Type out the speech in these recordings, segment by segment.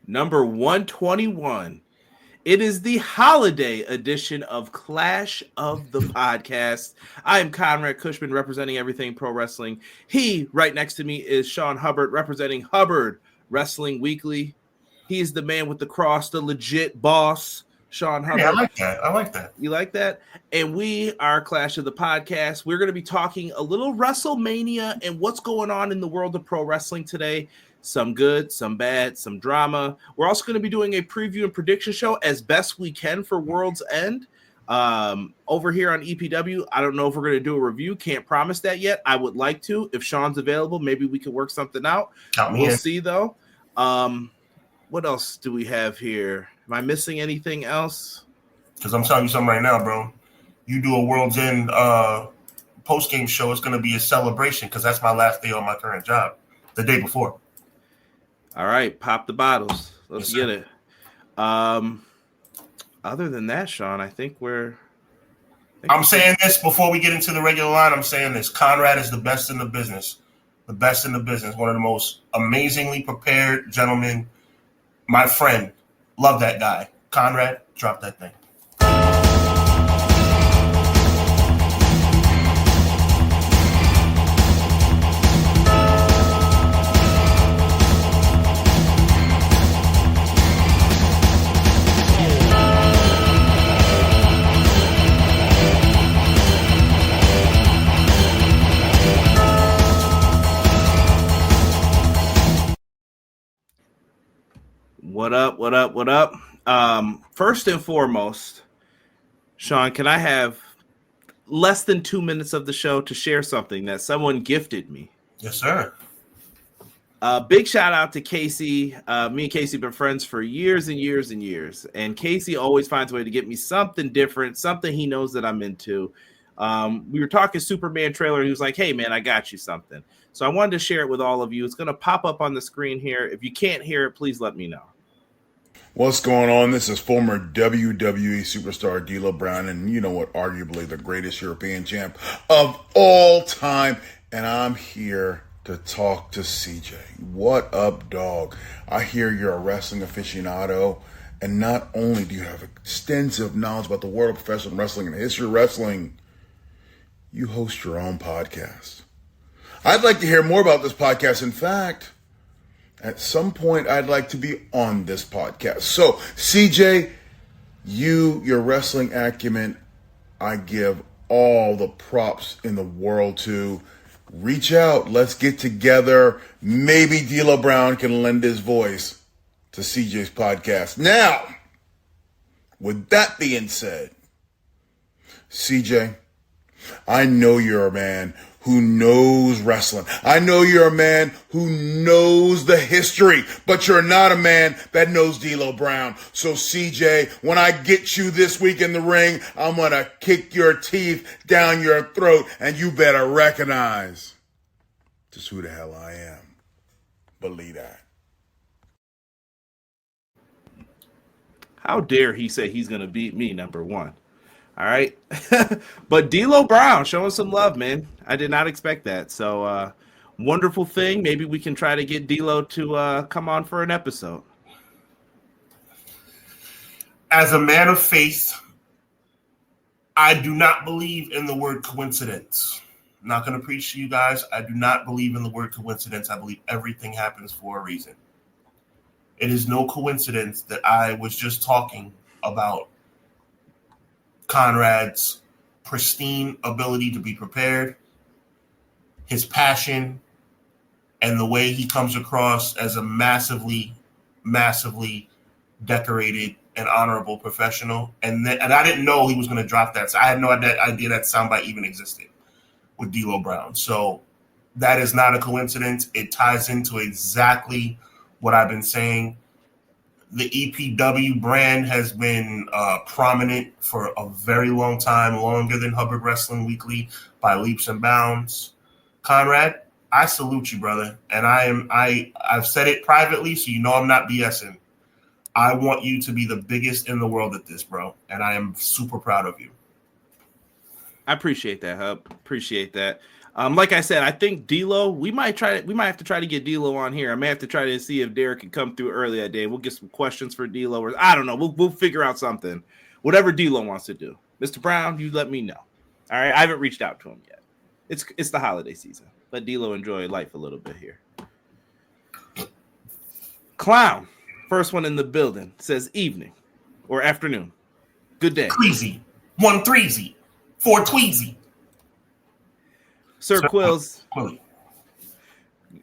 number 121. It is the holiday edition of Clash of the Podcast. I am Conrad Cushman, representing Everything Pro Wrestling. He, right next to me, is Sean Hubbard, representing Hubbard Wrestling Weekly. He's the man with the cross, the legit boss, Sean Hubbard. Yeah, I like that. You like that? And we are Clash of the Podcast. We're going to be talking a little WrestleMania and what's going on in the world of pro wrestling today. Some good, some bad, some drama. We're also going to be doing a preview and prediction show as best we can for World's End. Over here on EPW, I don't know if we're going to do a review. Can't promise that yet. I would like to. If Sean's available, maybe we can work something out. We'll see, though. What else do we have here? Am I missing anything else? Because I'm telling you something right now, bro. You do a World's End post-game show, it's going to be a celebration because that's my last day on my current job, the day before. All right, pop the bottles. Let's get it. Other than that, Sean, I think I'm saying this before we get into the regular line. I'm saying this. Conrad is the best in the business. The best in the business. One of the most amazingly prepared gentlemen. My friend. Love that guy. Conrad, drop that thing. What up? First and foremost, Sean, can I have less than 2 minutes of the show to share something that someone gifted me? Yes, sir. Big shout out to Casey. Me and Casey have been friends for years and years and years. And Casey always finds a way to get me something different, something he knows that I'm into. We were talking Superman trailer. He was like, hey, man, I got you something. So I wanted to share it with all of you. It's going to pop up on the screen here. If you can't hear it, please let me know. What's going on? This is former WWE superstar D'Lo Brown, and you know what? Arguably the greatest European champ of all time. And I'm here to talk to CJ. What up, dog? I hear you're a wrestling aficionado, and not only do you have extensive knowledge about the world of professional wrestling and the history of wrestling, you host your own podcast. I'd like to hear more about this podcast. In fact, at some point, I'd like to be on this podcast. So, CJ, your wrestling acumen, I give all the props in the world to. Reach out. Let's get together. Maybe D'Lo Brown can lend his voice to CJ's podcast. Now, with that being said, CJ, I know you're a man who knows wrestling. I know you're a man who knows the history, but you're not a man that knows D'Lo Brown. So CJ, when I get you this week in the ring, I'm going to kick your teeth down your throat, and you better recognize just who the hell I am. Believe that. How dare he say he's going to beat me, number one. All right. But D'Lo Brown showing some love, man. I did not expect that. So wonderful thing. Maybe we can try to get D'Lo to come on for an episode. As a man of faith, I do not believe in the word coincidence. I'm not going to preach to you guys. I do not believe in the word coincidence. I believe everything happens for a reason. It is no coincidence that I was just talking about Conrad's pristine ability to be prepared, his passion, and the way he comes across as a massively, massively decorated and honorable professional. And I didn't know he was going to drop that. So I had no idea that soundbite even existed with D'Lo Brown. So that is not a coincidence. It ties into exactly what I've been saying. The EPW brand has been prominent for a very long time, longer than Hubbard Wrestling Weekly by leaps and bounds. Conrad, I salute you, brother. And I've said it privately, so you know I'm not BSing. I want you to be the biggest in the world at this, bro. And I am super proud of you. I appreciate that, Hub. Appreciate that. Like I said, I think D'Lo. We might have to try to get D'Lo on here. I may have to try to see if Derek can come through early that day. We'll get some questions for D'Lo, or I don't know. We'll figure out something. Whatever D'Lo wants to do, Mr. Brown, you let me know. All right, I haven't reached out to him yet. It's the holiday season. Let D'Lo enjoy life a little bit here. Clown, first one in the building, says evening or afternoon. Good day. Tweezy, 1 3 4 Tweezy. Sir Quills. Quilly.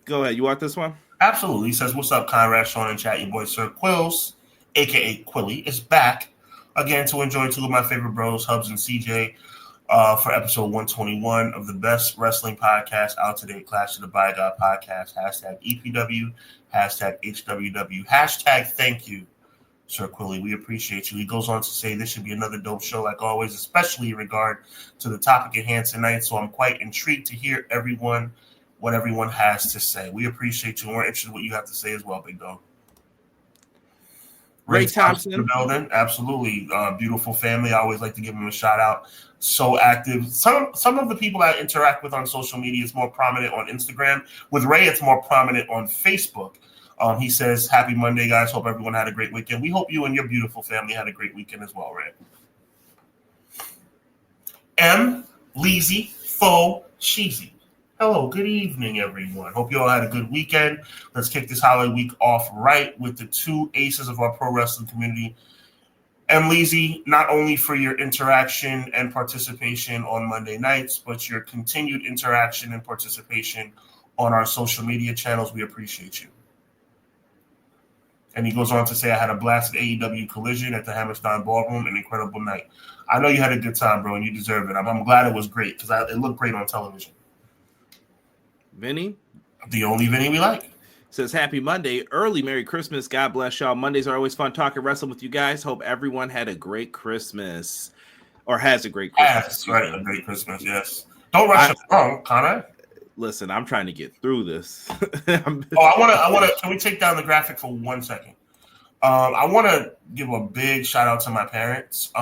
Go ahead. You want this one? Absolutely. He says, what's up, Conrad, Sean, and chat? Your boy, Sir Quills, a.k.a. Quilly, is back again to enjoy two of my favorite bros, Hubbs and CJ, for episode 121 of the best wrestling podcast out today, Clash of the By God podcast. Hashtag EPW, hashtag HWW, hashtag thank you, Sir Quilly. We appreciate you. He goes on to say this should be another dope show like always, especially in regard to the topic at hand tonight. So I'm quite intrigued to hear what everyone has to say. We appreciate you. And we're interested in what you have to say as well, big dog. Ray Thompson. In the building. Absolutely. Beautiful family. I always like to give him a shout out. So active. Some of the people I interact with on social media is more prominent on Instagram. With Ray, it's more prominent on Facebook. He says, happy Monday, guys. Hope everyone had a great weekend. We hope you and your beautiful family had a great weekend as well, Ray. M. Leezy Faux Sheezy. Hello, good evening, everyone. Hope you all had a good weekend. Let's kick this holiday week off right with the two aces of our pro wrestling community. M. Leezy, not only for your interaction and participation on Monday nights, but your continued interaction and participation on our social media channels. We appreciate you. And he goes on to say, I had a blast at AEW Collision at the Hammerstein Ballroom, an incredible night. I know you had a good time, bro, and you deserve it. I'm glad it was great because it looked great on television. Vinny? The only Vinny we like. Says, happy Monday. Early Merry Christmas. God bless y'all. Mondays are always fun talking wrestling with you guys. Hope everyone had a great Christmas. Or has a great Christmas. Yes, right. A great Christmas, yes. Don't rush it wrong, Connor. Listen, I'm trying to get through this. I want to. Can we take down the graphic for 1 second? I want to give a big shout out to my parents.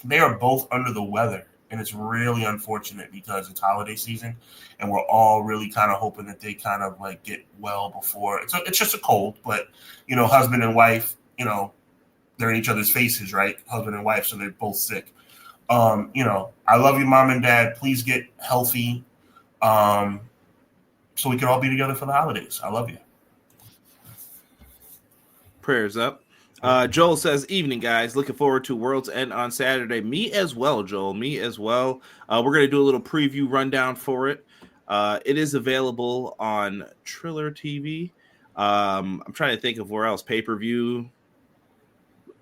They are both under the weather, and it's really unfortunate because it's holiday season, and we're all really kind of hoping that they kind of like get well before. It's just a cold, but husband and wife, they're in each other's faces, right? Husband and wife, so they're both sick. I love you, mom and dad. Please get healthy. So we can all be together for the holidays. I love you. Prayers up. Joel says, evening, guys. Looking forward to World's End on Saturday. Me as well, Joel. Me as well. We're going to do a little preview rundown for it. It is available on Triller TV. I'm trying to think of where else. Pay-per-view.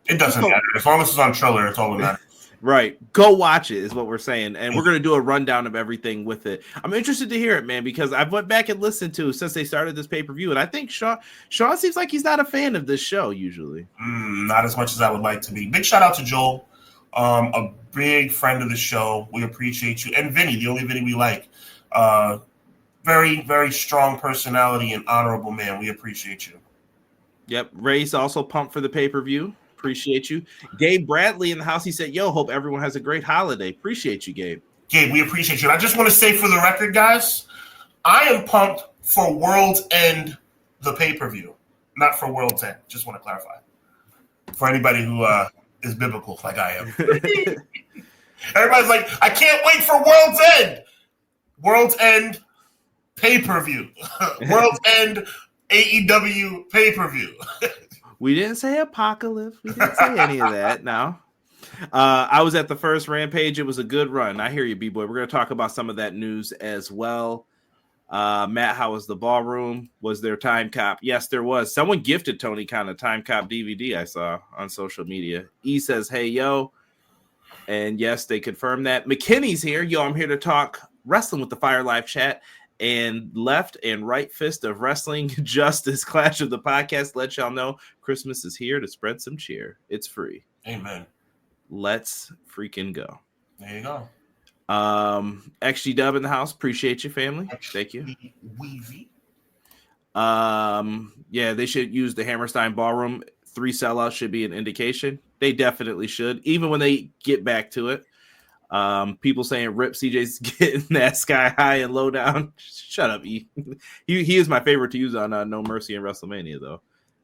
It doesn't matter. As long as it's on Triller, it's all that matters. Right. Go watch it is what we're saying. And we're going to do a rundown of everything with it. I'm interested to hear it, man, because I've went back and listened to since they started this pay-per-view. And I think Sean seems like he's not a fan of this show usually. Not as much as I would like to be. Big shout out to Joel, a big friend of the show. We appreciate you. And Vinny, the only Vinny we like. Very, very strong personality and honorable man. We appreciate you. Yep. Ray's also pumped for the pay-per-view. Appreciate you. Gabe Bradley in the house. He said, yo, hope everyone has a great holiday. Appreciate you, Gabe. Gabe, we appreciate you. And I just want to say for the record, guys, I am pumped for World's End, the pay-per-view, not for World's End. Just want to clarify. For anybody who is biblical like I am. Everybody's like, I can't wait for World's End. World's End pay-per-view. World's End AEW pay-per-view. We didn't say apocalypse. We didn't say any of that. No. I was at the first Rampage. It was a good run. I hear you, B-Boy. We're going to talk about some of that news as well. Matt, how was the ballroom? Was there Time Cop? Yes, there was. Someone gifted Tony Khan a Time Cop DVD I saw on social media. E says, hey, yo. And yes, they confirmed that. McKinney's here. Yo, I'm here to talk wrestling with the Fire Live chat. And left and right fist of wrestling justice Clash of the podcast. Let y'all know Christmas is here to spread some cheer. It's free. Amen. Let's freaking go. There you go. XG Dub in the house. Appreciate you, family. Thank you. Weezy. Yeah, they should use the Hammerstein Ballroom. 3 sellouts should be an indication. They definitely should, even when they get back to it. People saying rip CJ's getting that sky high and low down. Shut up, E. He is my favorite to use on No Mercy in WrestleMania, though.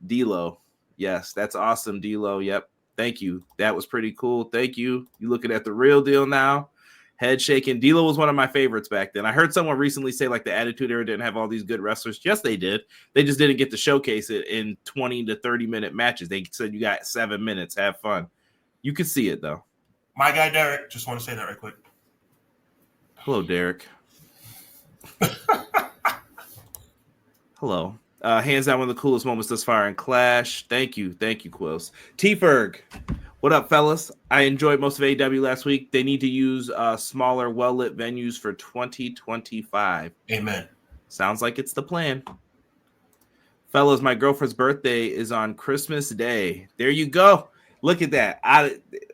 D-Lo. Yes, that's awesome, D-Lo. Yep. Thank you. That was pretty cool. Thank you. You looking at the real deal now. Head shaking. D-Lo was one of my favorites back then. I heard someone recently say like the Attitude Era didn't have all these good wrestlers. Yes, they did. They just didn't get to showcase it in 20 to 30-minute matches. They said you got 7 minutes. Have fun. You could see it, though. My guy, Derek, just want to say that right quick. Hello, Derek. Hello. Hands down one of the coolest moments thus far in Clash. Thank you. Thank you, Quills. T-Ferg. What up, fellas? I enjoyed most of AEW last week. They need to use smaller, well-lit venues for 2025. Amen. Sounds like it's the plan. Fellas, my girlfriend's birthday is on Christmas Day. There you go. Look at that.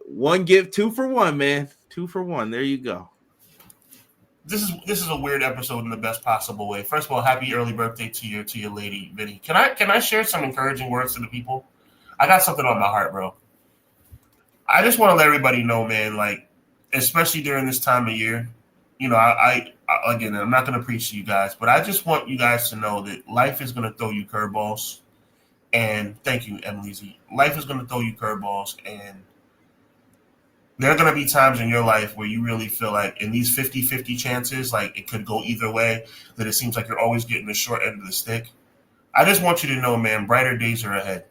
One gift, 2 for 1, man. 2 for 1. There you go. This is a weird episode in the best possible way. First of all, happy early birthday to your lady, Vinny. Can I share some encouraging words to the people? I got something on my heart, bro. I just want to let everybody know, man, like, especially during this time of year, you know, I again, I'm not going to preach to you guys, but I just want you guys to know that life is going to throw you curveballs. And thank you, Emily Z. Life is going to throw you curveballs, and there are going to be times in your life where you really feel like in these 50-50 chances, like it could go either way, that it seems like you're always getting the short end of the stick. I just want you to know, man, brighter days are ahead.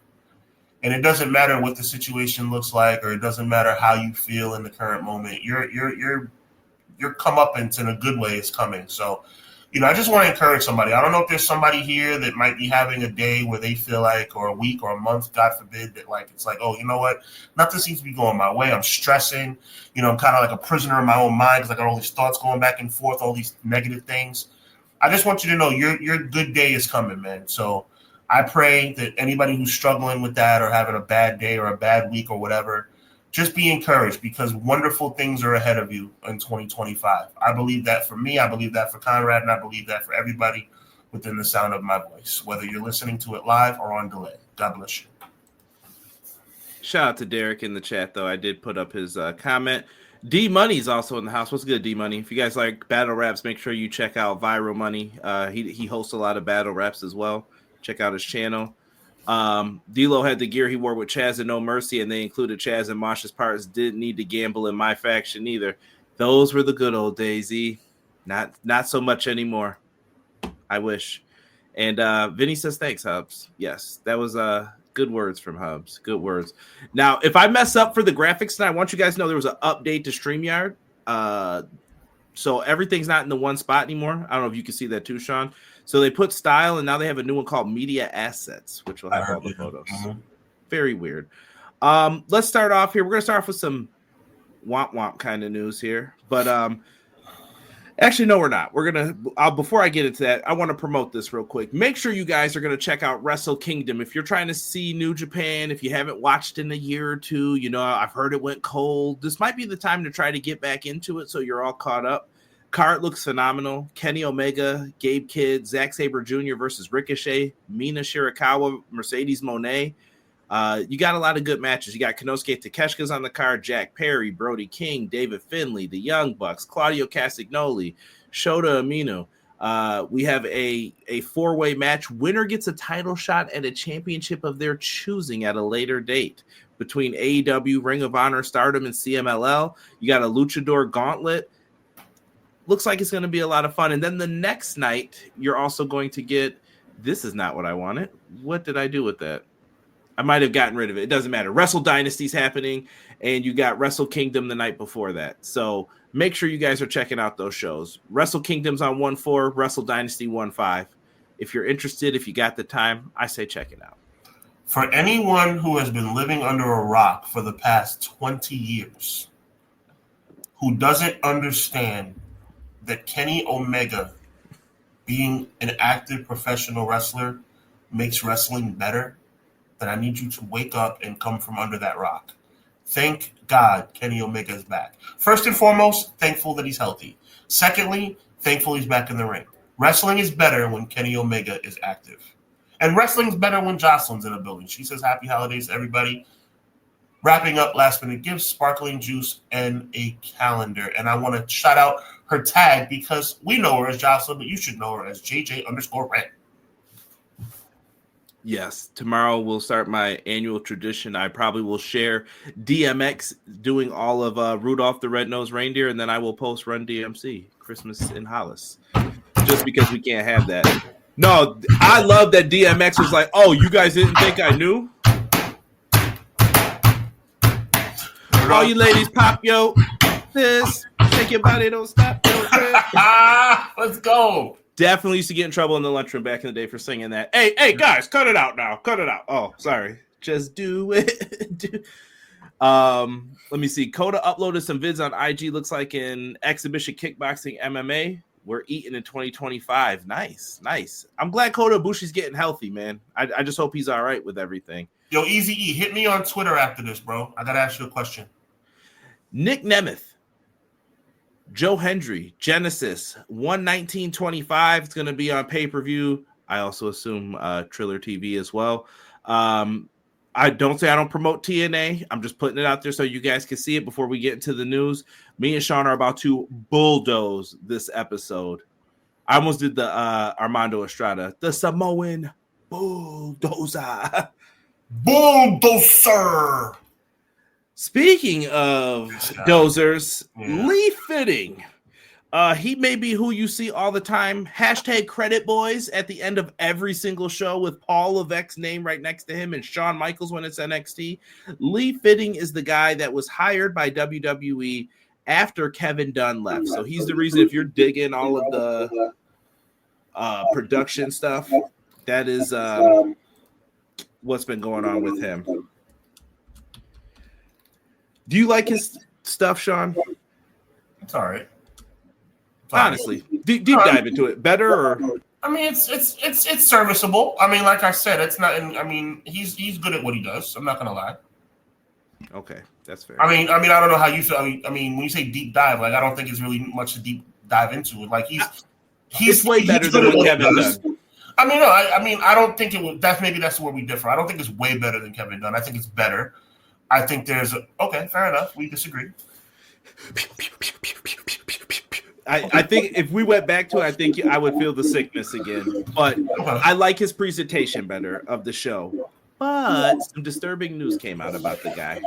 And it doesn't matter what the situation looks like, or it doesn't matter how you feel in the current moment. Your comeuppance in a good way is coming. So, you know, I just want to encourage somebody. I don't know if there's somebody here that might be having a day where they feel like, or a week or a month, God forbid, that like it's like, oh, you know what? Nothing seems to be going my way. I'm stressing. You know, I'm kind of like a prisoner in my own mind because I got all these thoughts going back and forth, all these negative things. I just want you to know your good day is coming, man. So I pray that anybody who's struggling with that or having a bad day or a bad week or whatever, just be encouraged, because wonderful things are ahead of you in 2025. I believe that for me. I believe that for Conrad, and I believe that for everybody within the sound of my voice, whether you're listening to it live or on delay. God bless you. Shout out to Derek in the chat, though. I did put up his comment. D Money's also in the house. What's good, D Money? If you guys like battle raps, make sure you check out Viral Money. He hosts a lot of battle raps as well. Check out his channel. D-Lo had the gear he wore with Chaz and No Mercy, and they included Chaz and Mosh's parts. Didn't need to gamble in my faction either. Those were the good old days, E. Not so much anymore. I wish. And Vinny says, thanks, Hubs. Yes, that was good words from Hubs. Good words. Now, if I mess up for the graphics tonight, I want you guys to know there was an update to StreamYard. So everything's not in the one spot anymore. I don't know if you can see that too, Sean. So they put style, and now they have a new one called Media Assets, which will have all the photos. Mm-hmm. Very weird. Let's start off here. We're going to start off with some womp kind of news here. But actually, no, we're not. We're going to before I get into that, I want to promote this real quick. Make sure you guys are going to check out Wrestle Kingdom. If you're trying to see New Japan, if you haven't watched in a year or two, you know, I've heard it went cold. This might be the time to try to get back into it so you're all caught up. Card looks phenomenal. Kenny Omega, Gabe Kidd, Zack Sabre Jr. versus Ricochet, Mina Shirakawa, Mercedes Moné. You got a lot of good matches. You got Konosuke Takeshita's on the card, Jack Perry, Brody King, David Finlay, the Young Bucks, Claudio Castagnoli, Shota Umino. We have a four-way match. Winner gets a title shot at a championship of their choosing at a later date between AEW, Ring of Honor, Stardom, and CMLL. You got a Luchador Gauntlet. Looks like it's going to be a lot of fun. And then the next night, you're also going to get, this is not what I wanted. What did I do with that? I might have gotten rid of it. It doesn't matter. Wrestle Dynasty's happening, and you got Wrestle Kingdom the night before that. So make sure you guys are checking out those shows. Wrestle Kingdom's on 1-4, Wrestle Dynasty 1-5. If you're interested, if you got the time, I say check it out. For anyone who has been living under a rock for the past 20 years, who doesn't understand that Kenny Omega being an active professional wrestler makes wrestling better, then I need you to wake up and come from under that rock. Thank God Kenny Omega is back. First and foremost, thankful that he's healthy. Secondly, thankful he's back in the ring. Wrestling is better when Kenny Omega is active. And wrestling's better when Jocelyn's in a building. She says happy holidays to everybody. Wrapping up last minute gifts, sparkling juice, and a calendar. And I want to shout out her tag because we know her as Jocelyn, but you should know her as JJ_Red. Yes, tomorrow we'll start my annual tradition. I probably will share DMX doing all of Rudolph the Red-Nosed Reindeer, and then I will post Run DMC, Christmas in Hollis, just because we can't have that. No, I love that DMX was like, oh, you guys didn't think I knew? All you ladies pop, yo, this, shake your body, don't stop. Let's go. Definitely used to get in trouble in the lunchroom back in the day for singing that. Hey, guys, cut it out now. Cut it out. Oh, sorry. Just do it. Let me see. Coda uploaded some vids on IG. Looks like in exhibition kickboxing MMA. We're eating in 2025. Nice. I'm glad Kota Ibushi's getting healthy, man. I just hope he's all right with everything. Yo, Easy E, hit me on Twitter after this, bro. I got to ask you a question. Nick Nemeth. Joe Hendry, Genesis, 119.25. It's going to be on pay-per-view. I also assume Triller TV as well. I don't promote TNA. I'm just putting it out there so you guys can see it before we get into the news. Me and Sean are about to bulldoze this episode. I almost did the Armando Estrada, the Samoan bulldozer. Bulldozer. Speaking of dozers, Lee Fitting. He may be who you see all the time. Hashtag credit boys at the end of every single show with Paul Levesque's name right next to him and Shawn Michaels when it's NXT. Lee Fitting is the guy that was hired by WWE after Kevin Dunn left. So he's the reason if you're digging all of the production stuff, that is what's been going on with him. Do you like his stuff, Sean? It's all right. Honestly, deep dive into it. Better or? I mean, it's serviceable. I mean, like I said, it's not. I mean, he's good at what he does. I'm not gonna lie. Okay, that's fair. I mean, I don't know how you feel. I mean, when you say deep dive, like I don't think it's really much to deep dive into it. Like he's way better than what Kevin does. I mean, no, I don't think it would. That's where we differ. I don't think it's way better than Kevin Dunn. I think it's better. I think there's okay, fair enough. We disagree. I think if we went back to it, I think I would feel the sickness again. But I like his presentation better of the show. But some disturbing news came out about the guy.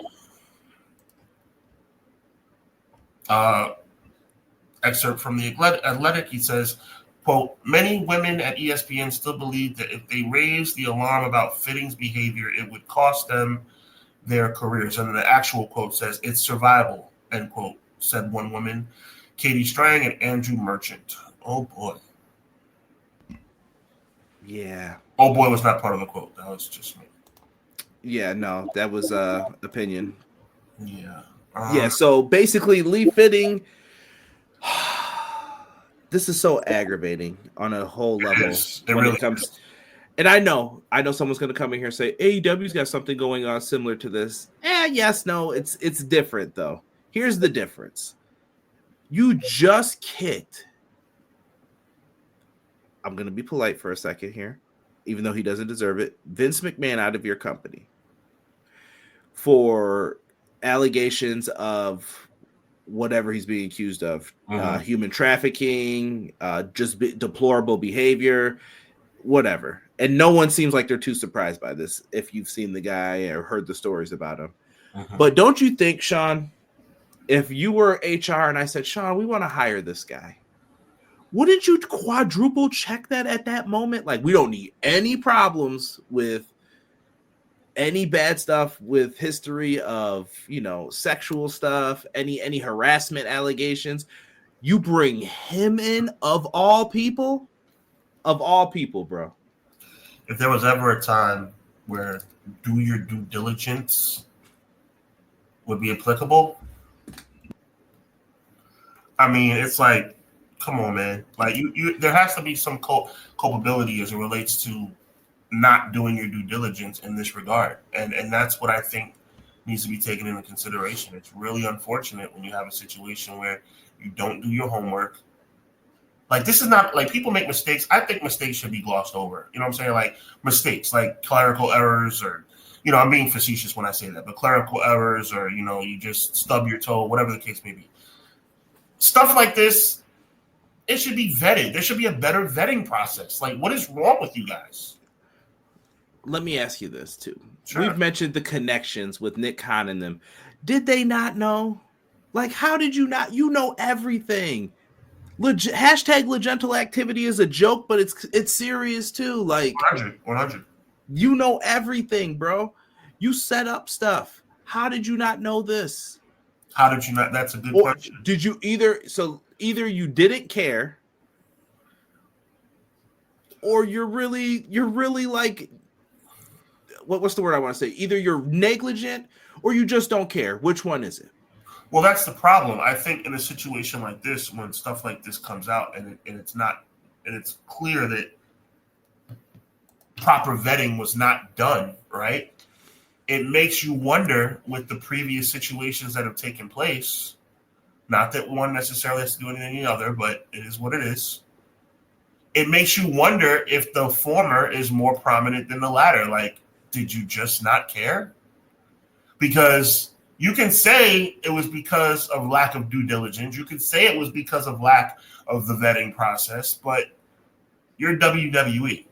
Excerpt from the Athletic. He says, quote, many women at ESPN still believe that if they raise the alarm about Fitting's behavior, it would cost them their careers. And the actual quote says, it's survival, end quote, said one woman, Katie Strang and Andrew Merchant. Oh, boy. Yeah. Oh, boy was not part of the quote. That was just me. Yeah, no, that was opinion. Yeah. Yeah, so basically Lee Fitting, this is so aggravating on a whole level it comes. And I know someone's going to come in here and say AEW's got something going on similar to this. Yes, no, it's different though. Here's the difference. You just kicked. I'm going to be polite for a second here, even though he doesn't deserve it. Vince McMahon out of your company for allegations of whatever he's being accused of, human trafficking, deplorable behavior, whatever. And no one seems like they're too surprised by this if you've seen the guy or heard the stories about him. But don't you think, Sean, if you were HR and I said, Sean, we want to hire this guy, wouldn't you quadruple check that at that moment? Like, we don't need any problems with any bad stuff with history of, sexual stuff, any harassment allegations. You bring him in of all people, bro. If there was ever a time where do your due diligence would be applicable, I mean, it's like, come on, man. Like you there has to be some culpability as it relates to not doing your due diligence in this regard. And that's what I think needs to be taken into consideration. It's really unfortunate when you have a situation where you don't do your homework. Like, this is not, like, people make mistakes. I think mistakes should be glossed over. You know what I'm saying? Like, mistakes, like clerical errors or, I'm being facetious when I say that, but clerical errors or, you just stub your toe, whatever the case may be. Stuff like this, it should be vetted. There should be a better vetting process. Like, what is wrong with you guys? Let me ask you this, too. Sure. We've mentioned the connections with Nick Khan and them. Did they not know? Like, how did you not? You know everything. Hashtag Legental activity is a joke, but it's serious, too. Like, 100. You know everything, bro. You set up stuff. How did you not know this? How did you not? That's a good question. Did you either you didn't care, or you're really like, what's the word I want to say? Either you're negligent or you just don't care. Which one is it? Well, that's the problem. I think in a situation like this, when stuff like this comes out and it's clear that proper vetting was not done, right? It makes you wonder with the previous situations that have taken place. Not that one necessarily has to do anything the other, but it is what it is. It makes you wonder if the former is more prominent than the latter. Like, did you just not care? Because you can say it was because of lack of due diligence. You can say it was because of lack of the vetting process, but you're WWE.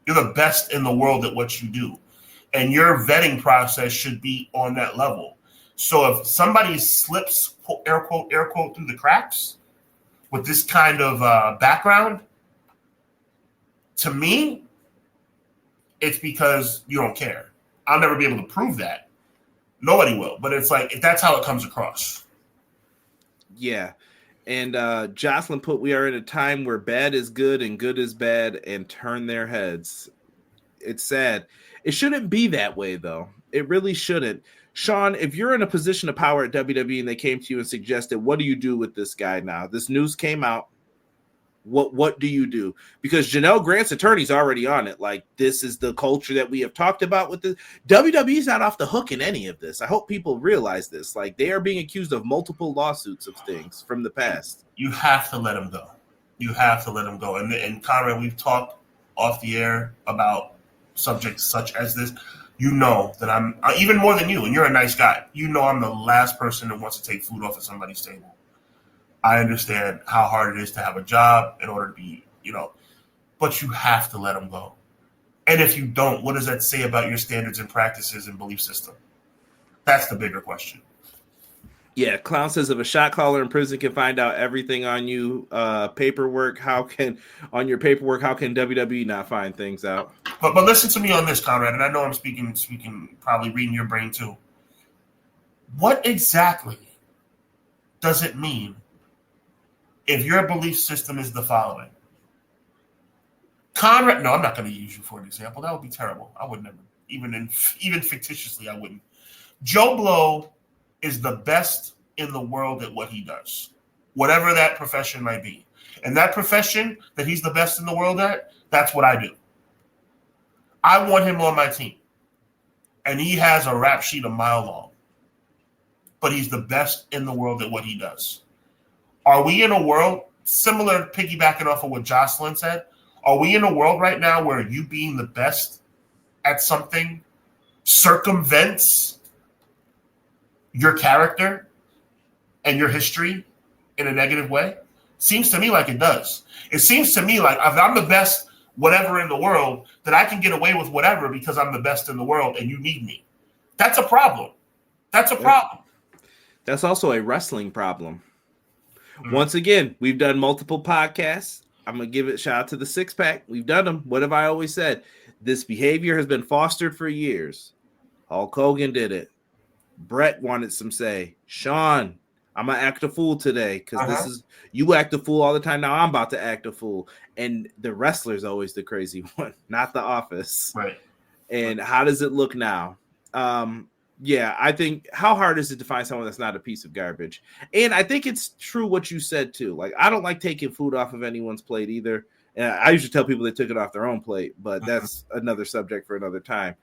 You're the best in the world at what you do. And your vetting process should be on that level. So if somebody slips, air quote, through the cracks with this kind of background, to me, it's because you don't care. I'll never be able to prove that. Nobody will. But it's like, that's how it comes across. Yeah. And Jocelyn put, we are in a time where bad is good and good is bad and turn their heads. It's sad. It shouldn't be that way, though. It really shouldn't. Sean, if you're in a position of power at WWE and they came to you and suggested, what do you do with this guy now? This news came out. What do you do? Because Janelle Grant's attorney's already on it. Like, this is the culture that we have talked about with this. WWE's not off the hook in any of this. I hope people realize this. Like, they are being accused of multiple lawsuits of things from the past. You have to let him go. You have to let him go. And Conrad, we've talked off the air about subjects such as this. You know that I'm even more than you, and you're a nice guy. You know I'm the last person that wants to take food off of somebody's table. I understand how hard it is to have a job in order to be, but you have to let them go. And if you don't, what does that say about your standards and practices and belief system? That's the bigger question. Yeah, Clown says if a shot caller in prison can find out everything on you, paperwork, how can WWE not find things out? But listen to me on this, Conrad, and I know I'm speaking, probably reading your brain too. What exactly does it mean if your belief system is the following? Conrad, no, I'm not going to use you for an example. That would be terrible. I would never, even fictitiously, I wouldn't. Joe Blow is the best in the world at what he does, whatever that profession might be. And that profession that he's the best in the world at, that's what I do. I want him on my team. And he has a rap sheet a mile long. But he's the best in the world at what he does. Are we in a world, similar, piggybacking off of what Jocelyn said, are we in a world right now where you being the best at something circumvents your character and your history in a negative way? Seems to me like it does. It seems to me like if I'm the best whatever in the world, that I can get away with whatever because I'm the best in the world and you need me. That's a problem. That's a problem. That's also a wrestling problem. Once again, we've done multiple podcasts. I'm going to give it a shout out to the Six Pack. We've done them. What have I always said? This behavior has been fostered for years. Hulk Hogan did it. Brett wanted some say. Sean, I'm going to act a fool today because this is, you act a fool all the time. Now I'm about to act a fool. And the wrestler's always the crazy one, not the office. Right. And how does it look now? Yeah, I think how hard is it to find someone that's not a piece of garbage? And I think it's true what you said too. Like, I don't like taking food off of anyone's plate either. And I usually tell people they took it off their own plate, but that's another subject for another time.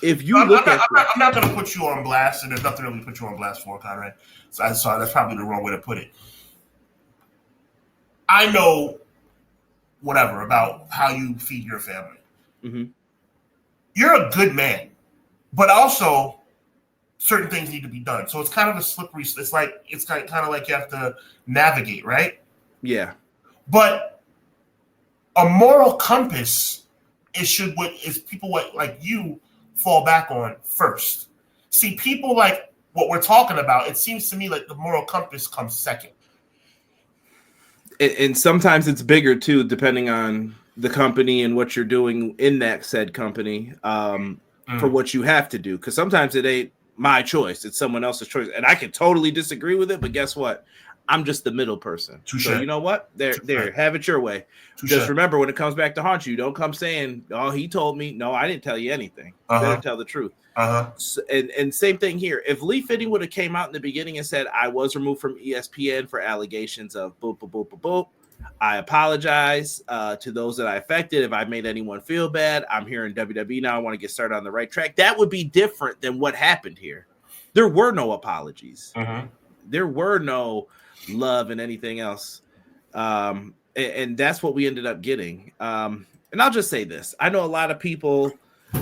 If you I'm not going to put you on blast, and there's nothing really to put you on blast for, Conrad. So that's probably the wrong way to put it. I know whatever about how you feed your family. Mm-hmm. You're a good man. But also, certain things need to be done. So it's kind of a slippery. It's kind of like you have to navigate, right? Yeah. But a moral compass is people like you fall back on first. See, people like what we're talking about, it seems to me like the moral compass comes second. And sometimes it's bigger too, depending on the company and what you're doing in that said company for what you have to do. Because sometimes it ain't my choice, it's someone else's choice. And I can totally disagree with it, but guess what? I'm just the middle person. Touché. So you know what? There, have it your way. Touché. Just remember, when it comes back to haunt you, don't come saying, "Oh, he told me." No, I didn't tell you anything. Better tell the truth. So, and same thing here. If Lee Fitting would have came out in the beginning and said, "I was removed from ESPN for allegations of boop boop boop boop boop. I apologize to those that I affected. If I made anyone feel bad, I'm here in WWE now. I want to get started on the right track." That would be different than what happened here. There were no apologies. There were no love and anything else. And that's what we ended up getting. And I'll just say this. I know a lot of people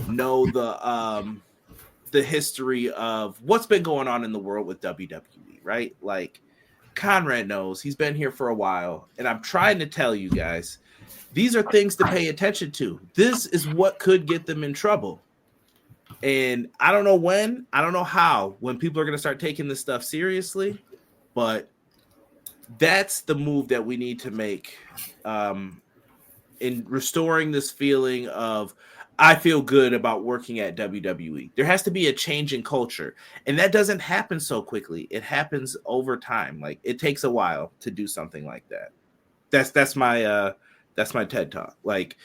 know the history of what's been going on in the world with WWE, right? Like Conrad knows, he's been here for a while. And I'm trying to tell you guys, these are things to pay attention to. This is what could get them in trouble. And I don't know when, I don't know how, when people are going to start taking this stuff seriously, but that's the move that we need to make in restoring this feeling of, I feel good about working at WWE. There has to be a change in culture, and that doesn't happen so quickly. It happens over time. Like, it takes a while to do something like that. That's my TED talk. Like,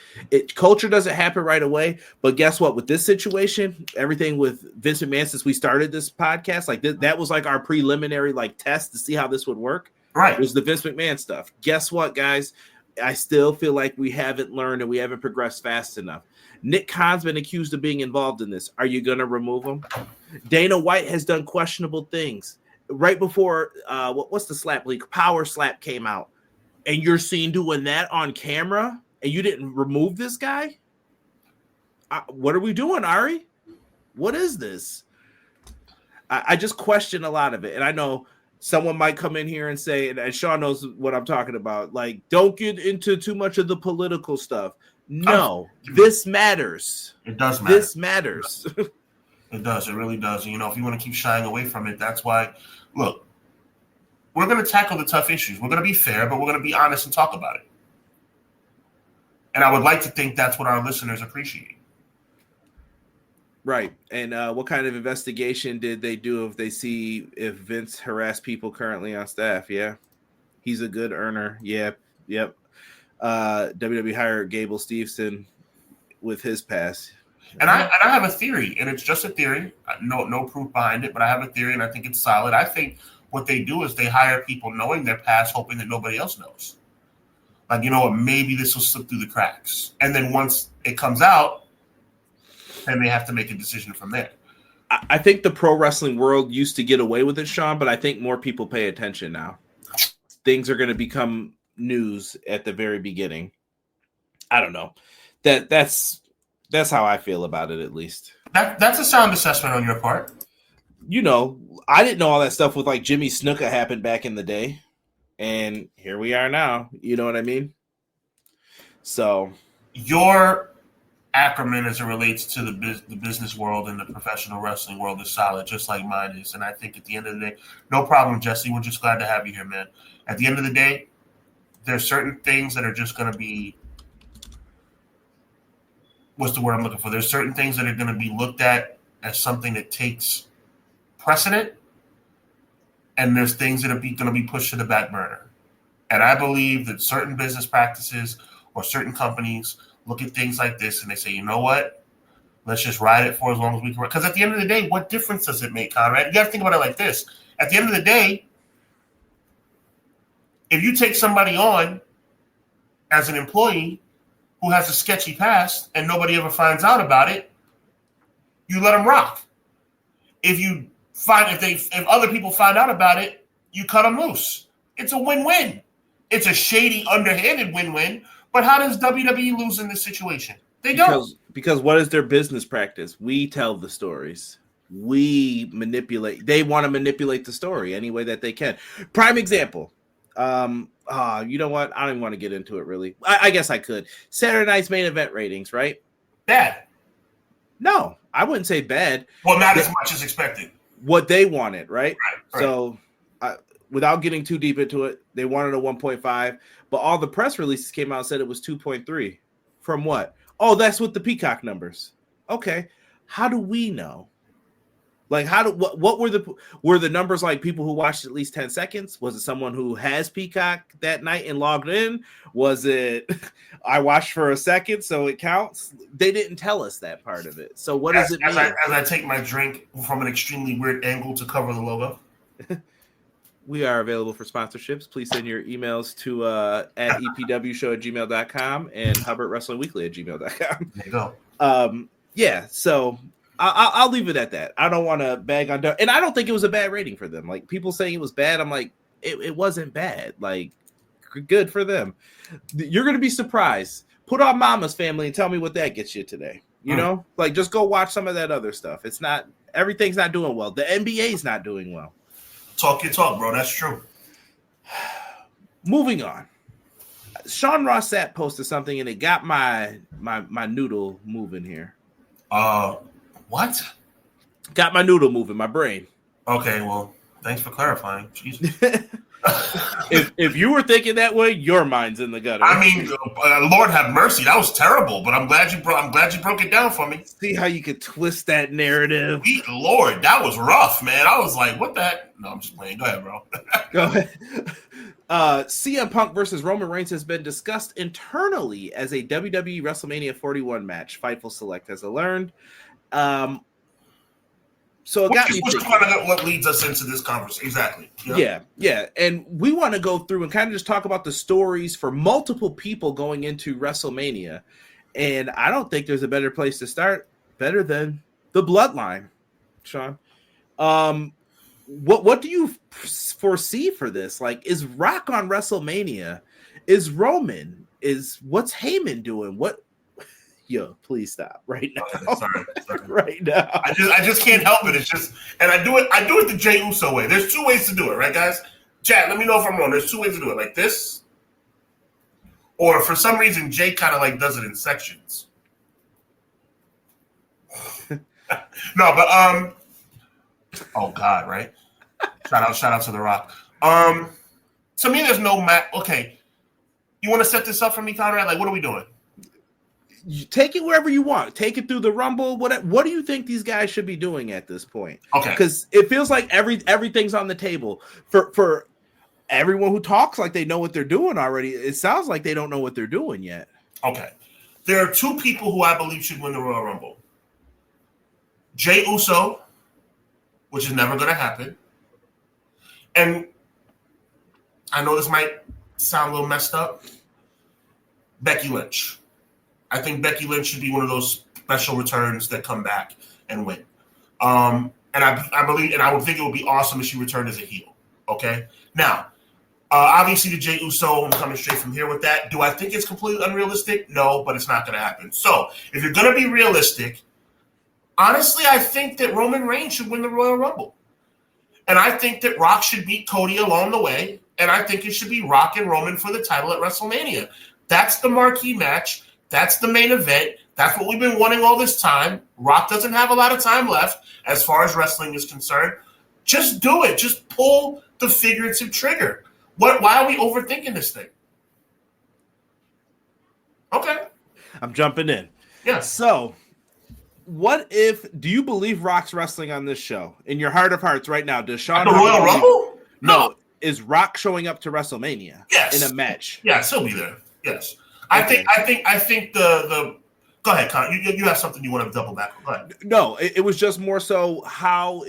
culture doesn't happen right away, but guess what? With this situation, everything with Vince McMahon, since we started this podcast, like that was like our preliminary like test to see how this would work. Right. It was the Vince McMahon stuff. Guess what, guys? I still feel like we haven't learned and we haven't progressed fast enough. Nick Khan's been accused of being involved in this. Are you going to remove him? Dana White has done questionable things. Right before, what's the slap league? Power Slap came out. And you're seen doing that on camera and you didn't remove this guy? What are we doing, Ari? What is this? I just question a lot of it. And I know someone might come in here and say, and Sean knows what I'm talking about, like, don't get into too much of the political stuff. No, this matters. It does matter. This matters. It does. It really does. And, if you want to keep shying away from it, that's why, look, we're going to tackle the tough issues. We're going to be fair, but we're going to be honest and talk about it. And I would like to think that's what our listeners appreciate. Right. And what kind of investigation did they do if they see if Vince harassed people currently on staff? Yeah. He's a good earner. Yep. WWE hired Gable Steveson with his pass. And I have a theory, and it's just a theory. No proof behind it, but I have a theory, and I think it's solid. I think what they do is they hire people knowing their past, hoping that nobody else knows. Like, you know what, maybe this will slip through the cracks. And then once it comes out, then they have to make a decision from there. I think the pro wrestling world used to get away with it, Sean, but I think more people pay attention now. Things are going to become news at the very beginning. I don't know. That's how I feel about it, at least. That's a sound assessment on your part. I didn't know all that stuff with like Jimmy Snuka happened back in the day, and here we are now. You know what I mean? So your acronym as it relates to the business world and the professional wrestling world is solid, just like mine is. And I think at the end of the day, no problem, Jesse. We're just glad to have you here, man. At the end of the day, there's certain things that are just going to be, what's the word I'm looking for? There's certain things that are going to be looked at as something that takes precedent, and there's things that are going to be pushed to the back burner. And I believe that certain business practices or certain companies look at things like this and they say, you know what? Let's just ride it for as long as we can. Because at the end of the day, what difference does it make, Conrad? You got to think about it like this. At the end of the day, if you take somebody on as an employee who has a sketchy past and nobody ever finds out about it, you let them rock. If other people find out about it, you cut them loose. It's a win-win. It's a shady, underhanded win-win. But how does WWE lose in this situation? They don't. Because what is their business practice? We tell the stories. We manipulate. They want to manipulate the story any way that they can. Prime example. You know what? I don't even want to get into it really. I guess I could. Saturday night's main event ratings, right? Bad. No, I wouldn't say bad. Well, not as much as expected. What they wanted, right? Right. So, without getting too deep into it, they wanted a 1.5, but all the press releases came out and said it was 2.3. From what? Oh, that's with the Peacock numbers. Okay, how do we know? Like, what were the numbers like? People who watched at least 10 seconds? Was it someone who has Peacock that night and logged in? Was it I watched for a second, so it counts? They didn't tell us that part of it. So what does it mean? As I take my drink from an extremely weird angle to cover the logo. We are available for sponsorships. Please send your emails to at epwshow@gmail.com and hubbardwrestlingweekly@gmail.com. There you go. Yeah, so I'll leave it at that. I don't want to bag on, and I don't think it was a bad rating for them. Like, people saying it was bad, I'm like, it wasn't bad. Like, good for them. You're gonna be surprised. Put on Mama's Family and tell me what that gets you today. You know, like, just go watch some of that other stuff. It's not, everything's not doing well. The NBA's not doing well. Talk your talk, bro. That's true. Moving on. Sean Ross Sapp posted something and it got my noodle moving here. What? Got my noodle moving, my brain. Okay, well, thanks for clarifying. Jesus. if you were thinking that way, your mind's in the gutter. I mean, Lord have mercy. That was terrible, but I'm glad you broke it down for me. See how you could twist that narrative. Sweet Lord, that was rough, man. I was like, what the heck? No, I'm just playing. Go ahead, bro. Go ahead. CM Punk versus Roman Reigns has been discussed internally as a WWE WrestleMania 41 match. Fightful Select has learned. So it got me thinking. What leads us into this conversation? Exactly. Yeah. And we want to go through and kind of just talk about the stories for multiple people going into WrestleMania. And I don't think there's a better place to start better than the Bloodline, Sean. What do you foresee for this? Like, is Rock on WrestleMania? Is Roman? What's Heyman doing? Yo, please stop right now. Sorry. Right now. I just can't help it. It's just, and I do it the Jey Uso way. There's two ways to do it, right, guys? Chat, let me know if I'm wrong. There's two ways to do it, like this, or for some reason Jay kind of like does it in sections. No, but oh God, right? Shout out to The Rock. To me, there's no Okay, you want to set this up for me, Conrad? Like, what are we doing? You take it wherever you want. Take it through the Rumble. What do you think these guys should be doing at this point? Okay, because it feels like everything's on the table for everyone who talks like they know what they're doing already. It sounds like they don't know what they're doing yet. Okay, there are two people who I believe should win the Royal Rumble: Jey Uso, which is never going to happen, and I know this might sound a little messed up, Becky Lynch. I think Becky Lynch should be one of those special returns that come back and win. And I believe, and I would think it would be awesome if she returned as a heel. Okay. Now, obviously the Jey Uso, I'm coming straight from here with that. Do I think it's completely unrealistic? No, but it's not going to happen. So if you're going to be realistic, honestly, I think that Roman Reigns should win the Royal Rumble. And I think that Rock should beat Cody along the way. And I think it should be Rock and Roman for the title at WrestleMania. That's the marquee match. That's the main event. That's what we've been wanting all this time. Rock doesn't have a lot of time left as far as wrestling is concerned. Just do it. Just pull the figurative trigger. Why are we overthinking this thing? Okay. I'm jumping in. Yeah. So, do you believe Rock's wrestling on this show? In your heart of hearts right now, does Sean... The Royal Rumble? No. Is Rock showing up to WrestleMania? Yes. In a match? Yes, he'll be there. Yes. Okay. I think the go ahead, Con. You have something you want to double back on. Go ahead. No, it was just more so how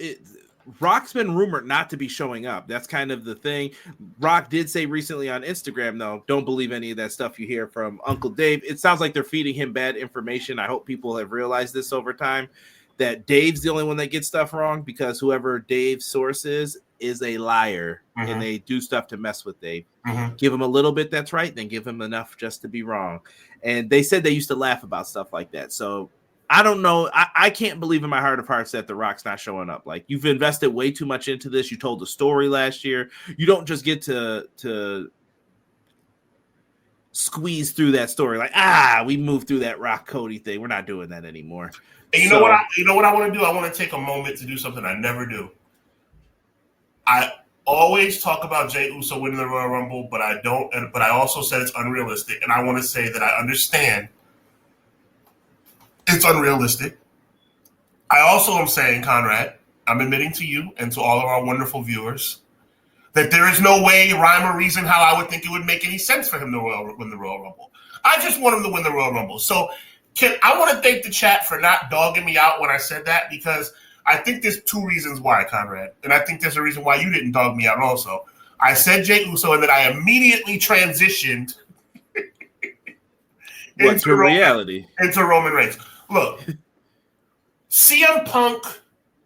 Rock's been rumored not to be showing up. That's kind of the thing. Rock did say recently on Instagram, though, don't believe any of that stuff you hear from Uncle Dave. It sounds like they're feeding him bad information. I hope people have realized this over time, that Dave's the only one that gets stuff wrong, because whoever Dave's source is is a liar and they do stuff to mess with Dave. Give him a little bit that's right, then give him enough just to be wrong. And they said they used to laugh about stuff like that. So I don't know. I can't believe in my heart of hearts that The Rock's not showing up. Like, you've invested way too much into this. You told the story last year. You don't just get to squeeze through that story. Like, we moved through that Rock Cody thing. We're not doing that anymore. And you know what I want to do? I want to take a moment to do something I never do. I always talk about Jey Uso winning the Royal Rumble, but I don't. But I also said it's unrealistic, and I want to say that I understand it's unrealistic. I also am saying, Conrad, I'm admitting to you and to all of our wonderful viewers that there is no way, rhyme or reason, how I would think it would make any sense for him to win the Royal Rumble. I just want him to win the Royal Rumble. So I want to thank the chat for not dogging me out when I said that, because I think there's two reasons why, Conrad. And I think there's a reason why you didn't dog me out also. I said Jey Uso, and then I immediately transitioned into reality. Into Roman Reigns. Look, CM Punk,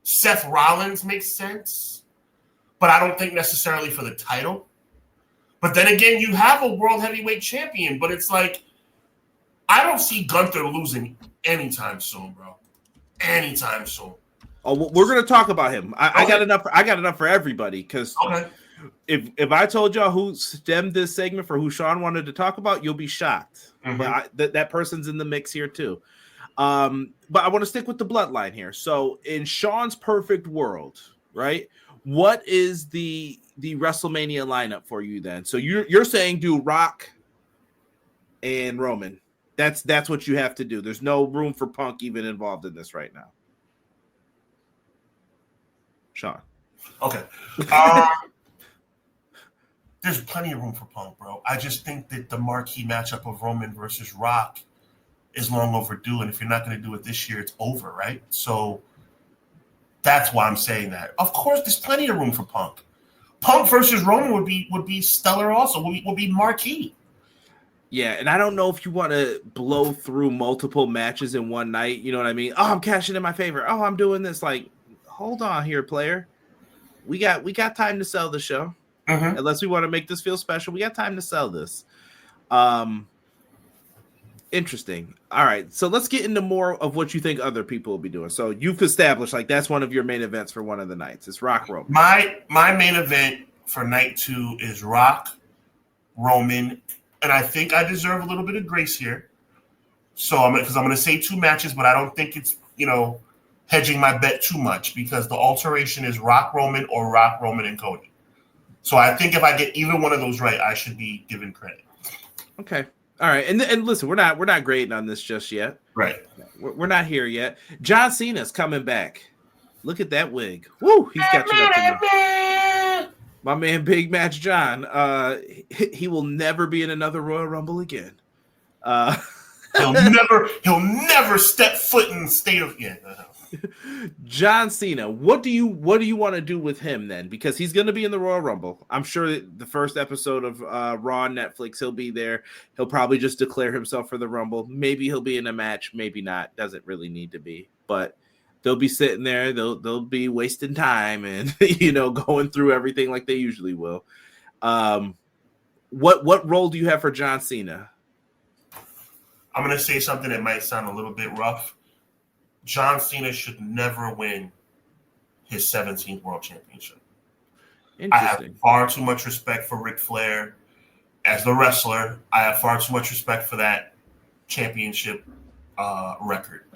Seth Rollins makes sense, but I don't think necessarily for the title. But then again, you have a world heavyweight champion, but it's like, I don't see Gunther losing anytime soon, bro. Anytime soon. Oh, we're gonna talk about him. I got enough. I got enough for everybody, because if I told y'all who stemmed this segment for who Sean wanted to talk about, you'll be shocked. But that person's in the mix here too. But I want to stick with the bloodline here. So in Sean's perfect world, right? What is the WrestleMania lineup for you then? So you're saying do Rock and Roman. That's what you have to do. There's no room for Punk even involved in this right now. Sean. Okay. There's plenty of room for Punk, bro. I just think that the marquee matchup of Roman versus Rock is long overdue, and if you're not going to do it this year, it's over, right? So that's why I'm saying that. Of course, there's plenty of room for Punk. Punk versus Roman would be stellar also. Would be marquee. Yeah, and I don't know if you want to blow through multiple matches in one night. You know what I mean? Oh, I'm cashing in my favor. Oh, I'm doing this. Like, hold on here, player. We got time to sell the show. Unless we want to make this feel special, we got time to sell this. Interesting. All right, so let's get into more of what you think other people will be doing. So you've established like that's one of your main events for one of the nights. It's Rock Roman. My main event for night 2 is Rock Roman, and I think I deserve a little bit of grace here. So because I'm going to say 2 matches, but I don't think it's hedging my bet too much, because the alteration is Rock Roman or Rock Roman and Cody. So I think if I get either one of those right, I should be given credit. Okay. All right. And listen, we're not grading on this just yet. Right. We're not here yet. John Cena's coming back. Look at that wig. Woo, he's catching up to me. My man Big Match John. He will never be in another Royal Rumble again. He'll never step foot in the state of John Cena, what do you want to do with him then? Because he's going to be in the Royal Rumble. I'm sure that the first episode of Raw on Netflix, he'll be there. He'll probably just declare himself for the Rumble. Maybe he'll be in a match, maybe not. Doesn't really need to be. But they'll be sitting there. They'll be wasting time and going through everything like they usually will. What role do you have for John Cena? I'm going to say something that might sound a little bit rough. John Cena should never win his 17th World Championship. I have far too much respect for Ric Flair as the wrestler. I have far too much respect for that championship record.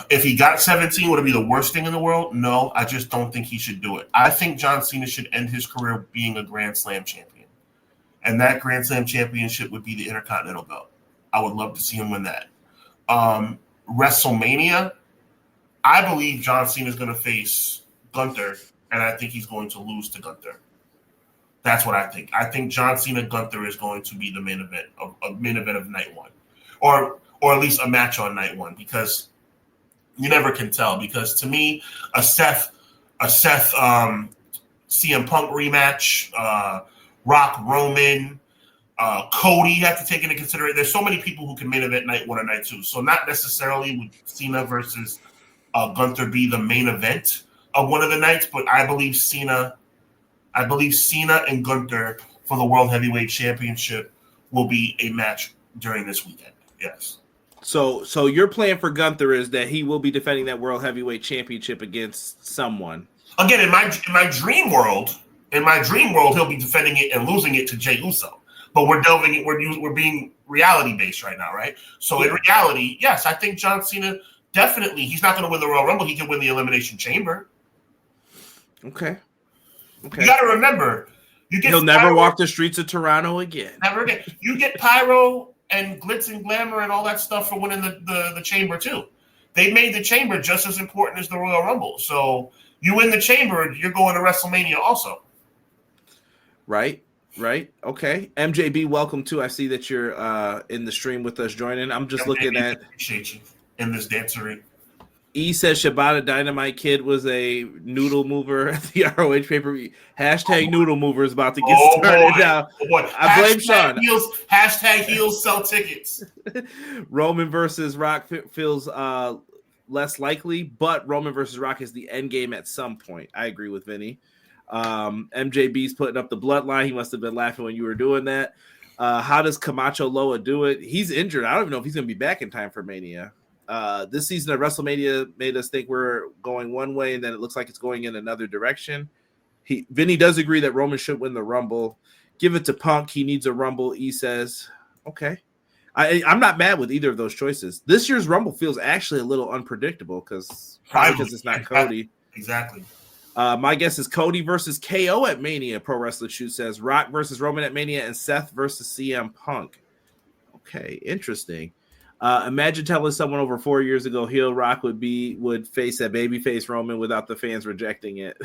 If he got 17, would it be the worst thing in the world? No, I just don't think he should do it. I think John Cena should end his career being a Grand Slam champion. And that Grand Slam championship would be the Intercontinental belt. I would love to see him win that. WrestleMania, I believe John Cena is going to face Gunther, and I think he's going to lose to Gunther. That's what I think. I think John Cena Gunther is going to be the main event of night 1, or at least a match on night 1, because you never can tell. Because to me, a Seth CM Punk rematch, Rock Roman. Cody, you have to take into consideration. There's so many people who can main event night 1 or night 2. So not necessarily would Cena versus Gunther be the main event, of one of the nights, but I believe Cena and Gunther for the World Heavyweight Championship will be a match during this weekend. Yes. So your plan for Gunther is that he will be defending that World Heavyweight Championship against someone. Again, in my dream world, he'll be defending it and losing it to Jey Uso. But we're being reality based right now, right? So in reality, yes, I think John Cena definitely. He's not going to win the Royal Rumble. He can win the Elimination Chamber. Okay. You got to remember, he'll never walk the streets of Toronto again. Never again. You get pyro and glitz and glamour and all that stuff for winning the Chamber too. They made the Chamber just as important as the Royal Rumble. So you win the Chamber, you're going to WrestleMania also. Right. Okay. MJB, welcome too. I see that you're in the stream with us joining. I'm just looking at. Appreciate you in this dancery. E says Shibata Dynamite Kid was a noodle mover at the ROH pay-per-view. Hashtag noodle mover is about to get started now. I blame Sean. Hashtag heels sell tickets. Roman versus Rock feels less likely, but Roman versus Rock is the end game at some point. I agree with Vinny. MJB's putting up the bloodline. He must have been laughing when you were doing that. How does Camacho Loa do it? He's injured. I don't even know if he's going to be back in time for Mania. This season of WrestleMania made us think we're going one way, and then it looks like it's going in another direction. Vinny does agree that Roman should win the Rumble. Give it to Punk. He needs a Rumble, he says. Okay. I'm not mad with either of those choices. This year's Rumble feels actually a little unpredictable because it's not Cody. Exactly. My guess is Cody versus KO at Mania, Pro Wrestler Shoot says. Rock versus Roman at Mania, and Seth versus CM Punk. Okay, interesting. Imagine telling someone over 4 years ago heel Rock would face a babyface Roman without the fans rejecting it.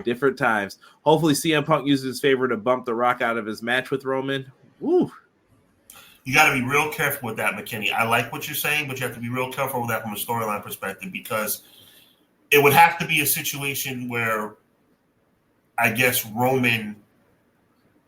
Different times. Hopefully CM Punk uses his favor to bump the Rock out of his match with Roman. Woo. You got to be real careful with that, McKinney. I like what you're saying, but you have to be real careful with that from a storyline perspective because it would have to be a situation where I guess Roman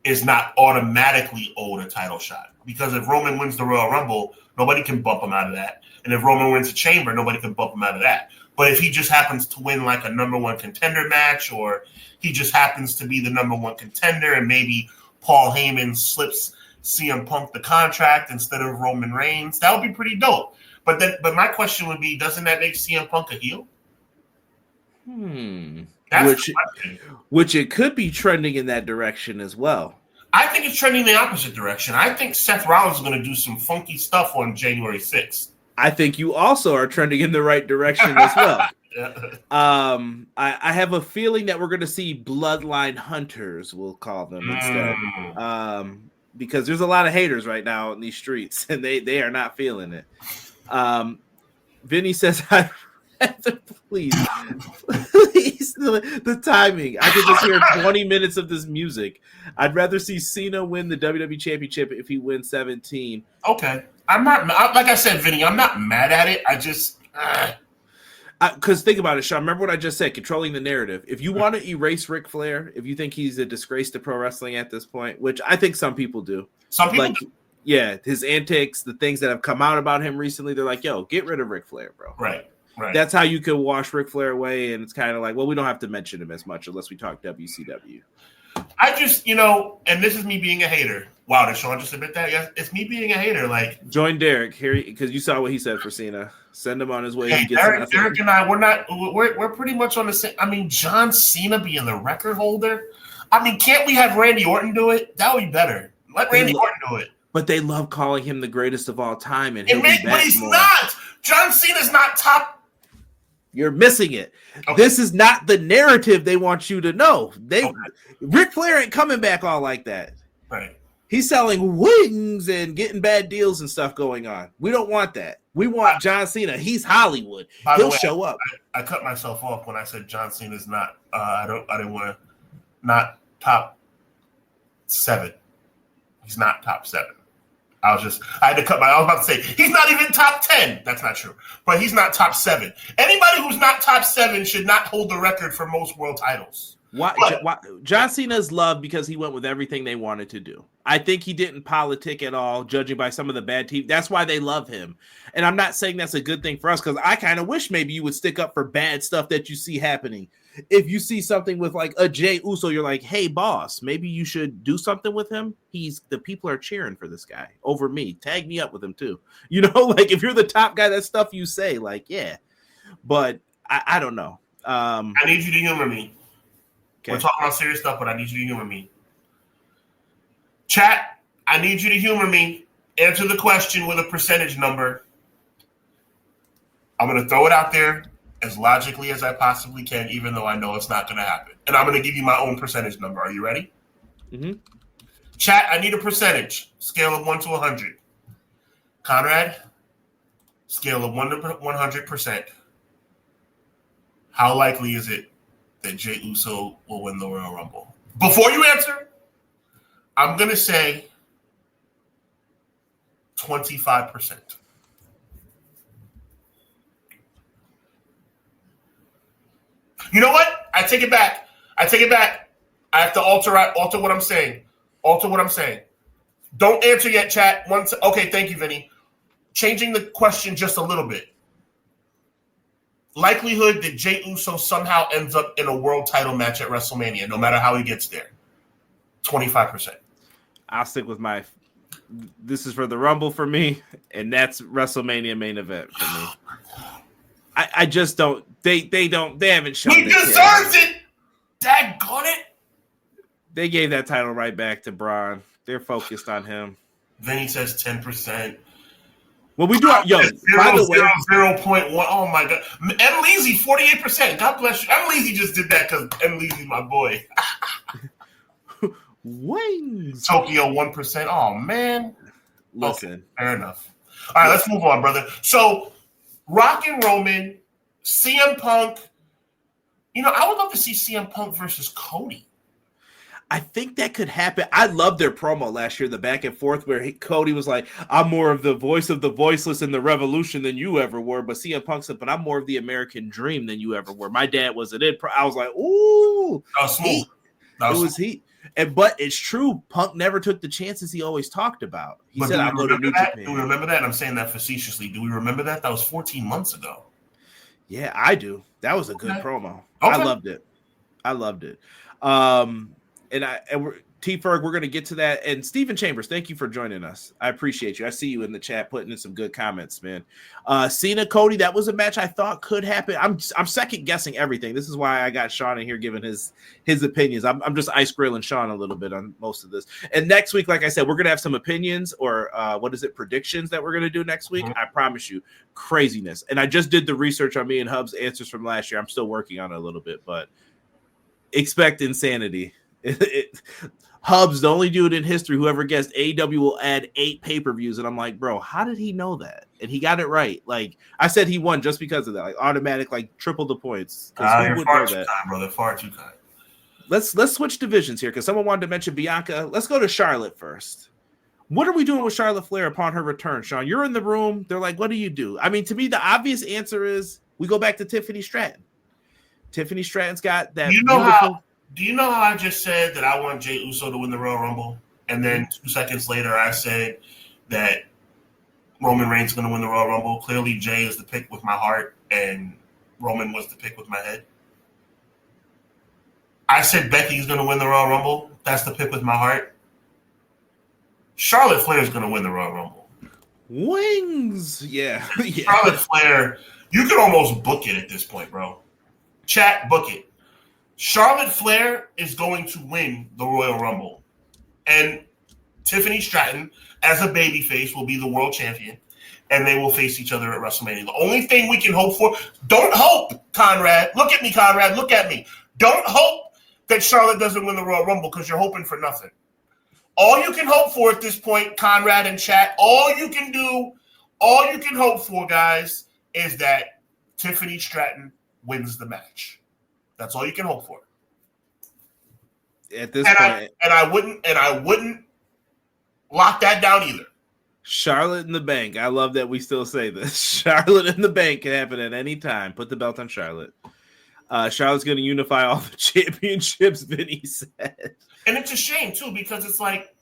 is not automatically owed a title shot. Because if Roman wins the Royal Rumble, nobody can bump him out of that. And if Roman wins the Chamber, nobody can bump him out of that. But if he just happens to win like a number one contender match, or he just happens to be the number one contender and maybe Paul Heyman slips CM Punk the contract instead of Roman Reigns, that would be pretty dope. But my question would be, doesn't that make CM Punk a heel? Which it could be trending in that direction as well. I think it's trending the opposite direction. I think Seth Rollins is going to do some funky stuff on January 6th. I think you also are trending in the right direction as well. I have a feeling that we're going to see bloodline hunters, we'll call them instead. Because there's a lot of haters right now in these streets, and they are not feeling it. Vinny says, please, the timing. I could just hear 20 minutes of this music. I'd rather see Cena win the WWE Championship if he wins 17. Okay. I'm not, like I said, Vinny, I'm not mad at it. I just... Because think about it, Sean. Remember what I just said, controlling the narrative. If you want to erase Ric Flair, if you think he's a disgrace to pro wrestling at this point, which I think some people do. Some people do. Yeah, his antics, the things that have come out about him recently, they're like, yo, get rid of Ric Flair, bro. Right. That's how you can wash Ric Flair away, and it's kind of like, well, we don't have to mention him as much unless we talk WCW. I just, and this is me being a hater. Wow, did Sean just admit that? Yes, it's me being a hater. Like, join Derek here because you saw what he said for Cena. Send him on his way. Hey, Derek and I, we're pretty much on the same. I mean, John Cena being the record holder. I mean, can't we have Randy Orton do it? That would be better. Let Randy Orton do it. But they love calling him the greatest of all time, and but he's not. John Cena's not top. You're missing it. Okay. This is not the narrative they want you to know. Ric Flair ain't coming back all like that. Right. He's selling wings and getting bad deals and stuff going on. We don't want that. We want John Cena. He's Hollywood. He'll show up. I cut myself off when I said John Cena's not. I didn't want to. Not top 7. He's not top 7. I had to cut I was about to say, he's not even top 10. That's not true. But he's not top 7. Anybody who's not top 7 should not hold the record for most world titles. Why John Cena's loved because he went with everything they wanted to do. I think he didn't politic at all, judging by some of the bad TV. That's why they love him. And I'm not saying that's a good thing for us, because I kind of wish maybe you would stick up for bad stuff that you see happening. If you see something with like a Jey Uso, you're like, hey, boss, maybe you should do something with him. The people are cheering for this guy over me. Tag me up with him too. You know, like if you're the top guy, that's stuff you say, like, yeah. But I don't know. I need you to humor me. Okay. We're talking about serious stuff, but I need you to humor me. Chat, I need you to humor me. Answer the question with a percentage number. I'm going to throw it out there as logically as I possibly can, even though I know it's not going to happen. And I'm going to give you my own percentage number. Are you ready? Mm-hmm. Chat, I need a percentage. Scale of 1 to 100. Conrad, scale of 1 to 100%. How likely is it that Jey Uso will win the Royal Rumble? Before you answer, I'm going to say 25%. You know what? I take it back. I have to alter what I'm saying. Don't answer yet, chat. Okay, thank you, Vinny. Changing the question just a little bit. Likelihood that Jey Uso somehow ends up in a world title match at WrestleMania, no matter how he gets there. 25%. I'll stick with this is for the Rumble for me, and that's WrestleMania main event for me. I just don't. They haven't shown. He deserves it. Daggone it. They gave that title right back to Braun. They're focused on him. Then he says 10%. Well, we do. By the way, 0.1. Oh my God. M. Leezy, 48%. God bless you. M. Leezy just did that because M. Leezy, my boy. Wings. Tokyo 1%. Oh man. Listen. Okay, fair enough. All right, let's move on, brother. So, Rock and Roman, CM Punk. I would love to see CM Punk versus Cody. I think that could happen. I loved their promo last year, the back and forth where Cody was like, I'm more of the voice of the voiceless in the revolution than you ever were. But CM Punk said, but I'm more of the American dream than you ever were. My dad was it. I was like, ooh. That was smooth. It was heat. But it's true. Punk never took the chances he always talked about. He said, I'll go to New Japan. Do we remember that? I'm saying that facetiously. Do we remember that? That was 14 months ago. Yeah, I do. That was a good promo. Okay. I loved it. T-Ferg, we're going to get to that. And Stephen Chambers, thank you for joining us. I appreciate you. I see you in the chat putting in some good comments, man. Cena, Cody, that was a match I thought could happen. I'm second guessing everything. This is why I got Sean in here giving his opinions. I'm just ice grilling Sean a little bit on most of this. And next week, like I said, we're going to have some opinions or predictions that we're going to do next week. Mm-hmm. I promise you, craziness. And I just did the research on me and Hub's answers from last year. I'm still working on it a little bit, but expect insanity. Hub's the only dude in history who ever guessed AEW will add 8 pay-per-views. And I'm like, bro, how did he know that? And he got it right. Like, I said he won just because of that. Like, automatic, like, triple the points. You're far too kind, brother. Far too kind. Let's switch divisions here because someone wanted to mention Bianca. Let's go to Charlotte first. What are we doing with Charlotte Flair upon her return, Sean? You're in the room. They're like, what do you do? I mean, to me, the obvious answer is we go back to Tiffany Stratton. Tiffany Stratton's got that Do you know how I just said that I want Jey Uso to win the Royal Rumble? And then 2 seconds later, I said that Roman Reigns is going to win the Royal Rumble. Clearly, Jey is the pick with my heart, and Roman was the pick with my head. I said Becky's going to win the Royal Rumble. That's the pick with my heart. Charlotte Flair is going to win the Royal Rumble. Wings. Yeah. Charlotte Flair, you could almost book it at this point, bro. Chat, book it. Charlotte Flair is going to win the Royal Rumble. And Tiffany Stratton, as a babyface, will be the world champion. And they will face each other at WrestleMania. The only thing we can hope for, don't hope, Conrad. Look at me, Conrad. Look at me. Don't hope that Charlotte doesn't win the Royal Rumble because you're hoping for nothing. All you can hope for at this point, Conrad and chat, all you can hope for, guys, is that Tiffany Stratton wins the match. That's all you can hope for. At this point, I wouldn't lock that down either. Charlotte in the bank. I love that we still say this. Charlotte in the bank can happen at any time. Put the belt on Charlotte. Charlotte's going to unify all the championships, Vinny said. And it's a shame, too, because it's like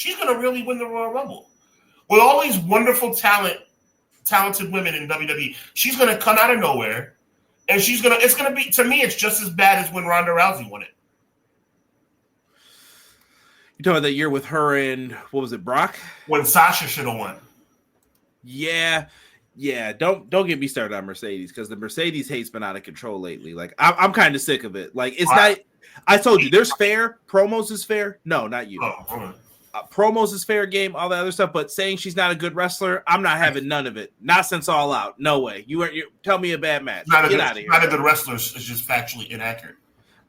she's going to really win the Royal Rumble. With all these wonderful talented women in WWE, she's going to come out of nowhere, and it's going to be, to me, it's just as bad as when Ronda Rousey won it. You talking about that year with her and, what was it, Brock? When Sasha should have won. Yeah. Don't get me started on Mercedes, because the Mercedes hate's been out of control lately. Like, I'm kind of sick of it. Like, it's not. I told you, there's fair. Promos is fair. No, not you. Promos is fair game, all that other stuff. But saying she's not a good wrestler, I'm not having none of it. Not since All Out. No way. You tell me a bad match. Get out of here. Not a good wrestler is just factually inaccurate.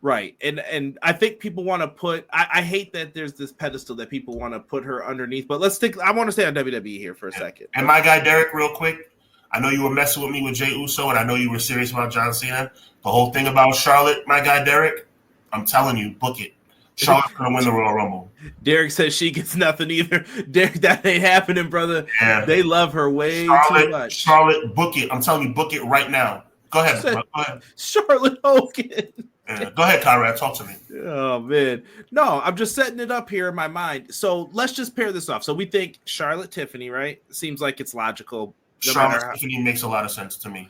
Right. And I think people want to put. I hate that there's this pedestal that people want to put her underneath. But I want to stay on WWE here for a second. And my guy Derek, real quick. I know you were messing with me with Jey Uso, and I know you were serious about John Cena. The whole thing about Charlotte, my guy Derek, I'm telling you, book it. Charlotte's going to win the Royal Rumble. Derek says she gets nothing either. Derek, that ain't happening, brother. Yeah. They love her way too much. Charlotte, book it. I'm telling you, book it right now. Go ahead. Go ahead. Charlotte Hogan. Yeah. Go ahead, Conrad. Talk to me. Oh, man. No, I'm just setting it up here in my mind. So let's just pair this off. So we think Charlotte Tiffany, right? Seems like it's logical. Charlotte Tiffany makes a lot of sense to me.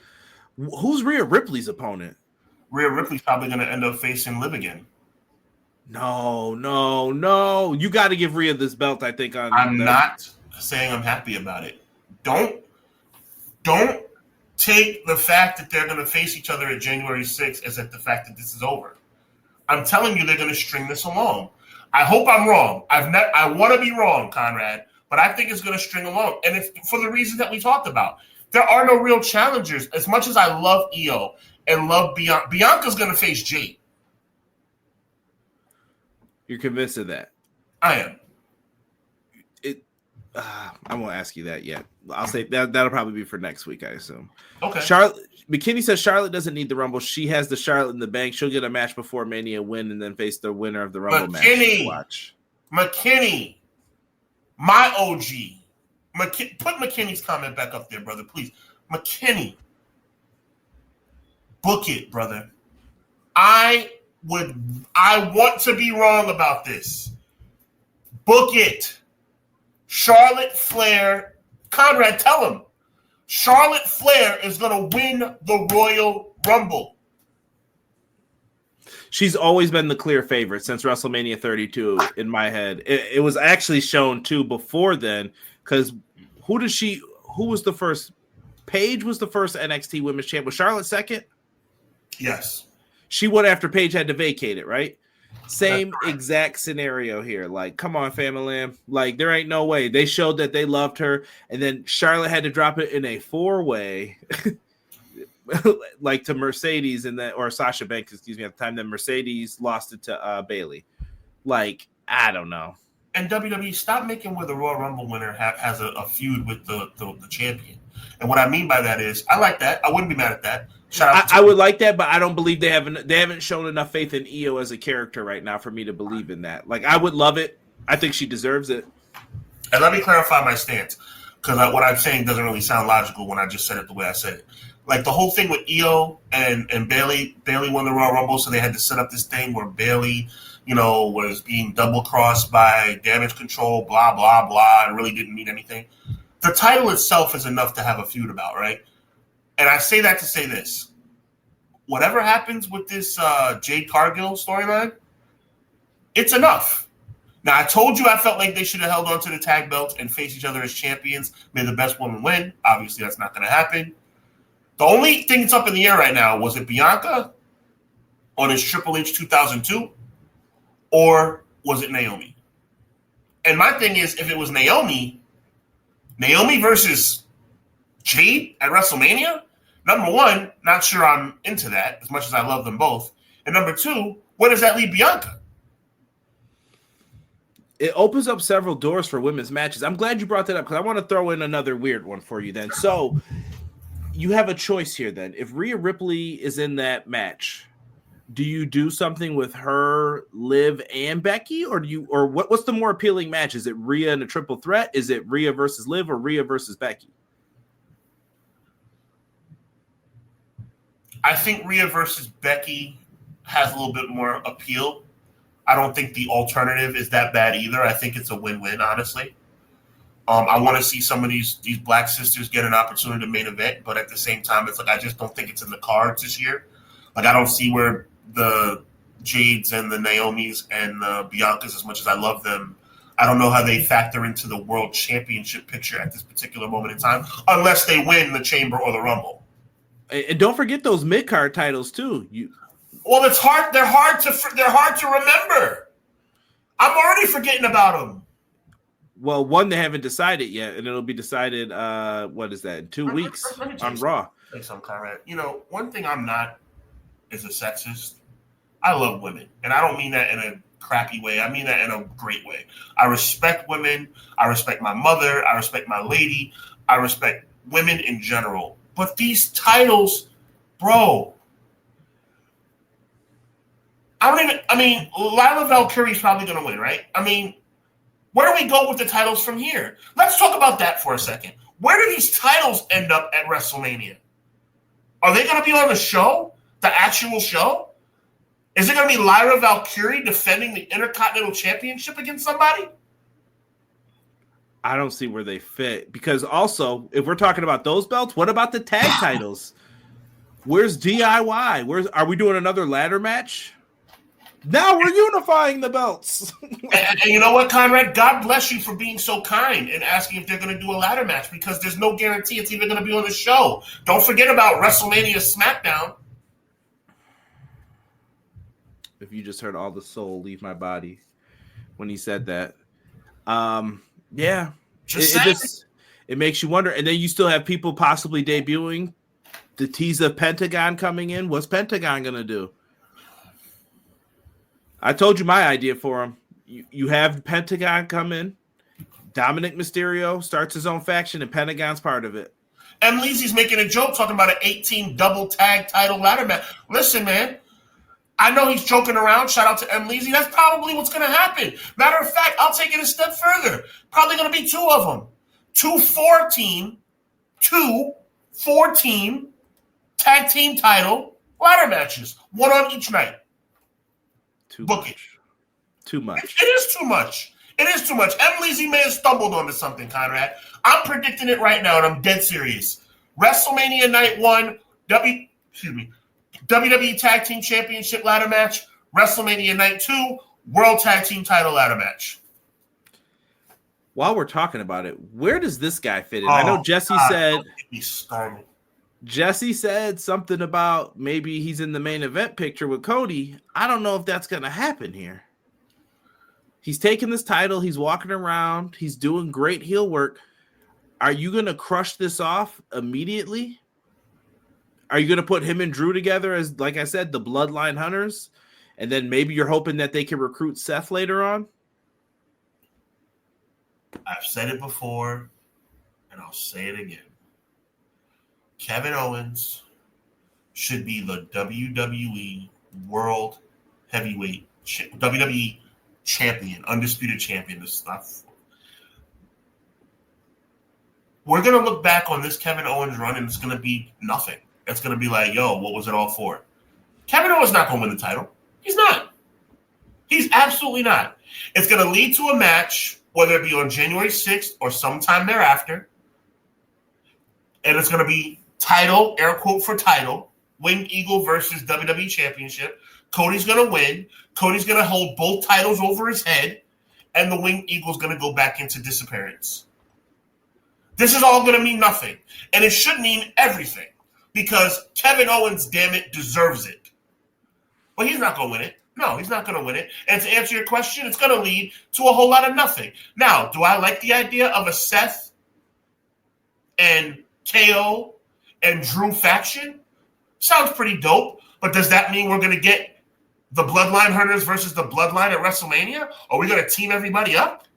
Who's Rhea Ripley's opponent? Rhea Ripley's probably going to end up facing Liv again. No. You got to give Rhea this belt, I think. I'm not saying I'm happy about it. Don't take the fact that they're going to face each other at January 6th as at the fact that this is over. I'm telling you, they're going to string this along. I hope I'm wrong. I want to be wrong, Conrad. But I think it's going to string along. And it's for the reasons that we talked about. There are no real challengers. As much as I love Io and love Bianca, Bianca's going to face Jade. You're convinced of that? I am. I won't ask you that yet. I'll say that'll probably be for next week, I assume. Okay. McKinney says Charlotte doesn't need the Rumble. She has the Charlotte in the bank. She'll get a match before Mania, win, and then face the winner of the Rumble match. McKinney. My OG. Put McKinney's comment back up there, brother, please. McKinney. Book it, brother. I want to be wrong about this. Book it. Charlotte Flair. Conrad, tell him. Charlotte Flair is going to win the Royal Rumble. She's always been the clear favorite since WrestleMania 32 in my head. It was actually shown too before then, because who was the first? Paige was the first NXT Women's Champ. Was Charlotte second? Yes. She won after Paige had to vacate it, right? Same exact scenario here. Like, come on, family. Like, there ain't no way. They showed that they loved her, and then Charlotte had to drop it in a 4-way. Like to Mercedes or Sasha Banks, excuse me, at the time, then Mercedes lost it to Bayley. Like, I don't know. And WWE, stop making where the Royal Rumble winner has a feud with the champion. And what I mean by that is, I like that. I wouldn't be mad at that. I would like that, but I don't believe they haven't shown enough faith in Io as a character right now for me to believe in that. Like, I would love it. I think she deserves it. And let me clarify my stance, because what I'm saying doesn't really sound logical when I just said it the way I said it. Like, the whole thing with Io and Bayley won the Royal Rumble, so they had to set up this thing where Bayley, was being double-crossed by Damage Control, blah, blah, blah, and really didn't mean anything. The title itself is enough to have a feud about, right? And I say that to say this. Whatever happens with this Jade Cargill storyline, it's enough. Now, I told you I felt like they should have held on to the tag belts and face each other as champions. May the best woman win. Obviously, that's not going to happen. The only thing that's up in the air right now, was it Bianca on his Triple H 2002, or was it Naomi? And my thing is, if it was Naomi versus Jade at WrestleMania, number one, not sure I'm into that as much as I love them both. And number two, where does that leave Bianca? It opens up several doors for women's matches. I'm glad you brought that up, because I want to throw in another weird one for you then. So you have a choice here then. If Rhea Ripley is in that match, do you do something with her, Liv, and Becky? Or what's the more appealing match? Is it Rhea in a triple threat? Is it Rhea versus Liv or Rhea versus Becky? I think Rhea versus Becky has a little bit more appeal. I don't think the alternative is that bad either. I think it's a win-win, honestly. I want to see some of these black sisters get an opportunity to main event, but at the same time, it's like I just don't think it's in the cards this year. Like I don't see where the Jades and the Naomis and the Biancas, as much as I love them, I don't know how they factor into the world championship picture at this particular moment in time, unless they win the Chamber or the Rumble. And don't forget those mid-card titles too. Well, it's hard. They're hard to remember. I'm already forgetting about them. Well, one they haven't decided yet, and it'll be decided. What is that? In 2 weeks on Raw. Some Conrad. One thing I'm not is a sexist. I love women, and I don't mean that in a crappy way. I mean that in a great way. I respect women. I respect my mother. I respect my lady. I respect women in general. But these titles, bro. Lila Valkyrie's probably going to win, right? Where do we go with the titles from here? Let's talk about that for a second. Where do these titles end up at WrestleMania? Are they going to be on the show? The actual show? Is it going to be Lyra Valkyrie defending the Intercontinental Championship against somebody? I don't see where they fit. Because also, if we're talking about those belts, what about the tag titles? Where's DIY? Are we doing another ladder match? Now we're unifying the belts. and you know what, Conrad? God bless you for being so kind and asking if they're going to do a ladder match, because there's no guarantee it's even going to be on the show. Don't forget about WrestleMania SmackDown. If you just heard all the soul leave my body when he said that. Yeah. It makes you wonder. And then you still have people possibly debuting. The tease of Pentagon coming in. What's Pentagon going to do? I told you my idea for him. You have Pentagon come in. Dominic Mysterio starts his own faction, and Pentagon's part of it. M. Leezy's making a joke talking about an 18 double tag title ladder match. Listen, man. I know he's joking around. Shout out to M. Leezy. That's probably what's going to happen. Matter of fact, I'll take it a step further. Probably going to be two of them. Two 4-team tag team title ladder matches. One on each night. Too much. It is too much. It is too much. M. Leezy may have stumbled onto something, Conrad. I'm predicting it right now, and I'm dead serious. WrestleMania Night 1, WWE Tag Team Championship ladder match. WrestleMania Night 2, World Tag Team title ladder match. While we're talking about it, where does this guy fit in? I know Jesse said something about maybe he's in the main event picture with Cody. I don't know if that's going to happen here. He's taking this title. He's walking around. He's doing great heel work. Are you going to crush this off immediately? Are you going to put him and Drew together as, like I said, the Bloodline Hunters? And then maybe you're hoping that they can recruit Seth later on? I've said it before, and I'll say it again. Kevin Owens should be the WWE World Heavyweight WWE Champion, undisputed champion. This stuff. We're going to look back on this Kevin Owens run, and it's going to be nothing. It's going to be like, yo, what was it all for? Kevin Owens not going to win the title. He's not. He's absolutely not. It's going to lead to a match, whether it be on January 6th or sometime thereafter. And it's going to be title, air quote for title, Winged Eagle versus WWE Championship. Cody's going to win. Cody's going to hold both titles over his head. And the Winged Eagle's going to go back into disappearance. This is all going to mean nothing. And it should mean everything. Because Kevin Owens, damn it, deserves it. But he's not going to win it. No, he's not going to win it. And to answer your question, it's going to lead to a whole lot of nothing. Now, do I like the idea of a Seth and KO and Drew faction? Sounds pretty dope. But does that mean we're going to get the Bloodline Hunters versus the Bloodline at WrestleMania? Are we going to team everybody up?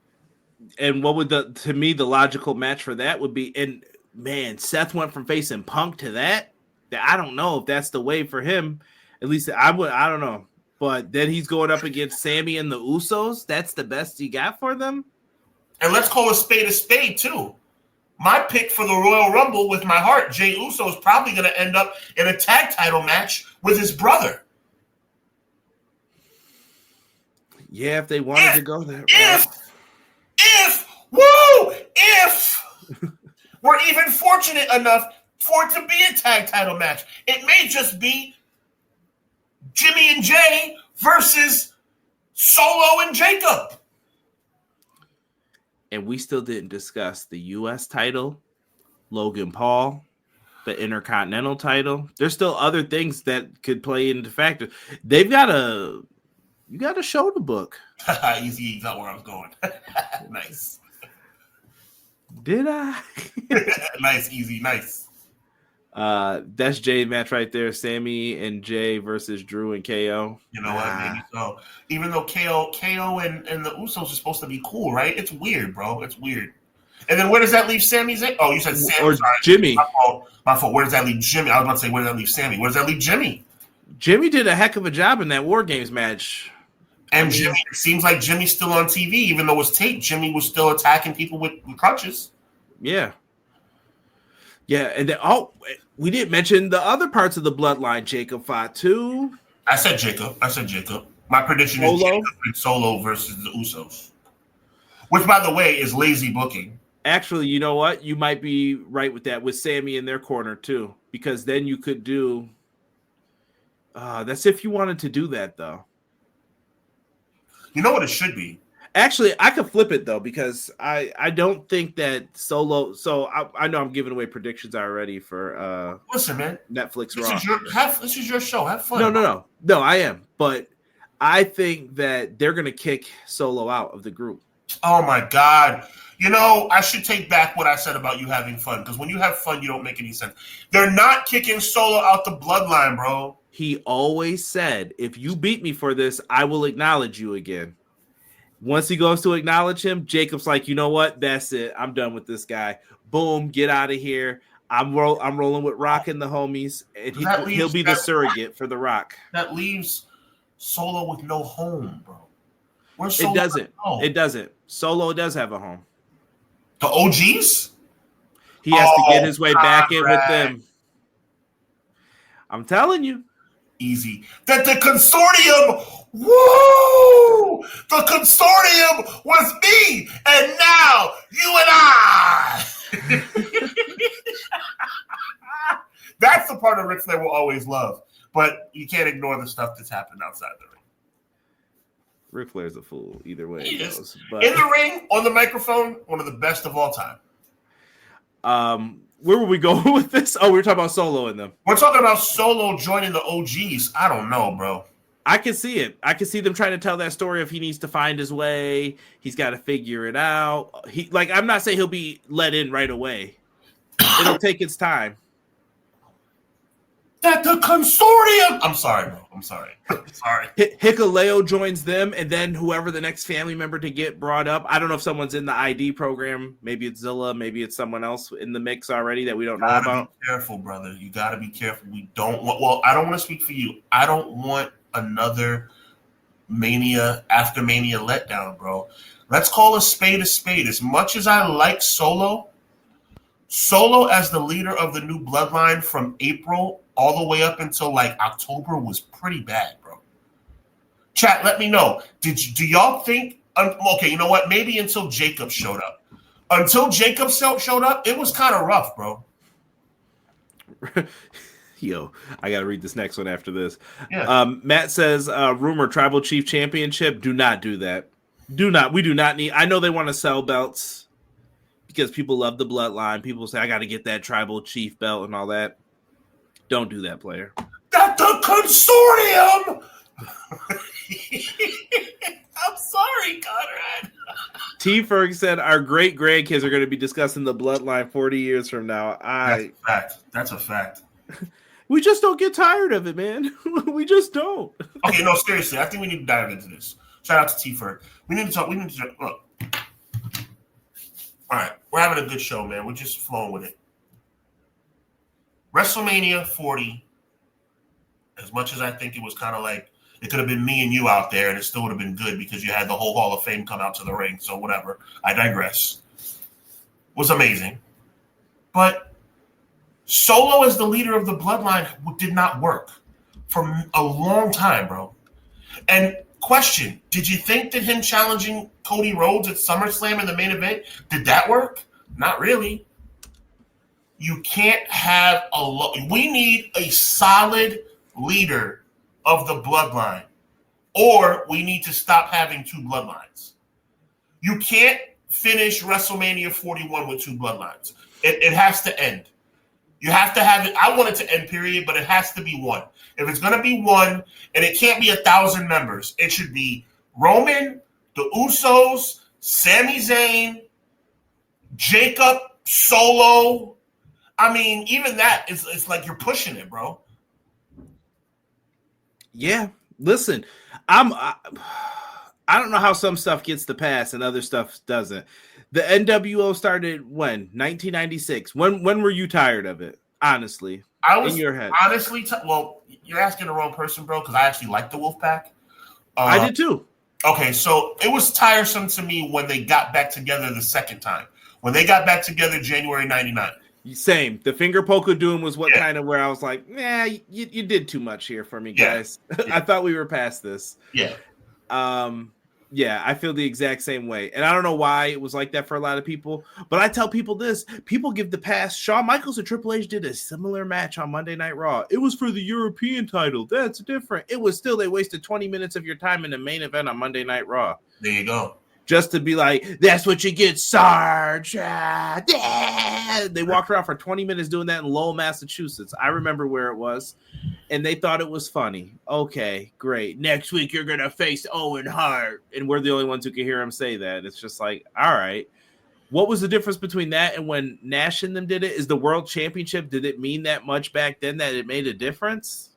And what would the logical match for that would be? And man, Seth went from facing Punk to that. I don't know if that's the way for him. At least I don't know. But then he's going up against Sammy and the Usos. That's the best he got for them. And let's call a spade, too. My pick for the Royal Rumble with my heart, Jey Uso, is probably going to end up in a tag title match with his brother. Yeah, if they wanted to go there. If we're even fortunate enough for it to be a tag title match, it may just be Jimmy and Jay versus Solo and Jacob. And we still didn't discuss the U.S. title, Logan Paul, the Intercontinental title. There's still other things that could play into factor. You got a show to book. Easy, not where I was going. Nice. Did I? Nice, easy, nice. That's Jay's match right there. Sammy and Jay versus Drew and KO. You know what? Maybe so. Even though KO and the Usos are supposed to be cool, right? It's weird, bro. It's weird. And then where does that leave Sami Zayn? Oh, you said Sammy. Or Jimmy. My fault. Where does that leave Jimmy? I was about to say, where does that leave Sammy? Where does that leave Jimmy? Jimmy did a heck of a job in that War Games match. And Jimmy, it seems like Jimmy's still on TV, even though it was taped. Jimmy was still attacking people with crutches. Yeah. Yeah, and then, we didn't mention the other parts of the bloodline. Jacob fought too. I said Jacob. My prediction is Jacob and Solo versus the Usos. Which, by the way, is lazy booking. Actually, you know what? You might be right with that, with Sammy in their corner too. Because then you could do... that's if you wanted to do that, though. You know what it should be? Actually, I could flip it, though, because I don't think that Solo... So, I know I'm giving away predictions already for listen, man, Netflix Raw. This is your show. Have fun. No, I am. But I think that they're going to kick Solo out of the group. Oh, my God. You know, I should take back what I said about you having fun, because when you have fun, you don't make any sense. They're not kicking Solo out the bloodline, bro. He always said, if you beat me for this, I will acknowledge you again. Once he goes to acknowledge him, Jacob's like, you know what? That's it. I'm done with this guy. Boom, get out of here. I'm rolling with Rock and the homies, and he'll be the surrogate for the Rock. That leaves Solo with no home, bro. Where's Solo? It doesn't. Solo does have a home. The OGs? He has to get his way back in with them. I'm telling you. Easy. That the consortium, woo! The consortium was me, and now you and I. That's the part of Ric Flair will always love. But you can't ignore the stuff that's happened outside the ring. Ric Flair's a fool either way He it is. goes. But... in the ring, on the microphone, one of the best of all time. Where were we going with this? Oh, we were talking about Solo and them. We're talking about Solo joining the OGs. I don't know, bro. I can see it. I can see them trying to tell that story of he needs to find his way. He's got to figure it out. I'm not saying he'll be let in right away. It'll take its time. That the consortium. I'm sorry, bro. I'm sorry. Hikuleo joins them, and then whoever the next family member to get brought up. I don't know if someone's in the ID program. Maybe it's Zilla. Maybe it's someone else in the mix already that we don't know about. Be careful, brother. You got to be careful. We don't want. Well, I don't want to speak for you. I don't want another Mania after Mania letdown, bro. Let's call a spade a spade. As much as I like Solo as the leader of the new bloodline from April all the way up until like October was pretty bad, bro. Chat, let me know. Do y'all think? Okay, you know what? Maybe until Jacob showed up. Until Jacob showed up, it was kind of rough, bro. Yo, I got to read this next one after this. Yeah. Matt says, rumor Tribal Chief Championship. Do not do that. We do not need. I know they want to sell belts because people love the bloodline. People say, I got to get that Tribal Chief belt and all that. Don't do that, player. That the consortium. I'm sorry, Conrad. T. Ferg said our great grandkids are going to be discussing the bloodline 40 years from now. That's a fact. We just don't get tired of it, man. We just don't. Okay, no, seriously. I think we need to dive into this. Shout out to T. Ferg. We need to talk. Look. All right, we're having a good show, man. We're just flowing with it. WrestleMania 40, as much as I think it was kind of like it could have been me and you out there and it still would have been good because you had the whole Hall of Fame come out to the ring. So whatever. I digress. Was amazing. But Solo as the leader of the bloodline did not work for a long time, bro. And Question: did you think that him challenging Cody Rhodes at SummerSlam in the main event, did that work? Not really. You can't have we need a solid leader of the bloodline, or we need to stop having two bloodlines. You can't finish WrestleMania 41 with two bloodlines. It has to end. You have to have it. I want it to end, period, but it has to be one. If it's going to be one, and it can't be 1,000 members, it should be Roman, the Usos, Sami Zayn, Jacob, Solo. I mean, even that, it's like you're pushing it, bro. Yeah. Listen, I don't know how some stuff gets the pass and other stuff doesn't. The NWO started when? 1996. When were you tired of it? Honestly, I was in your head. Honestly, well, you're asking the wrong person, bro, because I actually like the Wolfpack. I did too. Okay, so it was tiresome to me when they got back together the second time. When they got back together January 99. Same. The finger poke of doom was what kind of where I was like, nah, you did too much here for me, guys. Yeah. I thought we were past this. Yeah. Yeah, I feel the exact same way. And I don't know why it was like that for a lot of people, but I tell people this. People give the pass. Shawn Michaels and Triple H did a similar match on Monday Night Raw. It was for the European title. That's different. It was still, they wasted 20 minutes of your time in the main event on Monday Night Raw. There you go. Just to be like, that's what you get, Sarge. They walked around for 20 minutes doing that in Lowell, Massachusetts. I remember where it was. And they thought it was funny. Okay, great. Next week, you're going to face Owen Hart. And we're the only ones who can hear him say that. It's just like, all right. What was the difference between that and when Nash and them did it? Is the World Championship, did it mean that much back then that it made a difference?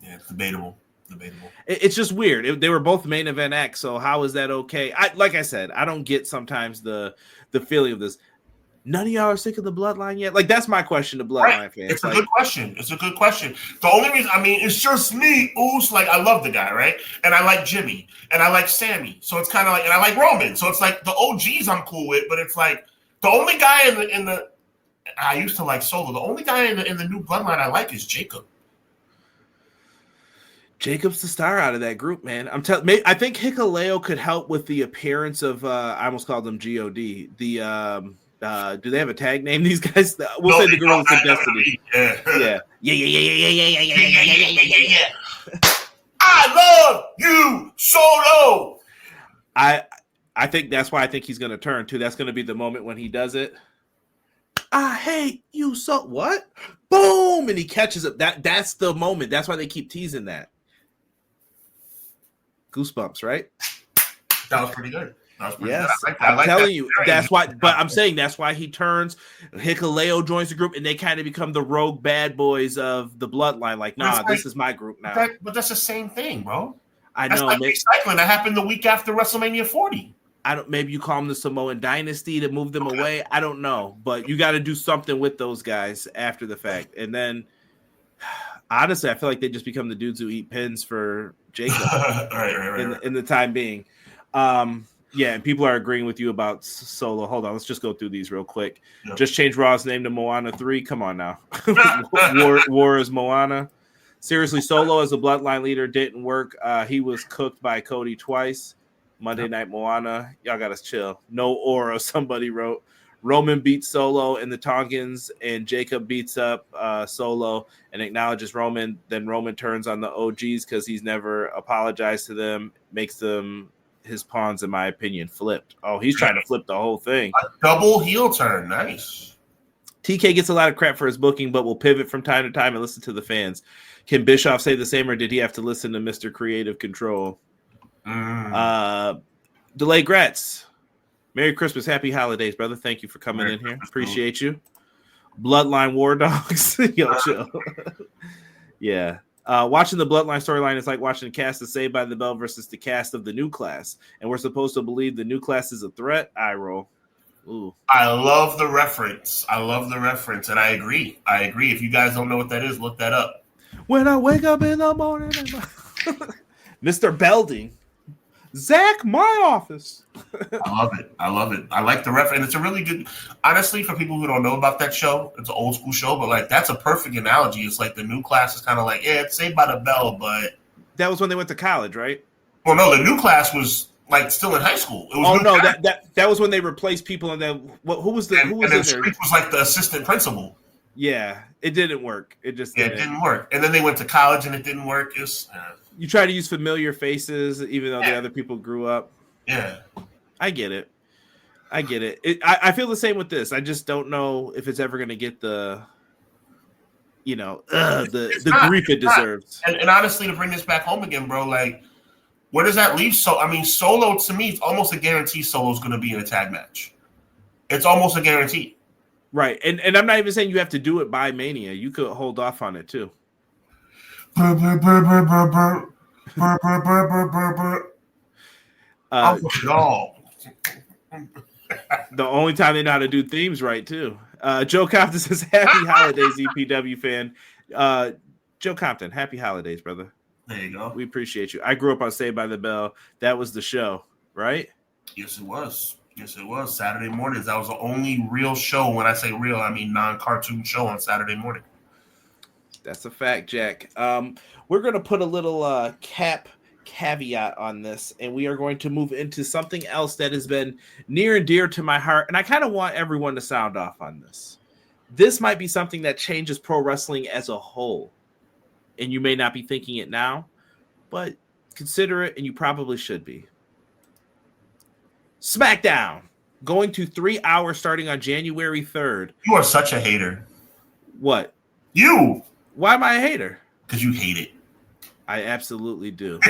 Yeah, it's debatable. It's just weird. They were both main event acts, so how is that okay? Like I said, I don't get sometimes the feeling of this. None of y'all are sick of the bloodline yet? Like, that's my question to bloodline fans. It's a good question. It's a good question. The only reason, I mean, it's just me, Oos. Like, I love the guy, right? And I like Jimmy. And I like Sammy. So it's kind of like, and I like Roman. So it's like the OGs I'm cool with, but it's like the only guy in the I used to like Solo. The only guy in the new bloodline I like is Jacob. Jacob's the star out of that group, man. I think Hikuleo could help with the appearance of I almost called them God. Do they have a tag name? These guys, we'll say the Gorillas of Destiny. Yeah. I love you, Solo. I think that's why I think he's going to turn too. That's going to be the moment when he does it. I hate you so what? Boom, and he catches it. That's the moment. That's why they keep teasing that. Goosebumps, right? That was pretty good. Yes, good. I'm telling you, that's why. But I'm saying that's why he turns. Hikuleo joins the group, and they kind of become the rogue bad boys of the bloodline. Like, nah, this is my group now. But that's the same thing, bro. That's know. Like recycling. That happened the week after WrestleMania 40. Maybe you call them the Samoan Dynasty to move them away. I don't know, but you got to do something with those guys after the fact, and then. Honestly, I feel like they just become the dudes who eat pins for Jacob right. In the time being. Yeah, and people are agreeing with you about Solo. Hold on, let's just go through these real quick. Yep. Just change Raw's name to Moana 3. Come on now. War is Moana. Seriously, Solo as a bloodline leader didn't work. He was cooked by Cody twice. Monday Night Moana. Y'all got to chill. No aura, somebody wrote. Roman beats Solo and the Tongans, and Jacob beats up Solo and acknowledges Roman. Then Roman turns on the OGs because he's never apologized to them, makes them his pawns, in my opinion, flipped. Oh, he's trying to flip the whole thing. A double heel turn. Nice. TK gets a lot of crap for his booking, but will pivot from time to time and listen to the fans. Can Bischoff say the same, or did he have to listen to Mr. Creative Control? Delay Gretz. Merry Christmas, happy holidays, brother. Thank you for coming in here. Appreciate you. Bloodline War Dogs. Yo, chill. Yeah. Watching the Bloodline storyline is like watching the cast of Saved by the Bell versus the cast of the new class. And we're supposed to believe the new class is a threat. I roll. Ooh. I love the reference. And I agree. If you guys don't know what that is, look that up. When I wake up in the morning, Mr. Belding. Zach, my office. I love it. I like the reference. And it's a really good, honestly, for people who don't know about that show, it's an old school show, but like that's a perfect analogy. It's like the new class is kind of like, yeah, it's Saved by the Bell, but that was when they went to college, right? Well, no, the new class was like still in high school. It was no, that was when they replaced people, and then who was in there? Streak was like the assistant principal. Yeah, it didn't work. It just it didn't work. And then they went to college, and it didn't work. You try to use familiar faces, even though the other people grew up. Yeah, I get it. I feel the same with this. I just don't know if it's ever going to get the grief it deserves. And honestly, to bring this back home again, bro, like, where does that leave? So, I mean, Solo, to me, it's almost a guarantee Solo's going to be in a tag match. It's almost a guarantee. Right. And I'm not even saying you have to do it by Mania. You could hold off on it, too. I'll push it all. The only time they know how to do themes right, too. Joe Compton says, happy holidays, EPW fan. Joe Compton, happy holidays, brother. There you go. We appreciate you. I grew up on Saved by the Bell. That was the show, right? Yes, it was. Saturday mornings. That was the only real show. When I say real, I mean non-cartoon show on Saturday morning. That's a fact, Jack. We're going to put a little caveat on this, and we are going to move into something else that has been near and dear to my heart, and I kind of want everyone to sound off on this. This might be something that changes pro wrestling as a whole, and you may not be thinking it now, but consider it, and you probably should be. SmackDown, going to 3 hours starting on January 3rd. You are such a hater. What? You! Why am I a hater? Because you hate it. I absolutely do.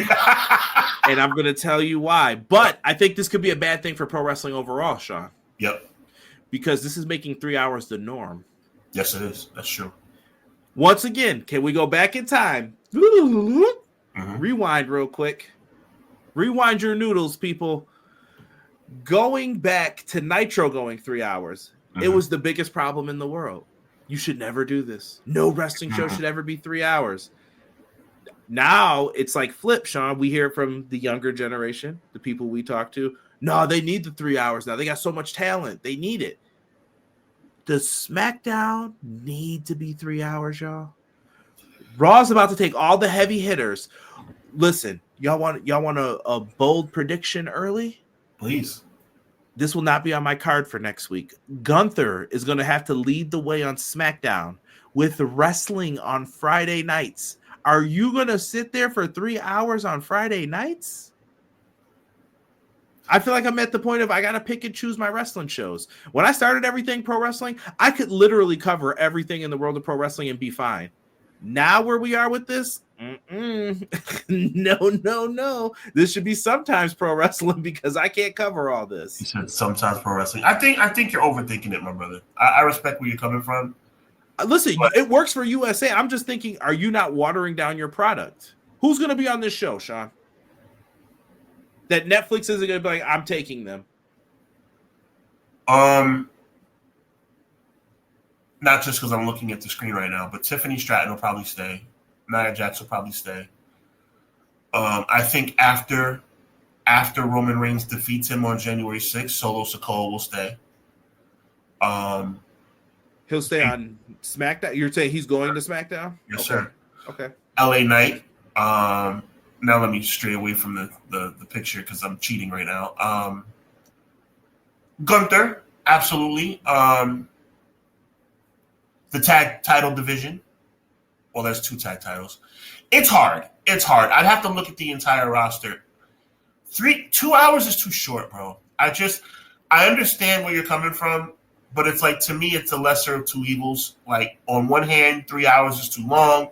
And I'm going to tell you why. But I think this could be a bad thing for pro wrestling overall, Sean. Yep. Because this is making 3 hours the norm. Yes, it is. That's true. Once again, can we go back in time? Mm-hmm. Rewind real quick. Rewind your noodles, people. Going back to Nitro going 3 hours, it was the biggest problem in the world. You should never do this. No wrestling show should ever be 3 hours. Now it's like flip, Sean. We hear from the younger generation, the people we talk to. No, they need the 3 hours now. They got so much talent. They need it. Does SmackDown need to be 3 hours, y'all? Raw's about to take all the heavy hitters. Listen, y'all want a bold prediction early? Please. This will not be on my card for next week. Gunther is going to have to lead the way on SmackDown with wrestling on Friday nights. Are you going to sit there for 3 hours on Friday nights? I feel like I'm at the point of I got to pick and choose my wrestling shows. When I started everything pro wrestling, I could literally cover everything in the world of pro wrestling and be fine. Now where we are with this, no. This should be sometimes pro wrestling because I can't cover all this. You said sometimes pro wrestling. I think you're overthinking it, my brother. I respect where you're coming from. Listen, it works for USA. I'm just thinking, are you not watering down your product? Who's going to be on this show, Sean? That Netflix isn't going to be like, I'm taking them. Not just because I'm looking at the screen right now, but Tiffany Stratton will probably stay. Nia Jax will probably stay. I think after Roman Reigns defeats him on January 6th, Solo Sikoa will stay. He'll stay on SmackDown? You're saying he's going to SmackDown? Yes, sir. Okay. LA Knight. Now let me stray away from the picture because I'm cheating right now. Gunther, absolutely. The tag title division. Well, there's 2 tag titles. It's hard. I'd have to look at the entire roster. 2 hours is too short, bro. I understand where you're coming from, but it's like, to me, it's the lesser of two evils. Like, on one hand, 3 hours is too long.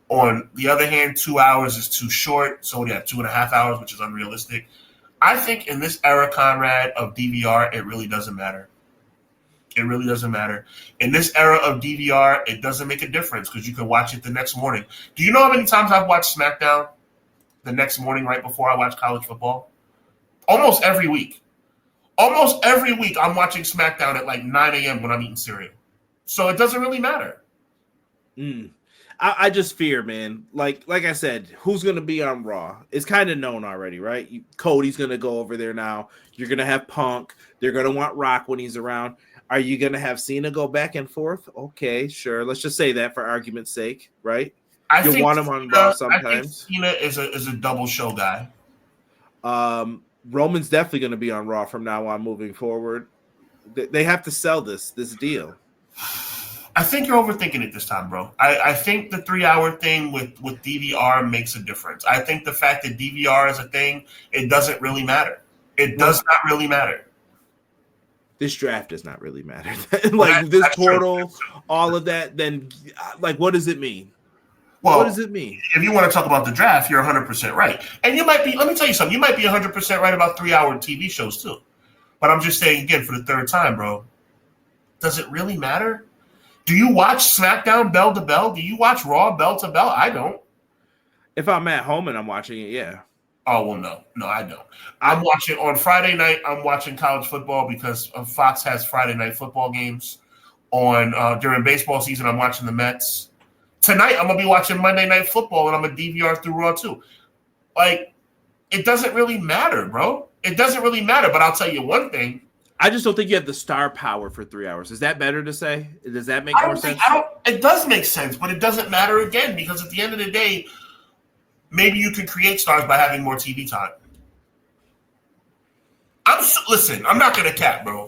On the other hand, 2 hours is too short. So we have 2.5 hours, which is unrealistic. I think in this era, Conrad, of DVR, it really doesn't matter. It really doesn't matter. In this era of DVR, it doesn't make a difference because you can watch it the next morning. Do you know how many times I've watched SmackDown the next morning right before I watch college football? Almost every week. Almost every week I'm watching SmackDown at like 9 a.m. when I'm eating cereal. So it doesn't really matter. I just fear, man. Like I said, who's going to be on Raw? It's kind of known already, right? Cody's going to go over there now. You're going to have Punk. They're going to want Rock when he's around. Are you going to have Cena go back and forth? Okay, sure. Let's just say that for argument's sake, right? I think want him on Raw sometimes. I think Cena is a double show guy. Roman's definitely going to be on Raw from now on moving forward. They have to sell this deal. I think you're overthinking it this time, bro. I think the 3-hour thing with DVR makes a difference. I think the fact that DVR is a thing, it doesn't really matter. It does not really matter. This draft does not really matter. Like this portal, all of that, then like what does it mean? Well, what does it mean? If you want to talk about the draft, you're 100% right. And you might be, let me tell you something, you might be 100% right about 3-hour TV shows too. But I'm just saying again for the third time, bro, does it really matter? Do you watch SmackDown bell to bell? Do you watch Raw bell to bell? I don't. If I'm at home and I'm watching it, yeah. Oh, well, no. No, I don't. I'm watching on Friday night. I'm watching college football because Fox has Friday night football games. During baseball season, I'm watching the Mets. Tonight, I'm going to be watching Monday Night Football, and I'm going to DVR through Raw, too. Like, it doesn't really matter, bro. It doesn't really matter, but I'll tell you one thing. I just don't think you have the star power for 3 hours. Is that better to say? Does that make more sense? It does make sense, but it doesn't matter again because at the end of the day, maybe you can create stars by having more TV time. Listen, I'm not going to cap, bro.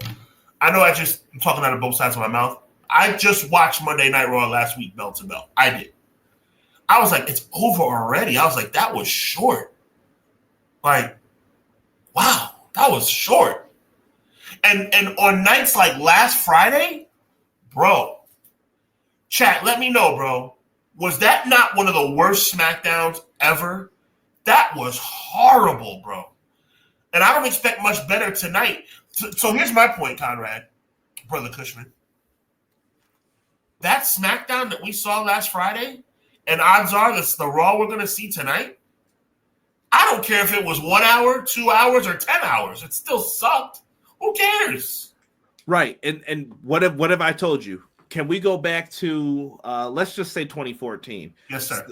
I know I'm talking out of both sides of my mouth. I just watched Monday Night Raw last week, bell to bell. I did. I was like, it's over already. I was like, that was short. Like, wow, that was short. And on nights like last Friday, bro, chat, let me know, bro. Was that not one of the worst SmackDowns ever? That was horrible, bro. And I don't expect much better tonight. So here's my point, Conrad, Brother Cushman. That SmackDown that we saw last Friday, and odds are that's the Raw we're going to see tonight, I don't care if it was 1 hour, 2 hours, or 10 hours. It still sucked. Who cares? Right. And what have I told you? Can we go back to, let's just say 2014? Yes, sir.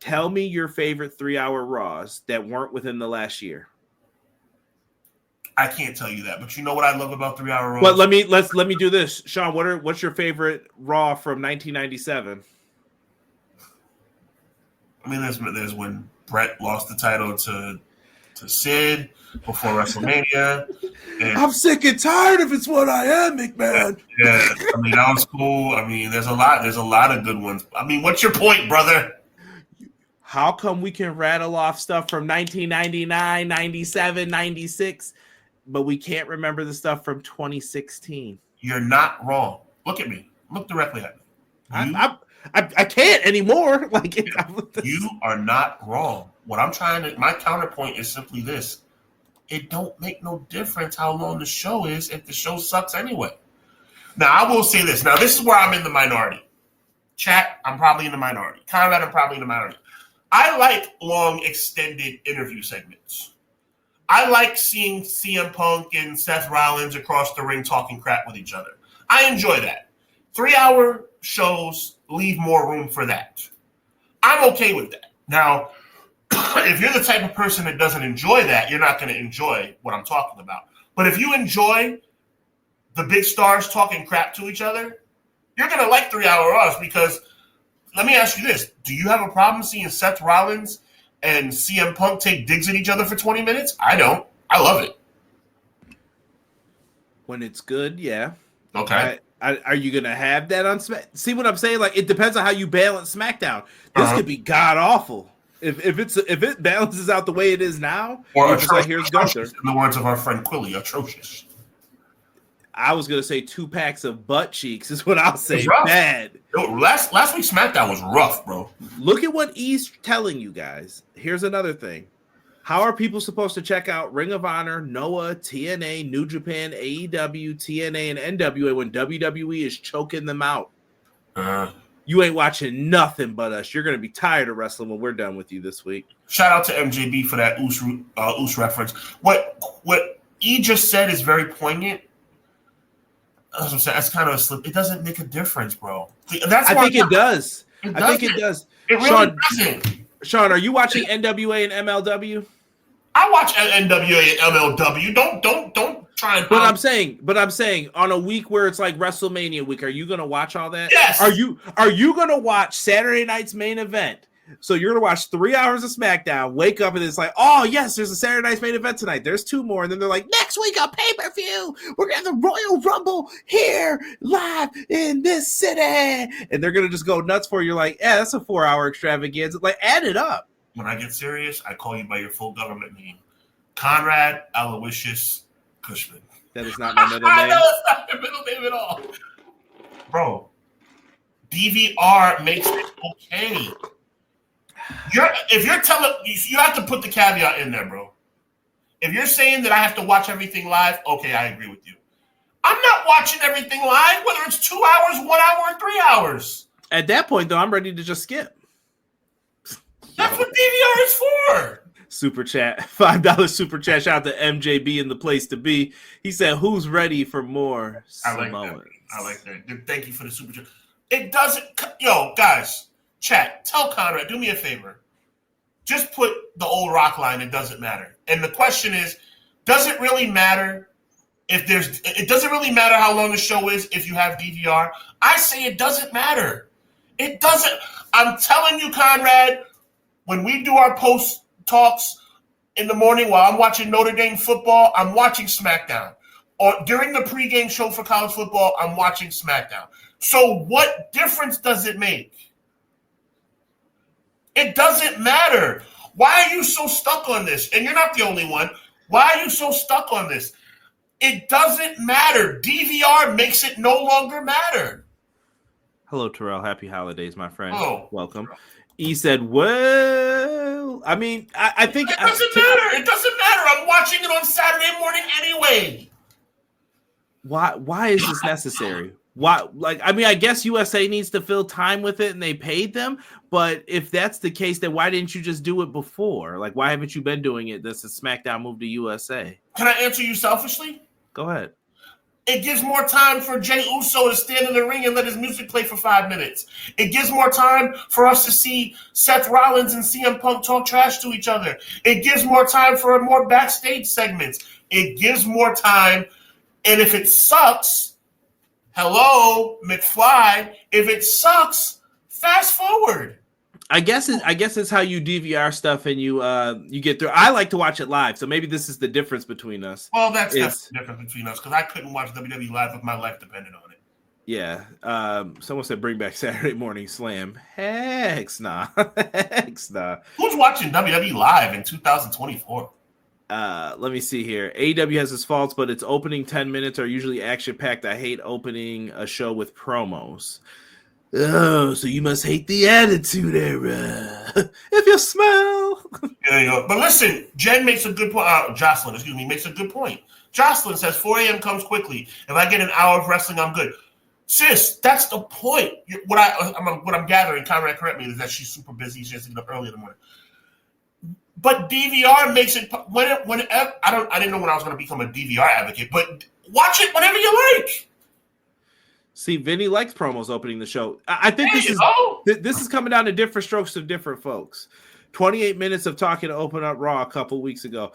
Tell me your favorite 3-hour Raws that weren't within the last year. I can't tell you that, but you know what I love about 3-hour Raws? But let me do this. Sean, what's your favorite Raw from 1997? I mean, there's when Brett lost the title to Sid before WrestleMania. I'm sick and tired if it's what I am, McMahon. Yeah, I mean, that was cool. I mean, there's a lot of good ones. I mean, what's your point, brother? How come we can rattle off stuff from 1999, 97, 96, but we can't remember the stuff from 2016? You're not wrong. Look at me. Look directly at me. I can't anymore. Like you are not wrong. What I'm my counterpoint is simply this. It don't make no difference how long the show is if the show sucks anyway. Now, I will say this. Now, this is where I'm in the minority. Chat, I'm probably in the minority. Conrad, I'm probably in the minority. I like long, extended interview segments. I like seeing CM Punk and Seth Rollins across the ring talking crap with each other. I enjoy that. 3-hour shows leave more room for that. I'm okay with that. Now, if you're the type of person that doesn't enjoy that, you're not going to enjoy what I'm talking about. But if you enjoy the big stars talking crap to each other, you're going to like 3-hour Raws because let me ask you this. Do you have a problem seeing Seth Rollins and CM Punk take digs at each other for 20 minutes? I don't. I love it. When it's good, yeah. Okay. Are you going to have that on SmackDown? See what I'm saying? Like, it depends on how you balance SmackDown. This could be god-awful. If it balances out the way it is now, or just like, here's Gunther. In the words of our friend Quilly, atrocious. I was going to say 2 packs of butt cheeks is what I'll say. Bad. Last week's SmackDown was rough, bro. Look at what E's telling you guys. Here's another thing. How are people supposed to check out Ring of Honor, Noah, TNA, New Japan, AEW, TNA, and NWA when WWE is choking them out? You ain't watching nothing but us. You're going to be tired of wrestling when we're done with you this week. Shout out to MJB for that Oos reference. What E just said is very poignant. As I'm saying, that's kind of a slip. It doesn't make a difference, bro. I think it does. I think it does. It really doesn't. Sean, are you watching NWA and MLW? I watch NWA and MLW. Don't try and. But I'm saying, on a week where it's like WrestleMania week, are you going to watch all that? Yes. Are you going to watch Saturday night's main event So you're gonna watch 3 hours of SmackDown, wake up, and it's like, oh yes, there's a Saturday Night's main event tonight. There's 2 more, and then they're like, next week on pay-per-view, we're gonna have the Royal Rumble here live in this city, and they're gonna just go nuts for you. You're like, yeah, that's a 4-hour extravaganza. Like, add it up. When I get serious, I call you by your full government name, Conrad Aloysius Cushman. That is not my middle name. I know it's not your middle name at all, bro. DVR makes it okay. If you're telling, you have to put the caveat in there, bro. If you're saying that I have to watch everything live, okay, I agree with you. I'm not watching everything live, whether it's 2 hours, 1 hour, or 3 hours. At that point, though, I'm ready to just skip. That's what DVR is for. Super chat, $5 super chat. Shout out to MJB in the place to be. He said, "Who's ready for more Samoans?" I like that. Thank you for the super chat. It doesn't, guys. Chat, tell Conrad, do me a favor. Just put the old rock line, it doesn't matter. And the question is, does it really matter it doesn't really matter how long the show is if you have DVR? I say it doesn't matter. It doesn't. I'm telling you, Conrad, when we do our post talks in the morning while I'm watching Notre Dame football, I'm watching SmackDown. Or during the pregame show for college football, I'm watching SmackDown. So what difference does it make? It doesn't matter. Why are you so stuck on this? And you're not the only one. Why are you so stuck on this? It doesn't matter. DVR makes it no longer matter. Hello, Terrell. Happy holidays, my friend. Hello. Welcome. He said, well, I mean, I think... It doesn't matter. It doesn't matter. I'm watching it on Saturday morning anyway. Why is this necessary? Why? Like, I mean, I guess USA needs to fill time with it and they paid them. But if that's the case, then why didn't you just do it before? Like, why haven't you been doing it? That's a SmackDown move to USA. Can I answer you selfishly? Go ahead. It gives more time for Jey Uso to stand in the ring and let his music play for 5 minutes. It gives more time for us to see Seth Rollins and CM Punk talk trash to each other. It gives more time for more backstage segments. It gives more time. And if it sucks, hello, McFly, if it sucks, fast forward. I guess it's how you DVR stuff and you get through. I like to watch it live, so maybe this is the difference between us. Well, that's the difference between us because I couldn't watch WWE live if my life depended on it. Yeah. Someone said bring back Saturday Morning Slam. Heck nah. Heck nah. Who's watching WWE live in 2024? Let me see here. AEW has its faults, but its opening 10 minutes are usually action-packed. I hate opening a show with promos. Oh, so you must hate the attitude era. If you smell. There you go. But listen, Jen makes a good point. Jocelyn, makes a good point. Jocelyn says 4 a.m. comes quickly. If I get an hour of wrestling, I'm good. Sis, that's the point. What I'm gathering, Conrad, correct me, is that she's super busy. She has to get up early in the morning. But DVR makes it whenever. I didn't know when I was going to become a DVR advocate, but watch it whenever you like. See, Vinny likes promos opening the show. I think this is coming down to different strokes of different folks. 28 minutes of talking to open up Raw a couple weeks ago.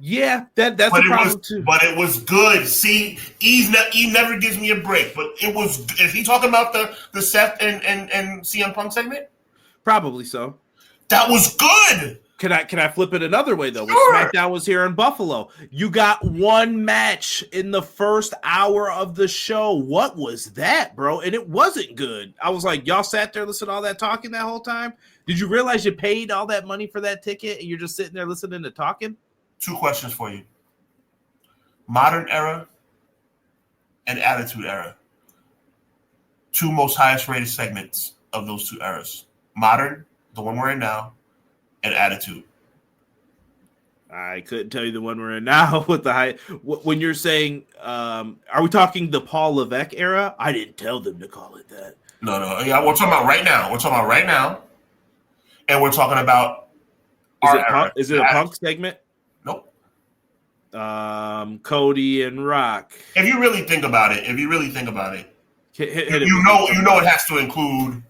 Yeah, that's a problem too. But it was good. See, Eve never gives me a break. But it was. Is he talking about the Seth and CM Punk segment? Probably so. That was good. Can I flip it another way, though? Sure. When SmackDown was here in Buffalo, you got one match in the first hour of the show. What was that, bro? And it wasn't good. I was like, y'all sat there listening to all that talking that whole time? Did you realize you paid all that money for that ticket and you're just sitting there listening to talking? 2 questions for you. Modern era and Attitude era. 2 most highest rated segments of those 2 eras. Modern, the one we're in now, and Attitude. I couldn't tell you the one we're in now with the high. When you're saying, are we talking the Paul Levesque era? I didn't tell them to call it that. No. Yeah, we're talking about right now. And we're talking about Is it a Punk segment? Nope. Cody and Rock. If you really think about it, you know it has to include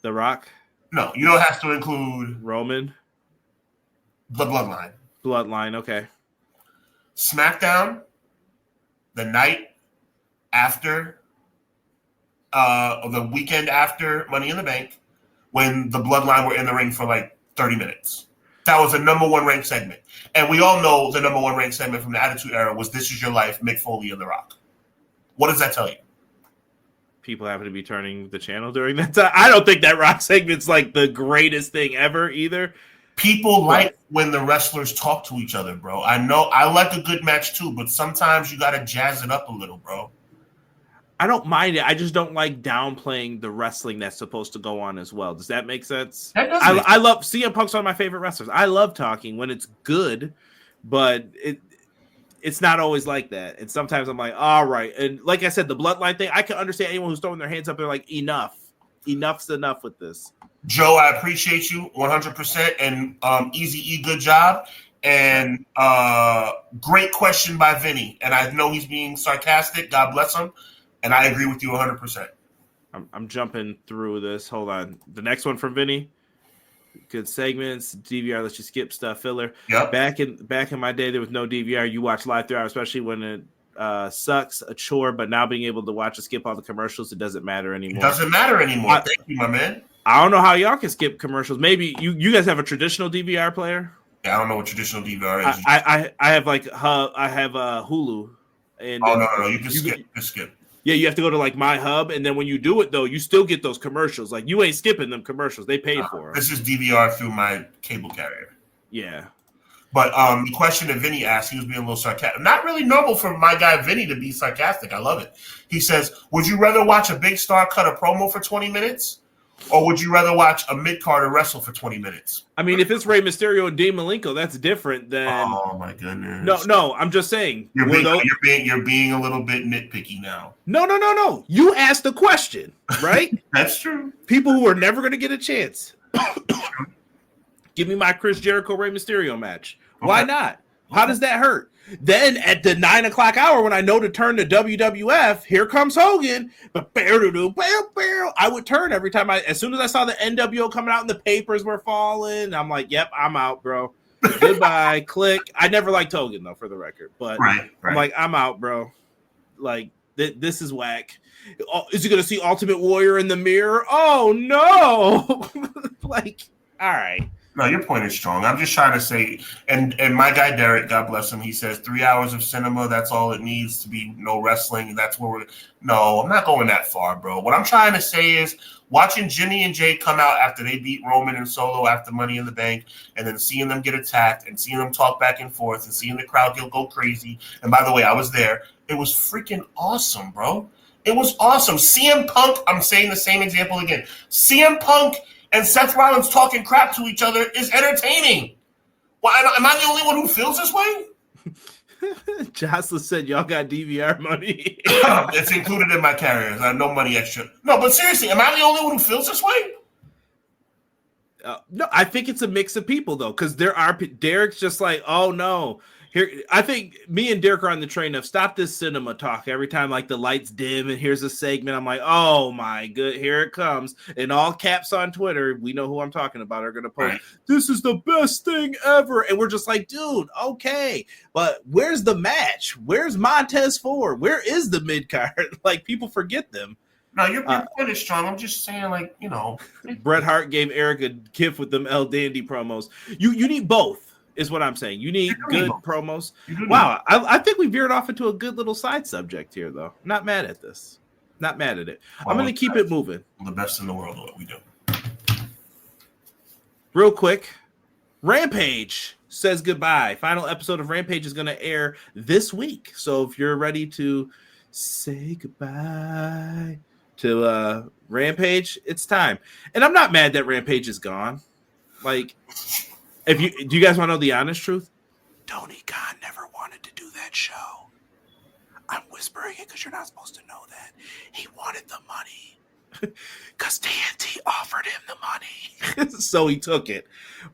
The Rock. No, you know it has to include Roman. The Bloodline. Bloodline, okay. SmackDown, the night after, or the weekend after Money in the Bank, when the Bloodline were in the ring for like 30 minutes. That was the number one ranked segment. And we all know the number one ranked segment from the Attitude Era was This Is Your Life, Mick Foley and The Rock. What does that tell you? People happen to be turning the channel during that time. I don't think that Rock segment's like the greatest thing ever either. People like when the wrestlers talk to each other, bro. I know I like a good match too, but sometimes you got to jazz it up a little, bro. I don't mind it. I just don't like downplaying the wrestling that's supposed to go on as well. Does that make sense? That does I love CM Punk's one of my favorite wrestlers. I love talking when it's good, but it's not always like that. And sometimes I'm like, all right. And like I said, the Bloodline thing, I can understand anyone who's throwing their hands up. They're like, enough. Enough's enough with this. Joe, I appreciate you 100%. And Easy E, good job. And great question by Vinny. And I know he's being sarcastic. God bless him. And I agree with you 100%. I'm jumping through this. Hold on. The next one from Vinny. Good segments. DVR lets you skip stuff. Filler. Yep. Back in my day, there was no DVR. You watch live throughout, especially when it sucks, a chore. But now being able to watch and skip all the commercials, it doesn't matter anymore. It doesn't matter anymore. Thank you, my man. I don't know how y'all can skip commercials. Maybe you guys have a traditional DVR player. Yeah, I don't know what traditional DVR is. I have like I have Hulu. And no, you can skip. Just skip. Yeah, you have to go to like My Hub, and then when you do it though, you still get those commercials. Like you ain't skipping them commercials; they paid for them. This is DVR through my cable carrier. Yeah, but the question that Vinny asked, he was being a little sarcastic. Not really normal for my guy Vinny to be sarcastic. I love it. He says, "Would you rather watch a big star cut a promo for 20 minutes, or would you rather watch a mid-carder wrestle for 20 minutes?" I mean, if it's Rey Mysterio and Dean Malenko, that's different than. Oh my goodness! No, I'm just saying you're being a little bit nitpicky now. No. You asked the question, right? That's true. People who are never going to get a chance. Give me my Chris Jericho Rey Mysterio match. Okay. Why not? How does that hurt? Then at the 9 o'clock hour, when I know to turn to WWF, here comes Hogan. I would turn every time as soon as I saw the NWO coming out and the papers were falling, I'm like, yep, I'm out, bro. Goodbye. Click. I never liked Hogan though, for the record, but right. I'm like, I'm out, bro. Like this is whack. Is he going to see Ultimate Warrior in the mirror? Oh no. Like, all right. No, your point is strong. I'm just trying to say, and my guy Derek, God bless him, he says 3 hours of cinema, that's all it needs to be, no wrestling. That's where we're. No, I'm not going that far, bro. What I'm trying to say is watching Jimmy and Jay come out after they beat Roman and Solo after Money in the Bank, and then seeing them get attacked and seeing them talk back and forth and seeing the crowd go crazy. And by the way, I was there. It was freaking awesome, bro. It was awesome. CM Punk, I'm saying the same example again. CM Punk and Seth Rollins talking crap to each other is entertaining. Well, am I the only one who feels this way? Jocelyn said, y'all got DVR money. It's included in my carriers. I have no money extra. No, but seriously, am I the only one who feels this way? No, I think it's a mix of people, though, because Derek's just like, oh, no. Here, I think me and Derek are on the train of stop this cinema talk every time like the lights dim and here's a segment. I'm like, oh my good, here it comes. In all caps on Twitter, we know who I'm talking about, are going to post, this is the best thing ever. And we're just like, dude, okay. But where's the match? Where's Montez Ford? Where is the mid-card? Like people forget them. No, your point is strong. I'm just saying, like, you know. Bret Hart gave Eric a gift with them El Dandy promos. You need both. Is what I'm saying. You need good promos. Wow, I think we veered off into a good little side subject here, though. Not mad at this. Not mad at it. Well, I'm going to keep it moving. The best in the world, what we do. Real quick, Rampage says goodbye. Final episode of Rampage is going to air this week. So if you're ready to say goodbye to Rampage, it's time. And I'm not mad that Rampage is gone. Like... do you guys want to know the honest truth? Tony Khan never wanted to do that show. I'm whispering it because you're not supposed to know that. He wanted the money because TNT offered him the money. So he took it.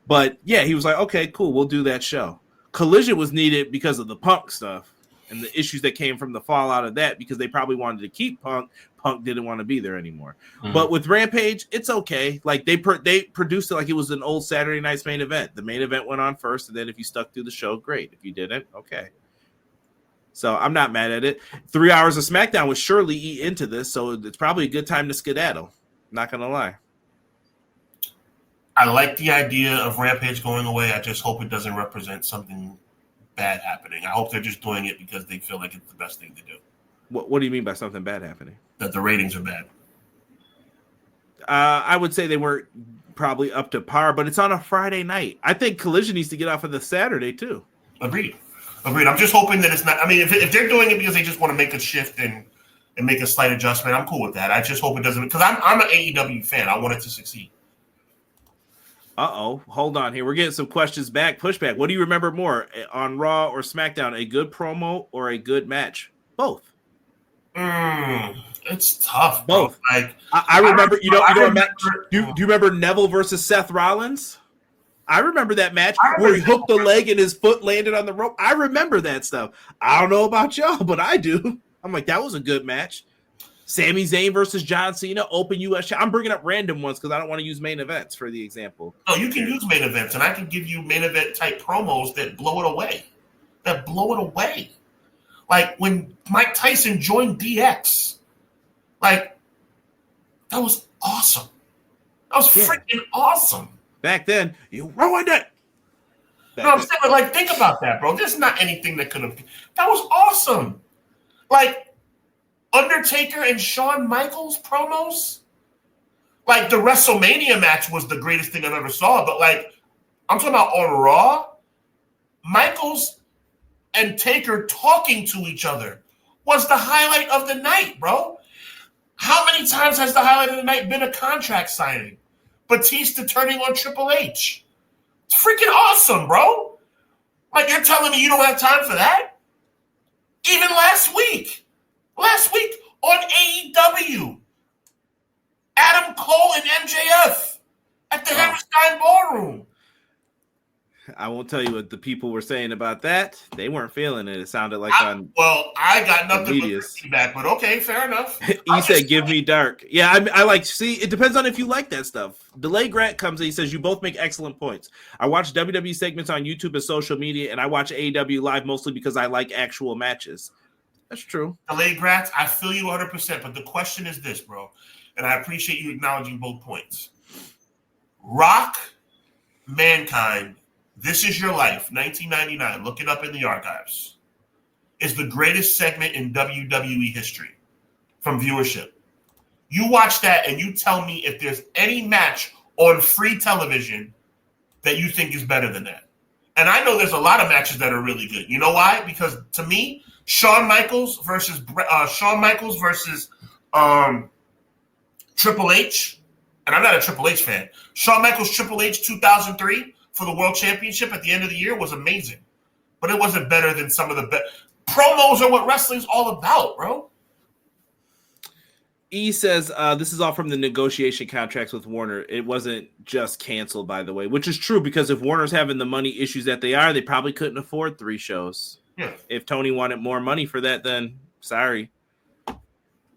But yeah, he was like, okay, cool, we'll do that show. Collision was needed because of the Punk stuff and the issues that came from the fallout of that because they probably wanted to keep Punk. Punk didn't want to be there anymore. Mm-hmm. But with Rampage, it's okay. Like they produced it like it was an old Saturday night's main event. The main event went on first, and then if you stuck through the show, great. If you didn't, okay. So I'm not mad at it. 3 hours of SmackDown would surely eat into this, so it's probably a good time to skedaddle. Not gonna lie. I like the idea of Rampage going away. I just hope it doesn't represent something bad happening. I hope they're just doing it because they feel like it's the best thing to do. What do you mean by something bad happening? That the ratings are bad. I would say they weren't probably up to par, but it's on a Friday night. I think Collision needs to get off of the Saturday too. Agreed. I'm just hoping that it's not. I mean, if they're doing it because they just want to make a shift and make a slight adjustment, I'm cool with that. I just hope it doesn't, because I'm an AEW fan. I want it to succeed. Hold on here. We're getting some questions back. Pushback. What do you remember more on Raw or SmackDown? A good promo or a good match? Both. It's tough. Both. Bro. Like I remember. Do you remember Neville versus Seth Rollins? I remember that match where he hooked the leg and his foot landed on the rope. I remember that stuff. I don't know about y'all, but I do. I'm like, that was a good match. Sami Zayn versus John Cena, open US. I'm bringing up random ones because I don't want to use main events for the example. No, you can use main events, and I can give you main event type promos that blow it away. Like when Mike Tyson joined DX. Like, that was awesome. That was freaking awesome. Back then, you ruined it. I'm saying, like, think about that, bro. There's not anything that could have. That was awesome. Like, Undertaker and Shawn Michaels promos, like the WrestleMania match was the greatest thing I've ever saw. But like, I'm talking about on Raw, Michaels and Taker talking to each other was the highlight of the night, bro. How many times has the highlight of the night been a contract signing? Batista turning on Triple H. It's freaking awesome, bro. Like, you're telling me you don't have time for that? Even last week on AEW, Adam Cole and MJF at the Hammerstein Ballroom. I won't tell you what the people were saying about that. They weren't feeling it. It sounded like I got nothing but feedback, but okay, fair enough. He said, "Give me dark." Yeah, I like. See, it depends on if you like that stuff. Delay Grant comes and he says, "You both make excellent points. I watch WWE segments on YouTube and social media, and I watch AEW live mostly because I like actual matches." That's true. Delay Grant, I feel you 100%, but the question is this, bro, and I appreciate you acknowledging both points. Rock, Mankind, This Is Your Life, 1999, look it up in the archives, is the greatest segment in WWE history from viewership. You watch that and you tell me if there's any match on free television that you think is better than that. And I know there's a lot of matches that are really good. You know why? Because to me, Shawn Michaels versus Triple H, and I'm not a Triple H fan. Shawn Michaels Triple H 2003 for the World Championship at the end of the year was amazing, but it wasn't better than some of the best. Promos are what wrestling's all about, bro. E says, this is all from the negotiation contracts with Warner. It wasn't just canceled, by the way, which is true because if Warner's having the money issues that they are, they probably couldn't afford 3 shows. Yeah. If Tony wanted more money for that, then sorry.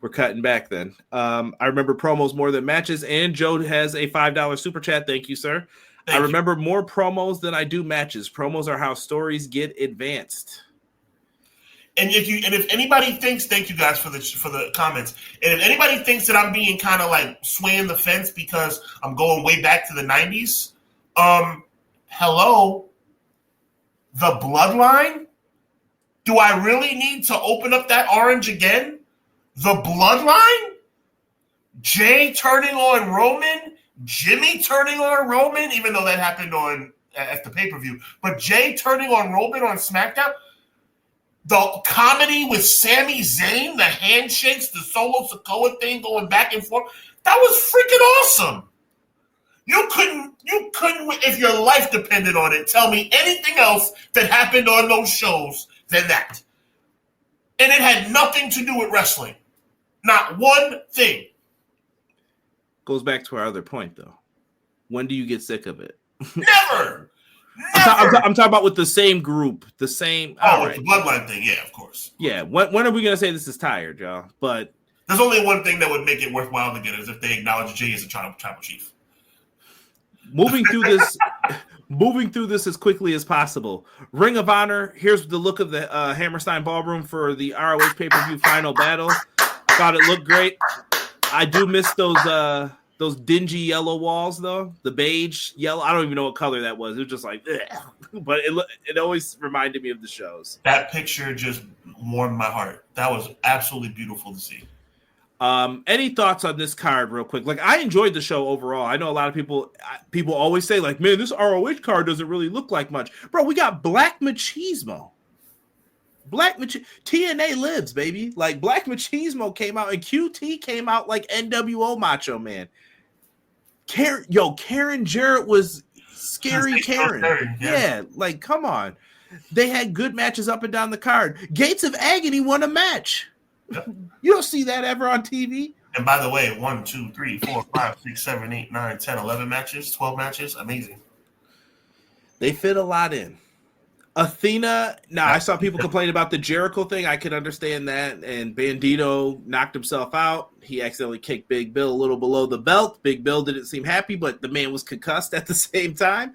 We're cutting back then. I remember promos more than matches, and Joe has a $5 super chat. Thank you, sir. I remember more promos than I do matches. Promos are how stories get advanced. And if anybody thinks, thank you guys for the comments. And if anybody thinks that I'm being kind of like swaying the fence because I'm going way back to the 90s, hello, the Bloodline? Do I really need to open up that orange again? The Bloodline? Jay turning on Roman? Jimmy turning on Roman, even though that happened at the pay-per-view. But Jay turning on Roman on SmackDown? The comedy with Sami Zayn, the handshakes, the Solo Sikoa thing going back and forth, that was freaking awesome. You couldn't, if your life depended on it, tell me anything else that happened on those shows than that. And it had nothing to do with wrestling. Not one thing. Goes back to our other point, though. When do you get sick of it? Never. I'm talking about with the same group, the same. Right. The Bloodline thing, yeah, of course. Yeah, when are we gonna say this is tired, y'all? But there's only one thing that would make it worthwhile to get is if they acknowledge Jay as a tribal chief. Moving through this as quickly as possible. Ring of Honor. Here's the look of the Hammerstein Ballroom for the ROH pay-per-view final battle. Thought it looked great. I do miss those Those dingy yellow walls, though, the beige yellow. I don't even know what color that was. It was just like, but it always reminded me of the shows. That picture just warmed my heart. That was absolutely beautiful to see. Any thoughts on this card, real quick? Like, I enjoyed the show overall. I know a lot of people always say, like, man, this ROH card doesn't really look like much, bro. We got Black Machismo. TNA lives, baby. Like, Black Machismo came out, and QT came out like NWO Macho Man. Karen Jarrett was scary Karen. Yeah, like, come on. They had good matches up and down the card. Gates of Agony won a match. Yep. You don't see that ever on TV. And by the way, 1, 2, 3, 4, 5, 6, 7, 8, 9, 10, 11 matches, 12 matches. Amazing. They fit a lot in. Athena, I saw people complain about the Jericho thing. I could understand that. And Bandito knocked himself out. He accidentally kicked Big Bill a little below the belt. Big Bill didn't seem happy, but the man was concussed at the same time.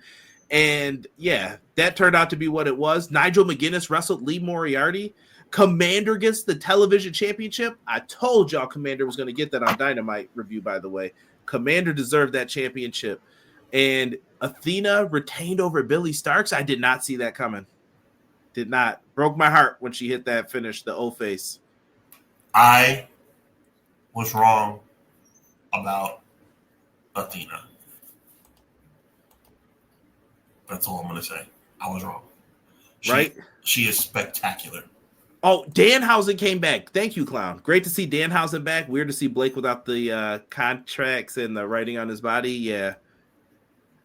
And yeah, that turned out to be what it was. Nigel McGuinness wrestled Lee Moriarty. Commander gets the television championship. I told y'all Commander was going to get that on Dynamite review, by the way. Commander deserved that championship. And Athena retained over Billy Starks. I did not see that coming. Did not. Broke my heart when she hit that finish, the O-face. I was wrong about Athena. That's all I'm going to say. I was wrong. She is spectacular. Oh, Danhausen came back. Thank you, Clown. Great to see Danhausen back. Weird to see Blake without the contracts and the writing on his body. Yeah.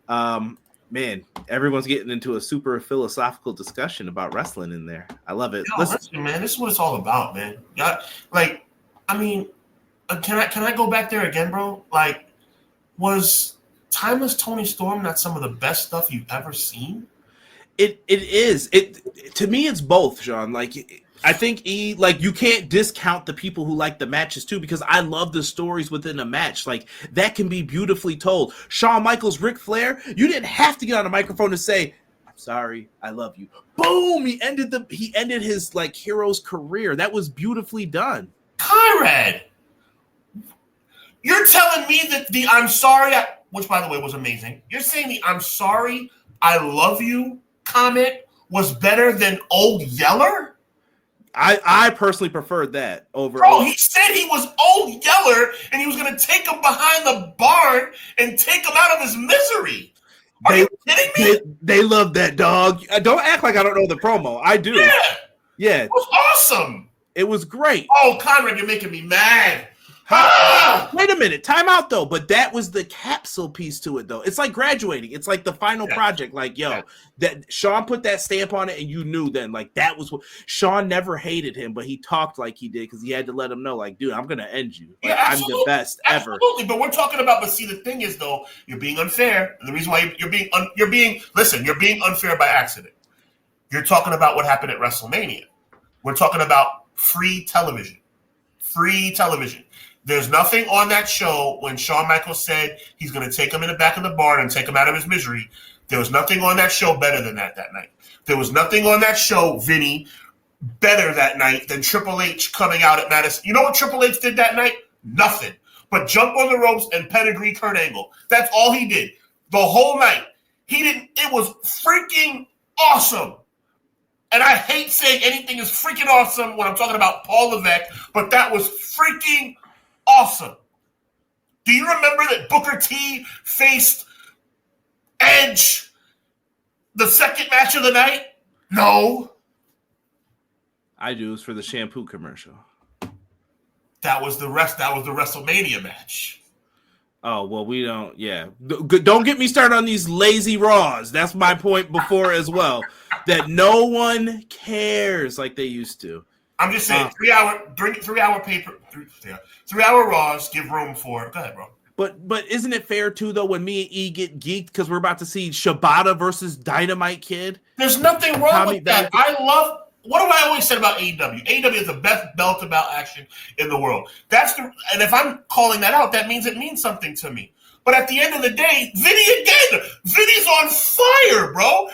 Man, everyone's getting into a super philosophical discussion about wrestling in there. I love it. Listen, man, this is what it's all about, man. Can I go back there again, bro? Like, was Timeless Tony Storm not some of the best stuff you've ever seen? It is. To me, it's both, Sean. Like, I think you can't discount the people who like the matches too, because I love the stories within a match. Like, that can be beautifully told. Shawn Michaels, Ric Flair, you didn't have to get on a microphone to say, "I'm sorry, I love you." Boom! He ended his like hero's career. That was beautifully done. Conrad, you're telling me that the "I'm sorry," which by the way was amazing. You're saying the "I'm sorry, I love you" comment was better than Old Yeller? I personally preferred that over. Bro, he said he was Old Yeller and he was going to take him behind the barn and take him out of his misery. Are you kidding me? They love that, dog. Don't act like I don't know the promo. I do. Yeah. It was awesome. It was great. Oh, Conrad, you're making me mad. Wait a minute. Time out, though. But that was the capsule piece to it, though. It's like graduating. It's like the final project. Like, that Sean put that stamp on it, and you knew then. Like, that was what Sean never hated him, but he talked like he did because he had to let him know, like, dude, I'm gonna end you. Like, I'm the best ever. Absolutely. But we're talking about. But see, the thing is, though, you're being unfair, and the reason why you're being unfair by accident. You're talking about what happened at WrestleMania. We're talking about free television. Free television. There's nothing on that show when Shawn Michaels said he's going to take him in the back of the barn and take him out of his misery. There was nothing on that show better than that night. There was nothing on that show, Vinny, better that night than Triple H coming out at Madison. You know what Triple H did that night? Nothing. But jump on the ropes and pedigree Kurt Angle. That's all he did. The whole night. It was freaking awesome. And I hate saying anything is freaking awesome when I'm talking about Paul Levesque, but that was freaking awesome. Do you remember that Booker T faced Edge the second match of the night? No. I do. It was for the shampoo commercial. That was the WrestleMania match. Oh, well, we don't. Yeah. Don't get me started on these lazy Raws. That's my point before as well. That no one cares like they used to. I'm just saying, 3 hour Raws give room for it. Go ahead, bro. But isn't it fair too though when me and E get geeked because we're about to see Shibata versus Dynamite Kid? There's nothing wrong with that. I love. What have I always said about AEW? AEW is the best belt about action in the world. And if I'm calling that out, that means it means something to me. But at the end of the day, Vinny's on fire, bro.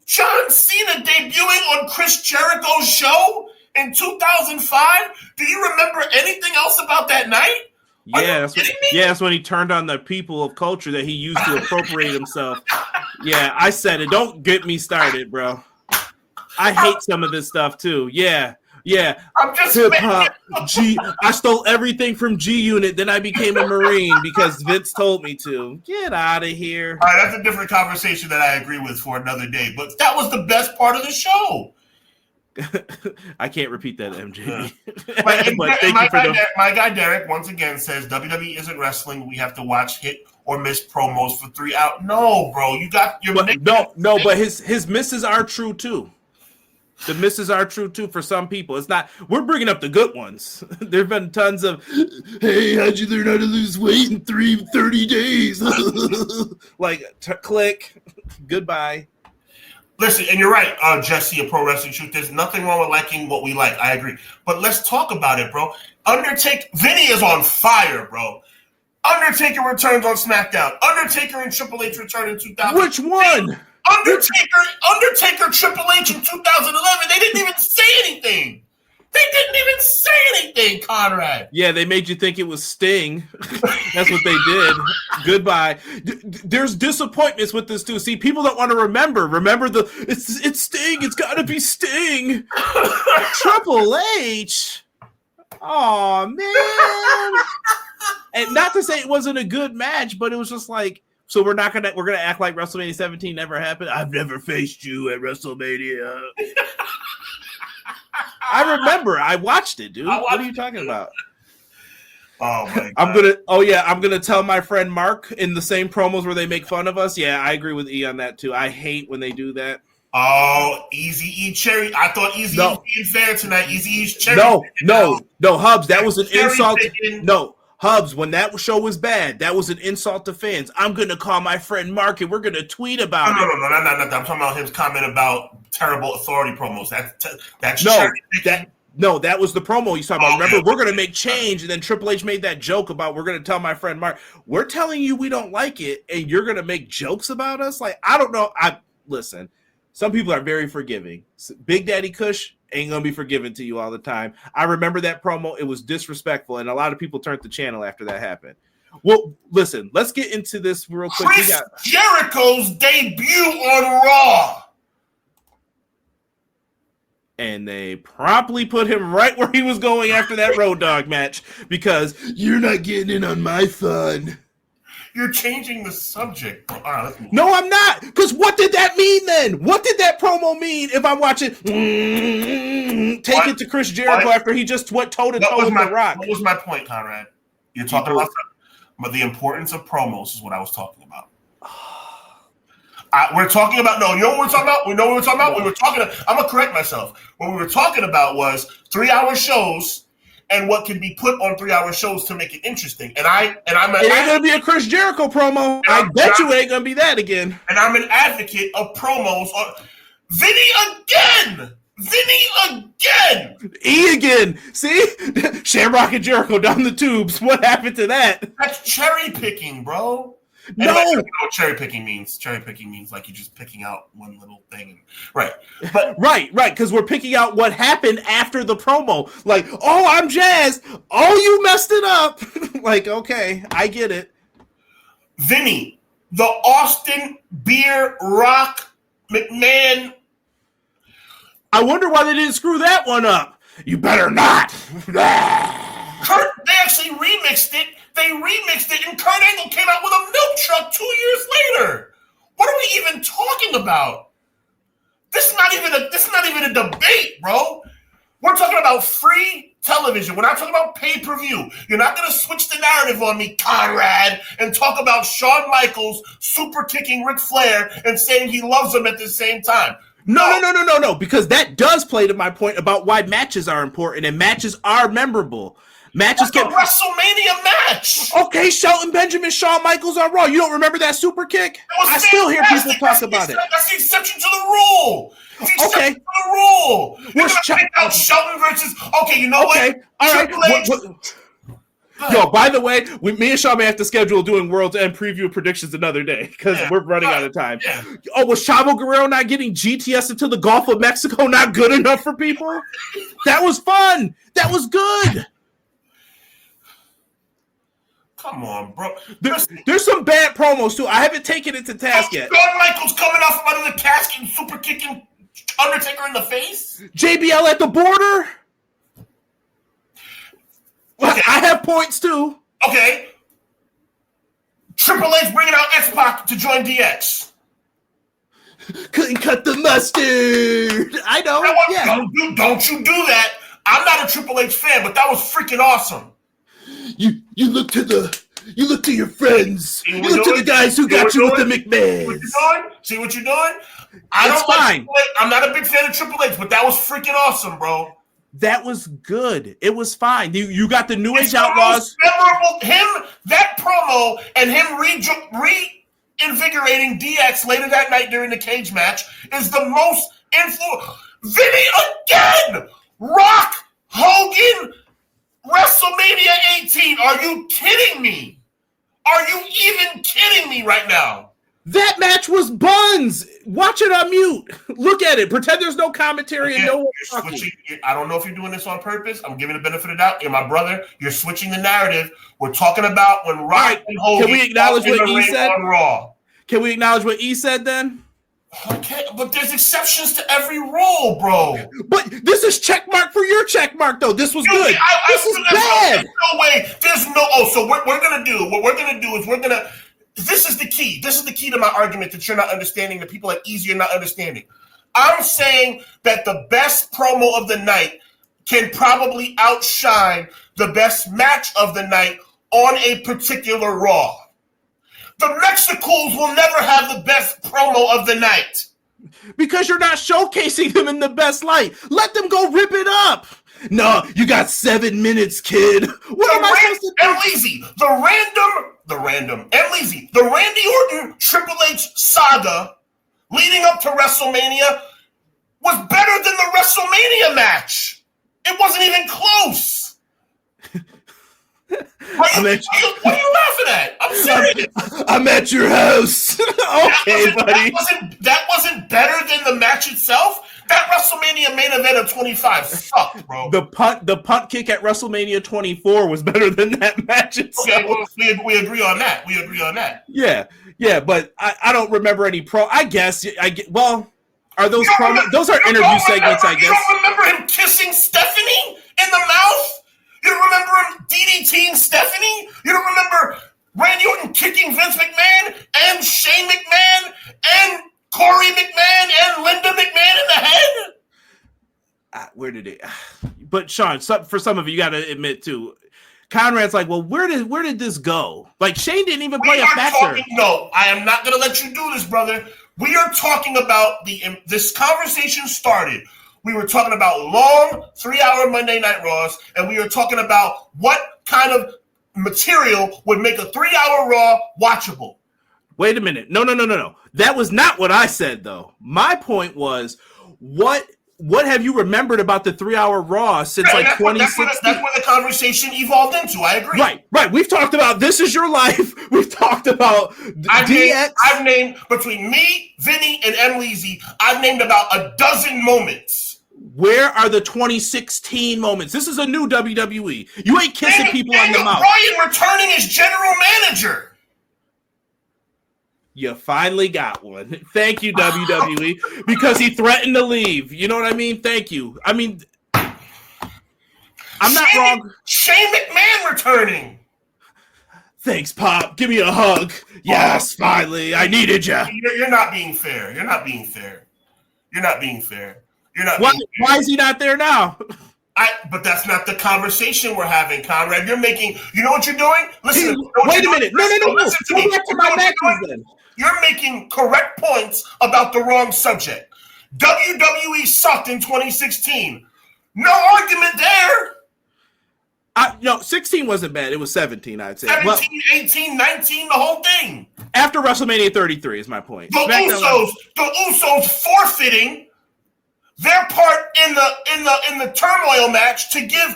John Cena debuting on Chris Jericho's show in 2005. Do you remember anything else about that night? Yeah, that's when he turned on the people of culture that he used to appropriate himself. Yeah, I said it. Don't get me started, bro. I hate some of this stuff too. Yeah. I'm just hip hop. I stole everything from G Unit. Then I became a Marine because Vince told me to. Get out of here. All right, that's a different conversation that I agree with for another day. But that was the best part of the show. I can't repeat that, MJ. My guy Derek once again says WWE isn't wrestling. We have to watch hit or miss promos for 3 hours. No, bro, you got your no. But his misses are true too. The misses are true too for some people. It's not. We're bringing up the good ones. There've been tons of, hey, how'd you learn how to lose weight in 30 days? Click, goodbye. Listen, and you're right, Jesse, a Pro Wrestling Truth. There's nothing wrong with liking what we like. I agree. But let's talk about it, bro. Vinny is on fire, bro. Undertaker returns on SmackDown. Undertaker and Triple H return in 2000. Which one? Undertaker, Triple H in 2011. They didn't even say anything. Conrad. Yeah, they made you think it was Sting. That's what they did. Goodbye. There's disappointments with this too. See, people don't want to remember. Remember it's Sting. It's got to be Sting. Triple H. Oh man. And not to say it wasn't a good match, but it was just like, so we're gonna act like WrestleMania 17 never happened. I've never faced you at WrestleMania. I remember. I watched it, dude. What are you talking about? Oh my God. I'm gonna tell my friend Mark in the same promos where they make fun of us. Yeah, I agree with E on that too. I hate when they do that. Oh, Easy E Cherry. I thought Easy E was being fair tonight. Easy E's Cherry. No, Hubbs. That was an insult. No. Hubs, when that show was bad, that was an insult to fans. I'm going to call my friend Mark and we're going to tweet about it. No. I'm talking about his comment about terrible authority promos. That was the promo he's talking about. Remember, we're going to make change, and then Triple H made that joke about we're going to tell my friend Mark. We're telling you we don't like it, and you're going to make jokes about us? Like, I don't know. Listen, some people are very forgiving. Big Daddy Kush ain't gonna be forgiven to you all the time. I remember that promo. It was disrespectful, and a lot of people turned the channel after that happened. Well, listen, let's get into this real quick. Chris Jericho's debut on Raw. And they promptly put him right where he was going after that Road Dogg match because you're not getting in on my fun. You're changing the subject. All right, let's move on. No, I'm not. Because what did that mean then? What did that promo mean if I'm watching take it to Chris Jericho after he just went toe-to-toe with The Rock? What was my point, Conrad? You're talking about but the importance of promos is what I was talking about. We're talking about, no, you know what we're talking about? We know what we're talking about? I'm going to correct myself. What we were talking about was 3-hour shows and what can be put on 3-hour shows to make it interesting. It ain't going to be a Chris Jericho promo. I bet you it ain't going to be that again. And I'm an advocate of promos. Vinny again! E again. See? Shamrock and Jericho down the tubes. What happened to that? That's cherry picking, bro. No. I don't know what cherry picking means. Cherry picking means like you're just picking out one little thing. Right. But right. Because we're picking out what happened after the promo. Like, oh, I'm jazzed. Oh, you messed it up. Like, okay, I get it. Vinny, the Austin Beer Rock McMahon. I wonder why they didn't screw that one up. You better not. Kurt, they actually remixed it. And Kurt Angle came out with a milk truck 2 years later. What are we even talking about? This is not even a debate, bro. We're talking about free television. We're not talking about pay-per-view. You're not going to switch the narrative on me, Conrad, and talk about Shawn Michaels super kicking Ric Flair and saying he loves him at the same time. No, because that does play to my point about why matches are important and matches are memorable. Matches get a WrestleMania match. Okay, Shelton Benjamin, Shawn Michaels on Raw. You don't remember that super kick? I still hear people talk about it. That's the exception to the rule. Okay. To the rule. We're going to pick out Shelton versus. Okay, you know what? All right. Yo, by the way, me and Sean may have to schedule doing World's End preview predictions another day because we're running out of time. Yeah. Oh, was Chavo Guerrero not getting GTS into the Gulf of Mexico not good enough for people? That was fun. That was good. Come on, bro. There's some bad promos too. I haven't taken it to task yet. Shawn Michaels coming off from under the casket and super kicking Undertaker in the face. JBL at the border. Okay. I have points too. Okay. Triple H bringing out X-Pac to join DX. Couldn't cut the mustard. I know. Don't you do that. I'm not a Triple H fan, but that was freaking awesome. You look to your friends. You look to the guys who got you with the McMahons. See what you're doing? Fine. I'm not a big fan of Triple H, but that was freaking awesome, bro. That was good. It was fine. You got the New Age Outlaws. Memorable, that promo and him reinvigorating DX later that night during the cage match is the most influential. Vinny again! Rock Hogan WrestleMania 18. Are you kidding me? Are you even kidding me right now? That match was buns. Watch it on mute. Look at it. Pretend there's no commentary and no one talking. I don't know if you're doing this on purpose. I'm giving the benefit of the doubt. You're my brother. You're switching the narrative. We're talking about when Rock and Hogan. Can we acknowledge what E said? On Raw. Can we acknowledge what E said then? Okay, but there's exceptions to every rule, bro. But this is checkmark for your checkmark, though. This was good. This is bad. There's no way. There's no. Oh, so what we're gonna do is we're gonna. This is the key. This is the key to my argument that you're not understanding. That people like easier not understanding. I'm saying that the best promo of the night can probably outshine the best match of the night on a particular Raw. The Mexicools will never have the best promo of the night. Because you're not showcasing them in the best light. Let them go rip it up. No, you got 7 minutes, kid. What am I supposed to do? And Leezy, the Randy Orton Triple H saga leading up to WrestleMania was better than the WrestleMania match. It wasn't even close. What are you laughing at? I'm serious. I'm at your house. Okay, buddy. That wasn't better than the match itself. That WrestleMania main event of 25 sucked, bro. The punt kick at WrestleMania 24 was better than that match itself. Okay, well, we agree on that. Yeah, but I don't remember any I guess. Well, are those those are interview segments, I guess. You don't remember him kissing Stephanie in the mouth? You don't remember him DDTing Stephanie? You don't remember Randy Orton kicking Vince McMahon and Shane McMahon and Corey McMahon and Linda McMahon in the head? Where did it? But Sean, for some of you got to admit too, Conrad's like, well, where did this go? Like Shane didn't even play a factor. No, I am not going to let you do this, brother. We are talking about this conversation started. We were talking about long 3-hour Monday Night Raws, and we were talking about what kind of material would make a 3-hour Raw watchable. Wait a minute. No. That was not what I said, though. My point was, what have you remembered about the 3-hour Raw since 2016? That's where the conversation evolved into. I agree. Right. We've talked about This Is Your Life. We've talked about DX. I've named, between me, Vinny, and Leezy, I've named about a dozen moments. Where are the 2016 moments? This is a new WWE. You ain't kissing people on the mouth. Bryan returning as general manager. You finally got one. Thank you, WWE, because he threatened to leave. You know what I mean? Thank you. I mean, I'm not wrong. Shane McMahon returning. Thanks, Pop. Give me a hug. Yes, finally. I needed you. You're not being fair. Why is he not there now? But that's not the conversation we're having, Conrad. You're making. You know what you're doing? Listen. Wait a minute. No. Go back to my matches then. You're making correct points about the wrong subject. WWE sucked in 2016. No argument there. No, 16 wasn't bad. It was 17, I'd say. 17, 18, 19, the whole thing. After WrestleMania 33 is my point. The Usos forfeiting their part in the turmoil match to give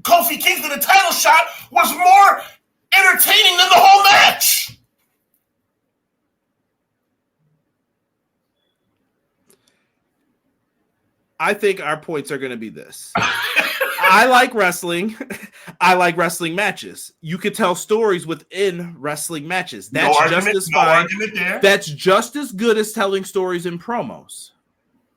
Kofi Kingston the title shot was more entertaining than the whole match. I think our points are going to be this. I like wrestling. I like wrestling matches. You could tell stories within wrestling matches. That's just as fine. That's just as good as telling stories in promos.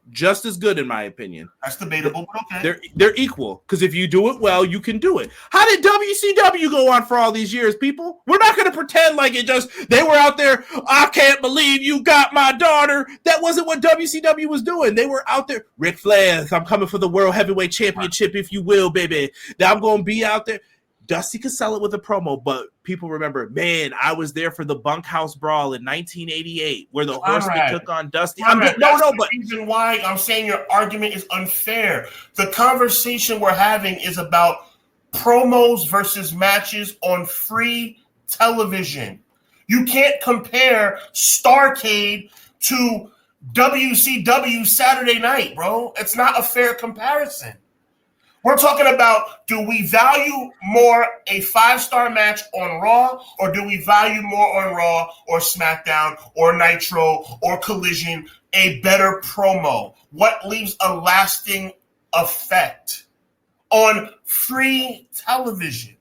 Just as good, in my opinion. That's debatable, but okay. They're equal, because if you do it well, you can do it. How did WCW go on for all these years, people? We're not going to pretend like they were out there, I can't believe you got my daughter. That wasn't what WCW was doing. They were out there, Ric Flair, I'm coming for the World Heavyweight Championship, if you will, baby. Now I'm going to be out there. Dusty could sell it with a promo, but people remember, man, I was there for the Bunkhouse Brawl in 1988 where the Horseman took on Dusty. But the reason why I'm saying your argument is unfair. The conversation we're having is about promos versus matches on free television. You can't compare Starrcade to WCW Saturday Night, bro. It's not a fair comparison. We're talking about, do we value more a 5-star match on Raw, or do we value more on Raw or SmackDown or Nitro or Collision a better promo? What leaves a lasting effect on free television?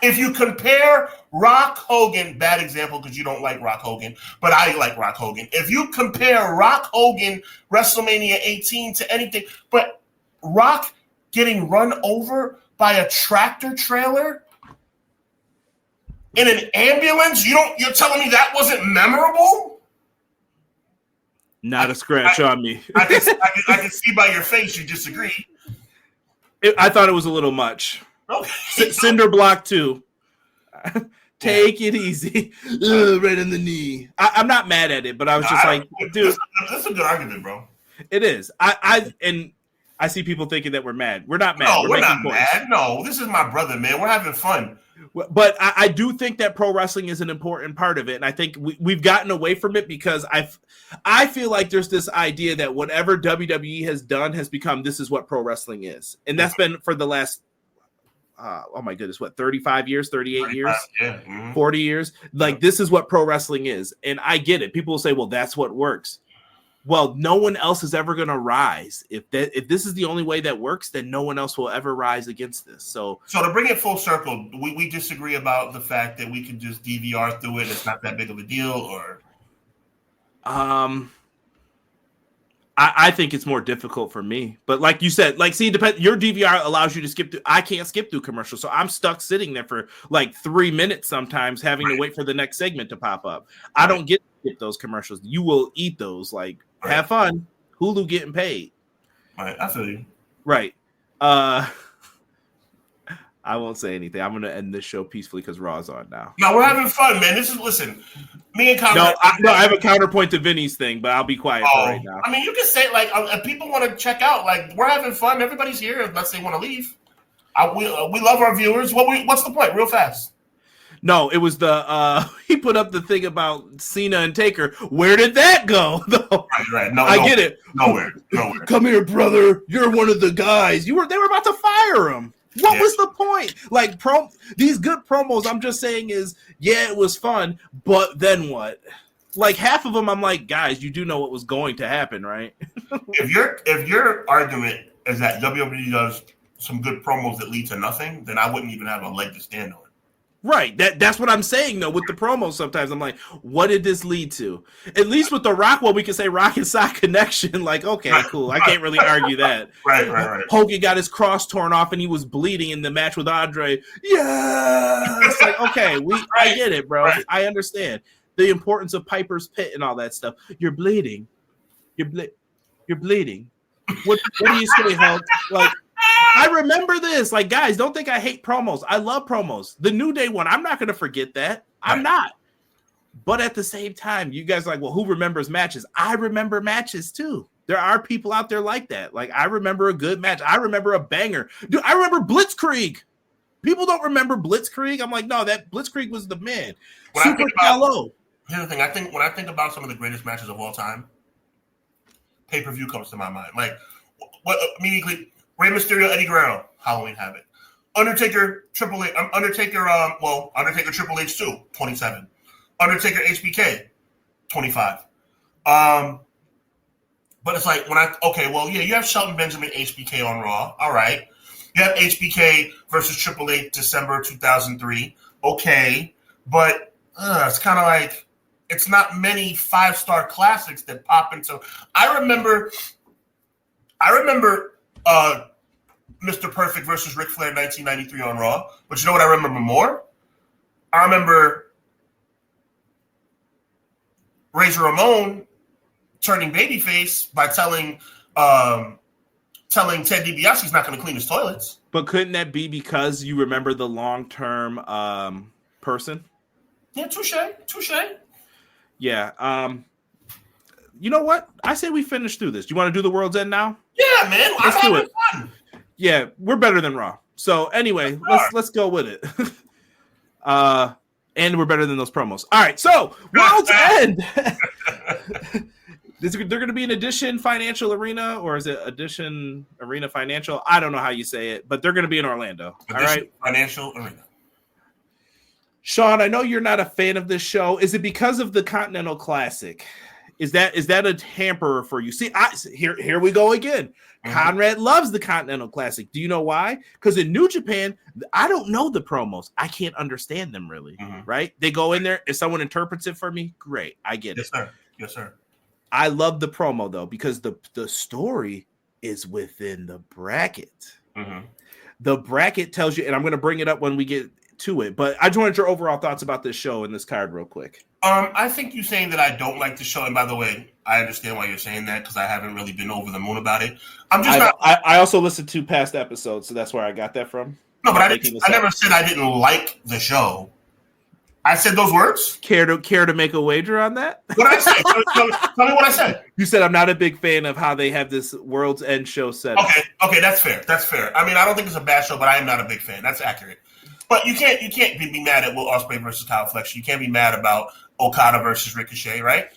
If you compare Rock Hogan, bad example because you don't like Rock Hogan, but I like Rock Hogan. If you compare Rock Hogan WrestleMania 18 to anything, but Rock getting run over by a tractor trailer in an ambulance, you're telling me that wasn't memorable? Not a scratch on me. I can see by your face you disagree. I thought it was a little much. Okay. Cinder Block 2. Take it easy. Right in the knee. I'm not mad at it, but I was just dude. That's a good argument, bro. It is. I see people thinking that we're mad. We're not mad. No, we're not mad. No, this is my brother, man. We're having fun. But I do think that pro wrestling is an important part of it. And I think we've gotten away from it because I feel like there's this idea that whatever WWE has done has become, this is what pro wrestling is. And that's been for the last, 35 years, 38 years, yeah. Mm-hmm. 40 years. Like, this is what pro wrestling is. And I get it. People will say, well, that's what works. Well, no one else is ever going to rise. If this is the only way that works, then no one else will ever rise against this. So to bring it full circle, we disagree about the fact that we can just DVR through it. It's not that big of a deal, or I think it's more difficult for me. But like you said, your DVR allows you to skip through. I can't skip through commercials, so I'm stuck sitting there for like 3 minutes sometimes, having to wait for the next segment to pop up. I don't get to skip those commercials. You will eat those. Have fun. Hulu getting paid. Right, I feel you. Right. I won't say anything. I'm going to end this show peacefully because Raw's on now. No, we're having fun, man. Listen, me and Conrad. No, I have a counterpoint to Vinny's thing, but I'll be quiet for right now. I mean, you can say, if people want to check out, we're having fun. Everybody's here unless they want to leave. We love our viewers. What's the point? Real fast. No, it was he put up the thing about Cena and Taker. Where did that go? Right. No, I get it. Nowhere. Come here, brother. You're one of the guys. They were about to fire him. What was the point? These good promos, I'm just saying is, it was fun, but then what? Half of them, I'm like, guys, you do know what was going to happen, right? If your argument is that WWE does some good promos that lead to nothing, then I wouldn't even have a leg to stand on. Right. That's what I'm saying, though, with the promos sometimes. I'm like, what did this lead to? At least with the Rock, we can say Rock and Sock connection. Okay, cool. I can't really argue that. Right. Hogan got his cross torn off and he was bleeding in the match with Andre. Yeah. It's okay, I get it, bro. Right. I understand the importance of Piper's Pit and all that stuff. You're bleeding. You're bleeding. What do you say, Hulk? I remember this. Guys, don't think I hate promos. I love promos. The New Day one, I'm not going to forget that. I'm not. But at the same time, you guys are well, who remembers matches? I remember matches too. There are people out there like that. I remember a good match. I remember a banger. Dude, I remember Blitzkrieg. People don't remember Blitzkrieg. I'm like, no, that Blitzkrieg was the man. Super Gallo. Here's the thing. When I think about some of the greatest matches of all time, pay-per-view comes to my mind. What immediately... Rey Mysterio, Eddie Guerrero, Halloween Havoc. Undertaker, Triple H. Undertaker Triple H 2, 27. Undertaker HBK, 25. But it's like you have Shelton Benjamin HBK on Raw. All right. You have HBK versus Triple H December 2003. Okay. But it's kind of like it's not many 5-star classics that pop into. I remember Mr. Perfect versus Ric Flair 1993 on Raw. But you know what I remember more? I remember Razor Ramon turning babyface by telling Ted DiBiase he's not going to clean his toilets. But couldn't that be because you remember the long-term person? Yeah, touche. Yeah. You know what? I say we finish through this. Do you want to do the World's End now? Yeah, man. Let's do it. Fun. Yeah, we're better than Raw. So anyway, let's go with it. And we're better than those promos. All right, so World's End. They're going to be an Edition Financial Arena, or is it Edition Arena Financial? I don't know how you say it, but they're going to be in Orlando. Edition all right, Financial Arena. Sean, I know you're not a fan of this show. Is it because of the Continental Classic? Is that a hamperer for you? See, here we go again. Mm-hmm. Conrad loves the Continental Classic. Do you know why? Because in New Japan, I don't know the promos. I can't understand them really, right? They go in there. If someone interprets it for me, great. I get it. Yes, sir. I love the promo, though, because the story is within the bracket. Mm-hmm. The bracket tells you, and I'm going to bring it up when we get to it, but I just wanted your overall thoughts about this show and this card real quick. I think you saying that I don't like the show, and by the way, I understand why you're saying that because I haven't really been over the moon about it. I also listened to past episodes, so that's where I got that from. No, but I never said I didn't like the show. I said those words. Care to make a wager on that? What I said? Tell me what I said. You said I'm not a big fan of how they have this World's End show set up. Okay, that's fair. I mean, I don't think it's a bad show, but I am not a big fan. That's accurate. But you can't be mad at Will Ospreay versus Kyle Fletcher. You can't be mad about Okada versus Ricochet, right?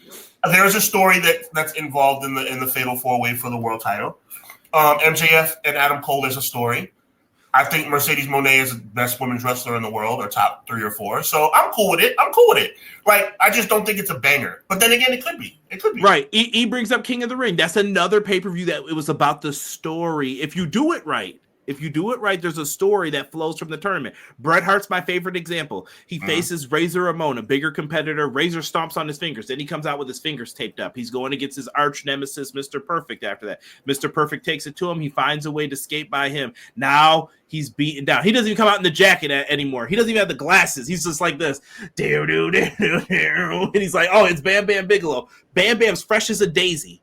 There is a story that's involved in the Fatal 4-Way for the world title. MJF and Adam Cole is a story. I think Mercedes Moné is the best women's wrestler in the world, or top 3 or 4. So I'm cool with it. Like, I just don't think it's a banger. But then again, it could be. Right. E brings up King of the Ring. That's another pay-per-view that it was about the story. If you do it right, there's a story that flows from the tournament. Bret Hart's my favorite example. He faces Razor Ramon, a bigger competitor. Razor stomps on his fingers. Then he comes out with his fingers taped up. He's going against his arch nemesis, Mr. Perfect, after that. Mr. Perfect takes it to him. He finds a way to skate by him. Now he's beaten down. He doesn't even come out in the jacket anymore. He doesn't even have the glasses. He's just like this. And he's like, oh, it's Bam Bam Bigelow. Bam Bam's fresh as a daisy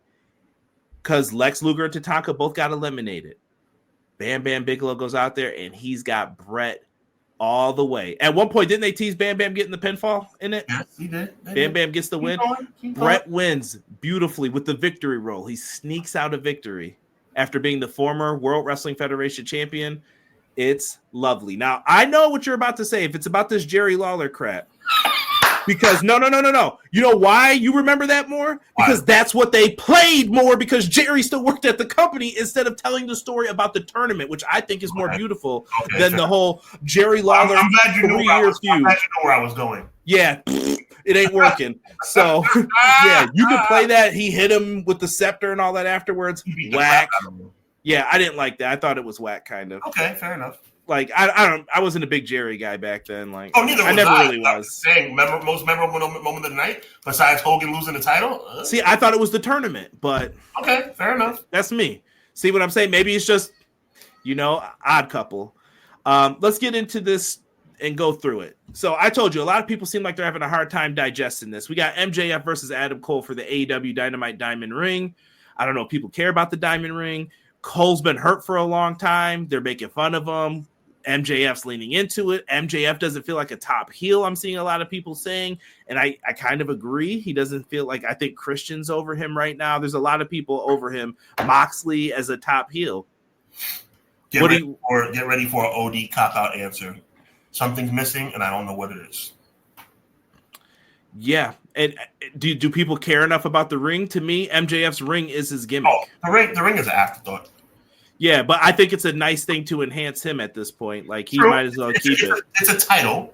because Lex Luger and Tatanka both got eliminated. Bam Bam Bigelow goes out there, and he's got Bret all the way. At one point, didn't they tease Bam Bam getting the pinfall in it? Yes, he did. Bam gets the win. Bret wins beautifully with the victory roll. He sneaks out a victory after being the former World Wrestling Federation champion. It's lovely. Now, I know what you're about to say. If it's about this Jerry Lawler crap. Because no. You know why you remember that more? Because that's what they played more because Jerry still worked at the company instead of telling the story about the tournament, which I think is more beautiful than the whole Jerry Lawler I'm glad you knew where I was going. Yeah, it ain't working. So, yeah, you can play that. He hit him with the scepter and all that afterwards. Whack. Yeah, I didn't like that. I thought it was whack, kind of. Okay, fair enough. Like I wasn't a big Jerry guy back then. Like, neither was I. Never really was. Saying most memorable moment of the night besides Hogan losing the title. See, I thought it was the tournament, but okay, fair enough. That's me. See what I'm saying? Maybe it's just odd couple. Let's get into this and go through it. So I told you a lot of people seem like they're having a hard time digesting this. We got MJF versus Adam Cole for the AEW Dynamite Diamond Ring. I don't know if people care about the Diamond Ring. Cole's been hurt for a long time. They're making fun of him. MJF's leaning into it. MJF doesn't feel like a top heel, I'm seeing a lot of people saying, and I kind of agree. He doesn't feel like, I think Christian's over him right now. There's a lot of people over him. Moxley as a top heel. Get ready for an OD cop-out answer. Something's missing, and I don't know what it is. Yeah, and do people care enough about the ring? To me, MJF's ring is his gimmick. Oh, the ring is an afterthought. Yeah, but I think it's a nice thing to enhance him at this point. Like, he might as well keep it. It's a title.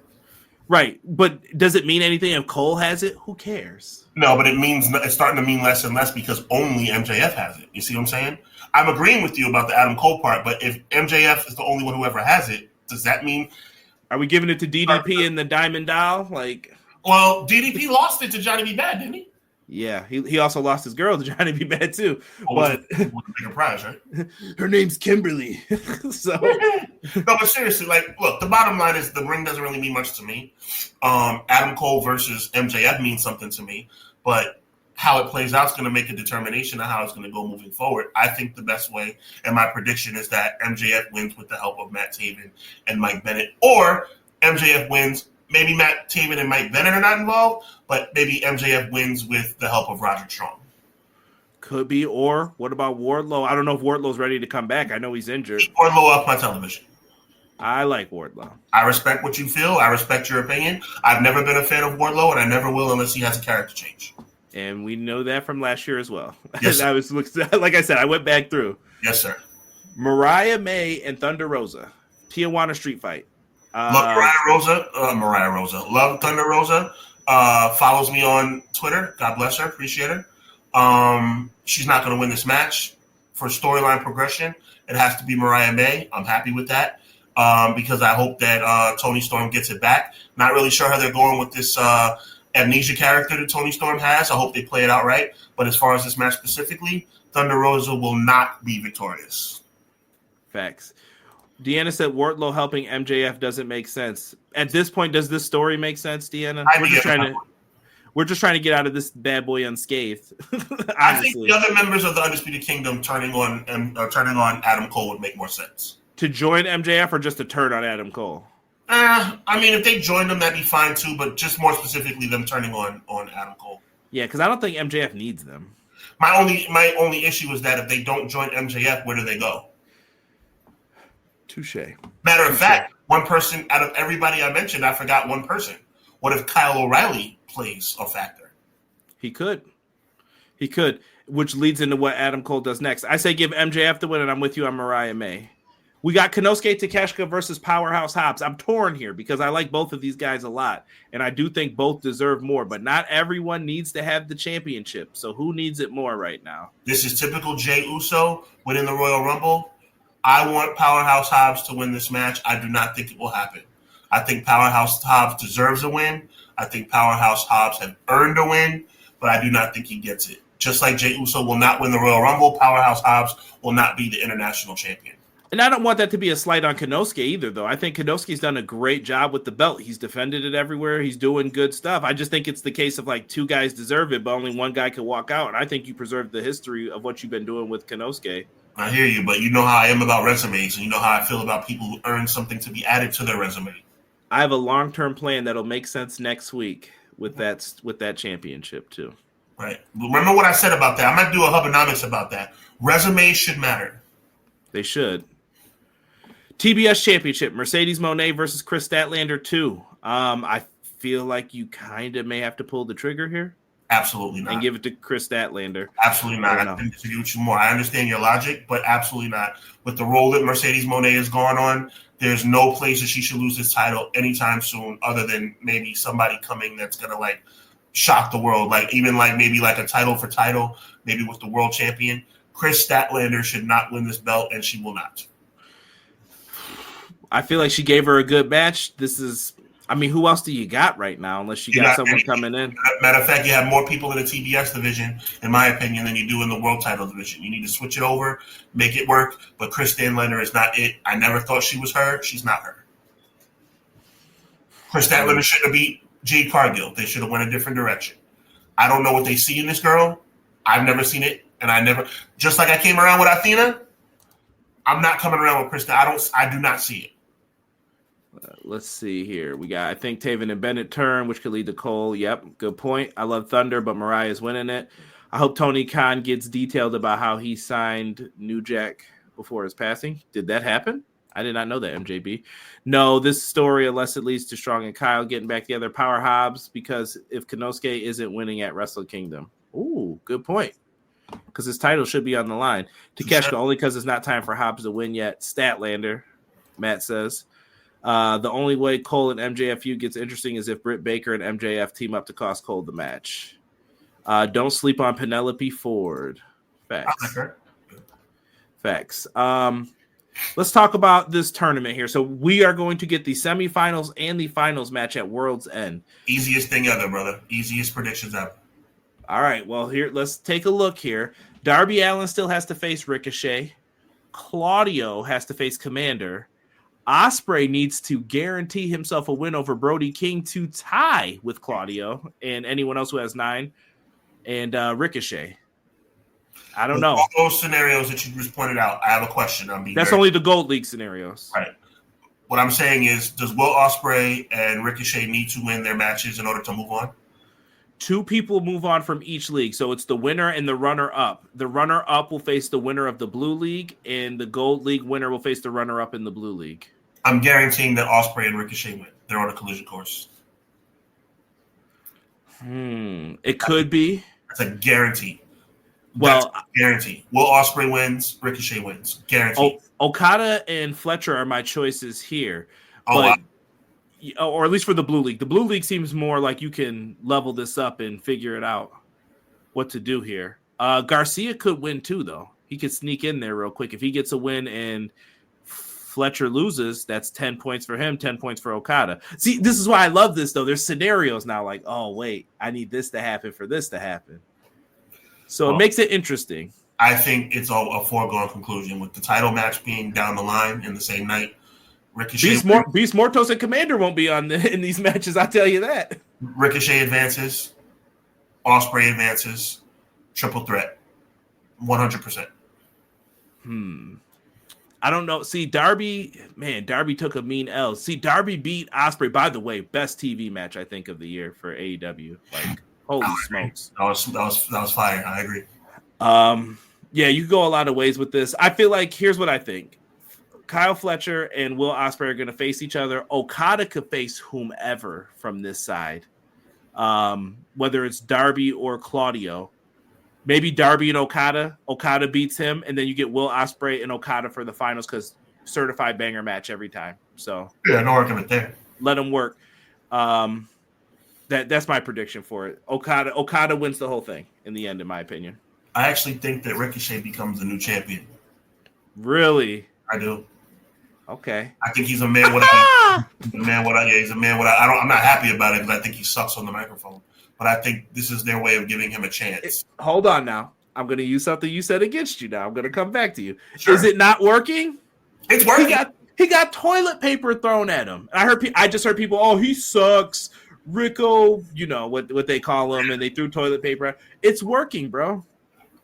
Right, but does it mean anything if Cole has it? Who cares? No, but it's starting to mean less and less because only MJF has it. You see what I'm saying? I'm agreeing with you about the Adam Cole part, but if MJF is the only one who ever has it, does that mean? Are we giving it to DDP and the Diamond Doll? Well, DDP lost it to Johnny B. Bad, didn't he? Yeah, he also lost his girl to Johnny B. Bad too. But a bigger prize, right? Her name's Kimberly. So no, but seriously, look, the bottom line is the ring doesn't really mean much to me. Adam Cole versus MJF means something to me, but how it plays out is going to make a determination of how it's going to go moving forward. I think the best way, and my prediction is that MJF wins with the help of Matt Taven and Mike Bennett, or MJF wins. Maybe Matt Taven and Mike Bennett are not involved, but maybe MJF wins with the help of Roderick Strong. Could be, or what about Wardlow? I don't know if Wardlow's ready to come back. I know he's injured. Wardlow off my television. I like Wardlow. I respect what you feel. I respect your opinion. I've never been a fan of Wardlow, and I never will unless he has a character change. And we know that from last year as well. Yes, I was, like I said, I went back through. Yes, sir. Mariah May and Thunder Rosa. Tijuana Street Fight. Love Mariah Rosa. Love Thunder Rosa. Follows me on Twitter. God bless her. Appreciate her. She's not going to win this match. For storyline progression, it has to be Mariah May. I'm happy with that because I hope that Toni Storm gets it back. Not really sure how they're going with this amnesia character that Toni Storm has. I hope they play it out right. But as far as this match specifically, Thunder Rosa will not be victorious. Facts. Deanna said Wardlow helping MJF doesn't make sense. At this point, does this story make sense, Deanna? We're just trying to get out of this bad boy unscathed. I think the other members of the Undisputed Kingdom turning on Adam Cole would make more sense. To join MJF or just to turn on Adam Cole? I mean, if they joined them, that'd be fine too. But just more specifically, them turning on Adam Cole. Yeah, because I don't think MJF needs them. My only issue is that if they don't join MJF, where do they go? Touche. Matter of fact, one person out of everybody I mentioned, I forgot one person. What if Kyle O'Reilly plays a factor? He could, which leads into what Adam Cole does next. I say give MJF the win, and I'm with you on Mariah May. We got Konosuke Takeshita versus Powerhouse Hobbs. I'm torn here because I like both of these guys a lot, and I do think both deserve more, but not everyone needs to have the championship. So who needs it more right now? This is typical Jey Uso winning the Royal Rumble. I want Powerhouse Hobbs to win this match. I do not think it will happen. I think Powerhouse Hobbs deserves a win. I think Powerhouse Hobbs have earned a win, but I do not think he gets it. Just like Jey Uso will not win the Royal Rumble, Powerhouse Hobbs will not be the international champion. And I don't want that to be a slight on Konosuke either, though. I think Konosuke's done a great job with the belt. He's defended it everywhere. He's doing good stuff. I just think it's the case of two guys deserve it, but only one guy can walk out. And I think you preserve the history of what you've been doing with Konosuke. I hear you, but you know how I am about resumes, and you know how I feel about people who earn something to be added to their resume. I have a long-term plan that'll make sense next week with that championship too. Right. Remember what I said about that. I might do a Hubbonomics about that. Resumes should matter. They should. TBS Championship, Mercedes Moné versus Chris Statlander 2. I feel like you kind of may have to pull the trigger here. Absolutely not. And give it to Chris Statlander. Absolutely not. I couldn't disagree with you more. I understand your logic, but absolutely not. With the role that Mercedes Moné has gone on, there's no place that she should lose this title anytime soon other than maybe somebody coming that's going to shock the world. Maybe a title for title, maybe with the world champion. Chris Statlander should not win this belt, and she will not. I feel like she gave her a good match. Who else do you got right now unless you got someone coming in? Matter of fact, you have more people in the TBS division, in my opinion, than you do in the world title division. You need to switch it over, make it work, but Chris Statlander is not it. I never thought she was her. She's not her. Chris Statlander shouldn't have beat Jade Cargill. They should have went a different direction. I don't know what they see in this girl. I've never seen it, and just like I came around with Athena, I'm not coming around with Chris. I do not see it. Let's see here. We got, I think, Taven and Bennett turn, which could lead to Cole. Yep, good point. I love Thunder, but Mariah's winning it. I hope Tony Khan gets detailed about how he signed New Jack before his passing. Did that happen? I did not know that, MJB. No, this story, unless it leads to Strong and Kyle getting back together, Power Hobbs, because if Konosuke isn't winning at Wrestle Kingdom. Ooh, good point. Because his title should be on the line. Takeshita, only because it's not time for Hobbs to win yet. Statlander, Matt says. The only way Cole and MJF feud gets interesting is if Britt Baker and MJF team up to cost Cole the match. Don't sleep on Penelope Ford. Facts. Facts. Let's talk about this tournament here. So we are going to get the semifinals and the finals match at World's End. Easiest thing ever, brother. Easiest predictions ever. All right. Well, here, let's take a look here. Darby Allin still has to face Ricochet. Claudio has to face Commander. Ospreay needs to guarantee himself a win over Brody King to tie with Claudio and anyone else who has 9. And Ricochet. I don't know. All those scenarios that you just pointed out, I have a question. That's only the Gold League scenarios. Right. What I'm saying is, does Will Ospreay and Ricochet need to win their matches in order to move on? 2 people move on from each league. So it's the winner and the runner-up. The runner-up will face the winner of the Blue League, and the Gold League winner will face the runner-up in the Blue League. I'm guaranteeing that Ospreay and Ricochet win. They're on a collision course. It could be. That's a guarantee. Well, guarantee. Will Ospreay wins, Ricochet wins. Guarantee. Okada and Fletcher are my choices here. Or at least for the Blue League. The Blue League seems more like you can level this up and figure it out what to do here. Garcia could win too, though. He could sneak in there real quick. If he gets a win and Fletcher loses, that's 10 points for him, 10 points for Okada. See, this is why I love this, though. There's scenarios now like, oh, wait, I need this to happen for this to happen. So it makes it interesting. I think it's all a foregone conclusion with the title match being down the line in the same night. Ricochet, Beast Mortos and Commander won't be in these matches. I'll tell you that. Ricochet advances, Ospreay advances, triple threat, 100%. I don't know. See, Darby took a mean L. See, Darby beat Ospreay. By the way, best TV match I think of the year for AEW. Like, holy smokes! That was fire. I agree. Yeah, you go a lot of ways with this. I feel like here's what I think: Kyle Fletcher and Will Ospreay are going to face each other. Okada could face whomever from this side, whether it's Darby or Claudio. Maybe Darby and Okada. Okada beats him, and then you get Will Ospreay and Okada for the finals because certified banger match every time. So yeah, no argument there. Let them work. That's my prediction for it. Okada wins the whole thing in the end, in my opinion. I actually think that Ricochet becomes the new champion. Really? I do. Okay. I think he's a man without. He's a man without. I'm not happy about it because I think he sucks on the microphone. But I think this is their way of giving him a chance. Hold on now. I'm going to use something you said against you now. I'm going to come back to you. Sure. Is it not working? It's working. He got toilet paper thrown at him. I just heard people, oh, he sucks. Rico, you know, what they call him, and they threw toilet paper at. It's working, bro.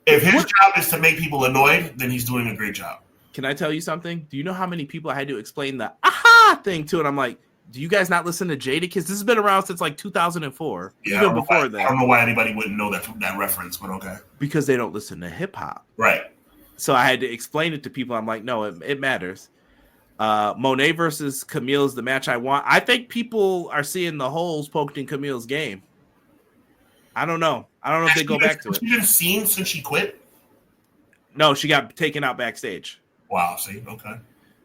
If his job is to make people annoyed, then he's doing a great job. Can I tell you something? Do you know how many people I had to explain the aha thing to? And I'm like, do you guys not listen to Jadakiss? This has been around since like 2004. Yeah, even before that. I don't know why anybody wouldn't know that reference, but okay. Because they don't listen to hip hop. Right. So I had to explain it to people. I'm like, no, it matters. Monet versus Camille is the match I want. I think people are seeing the holes poked in Camille's game. I don't know. I don't know if they go back to it. Has she been seen since she quit? No, she got taken out backstage. Wow. See, okay.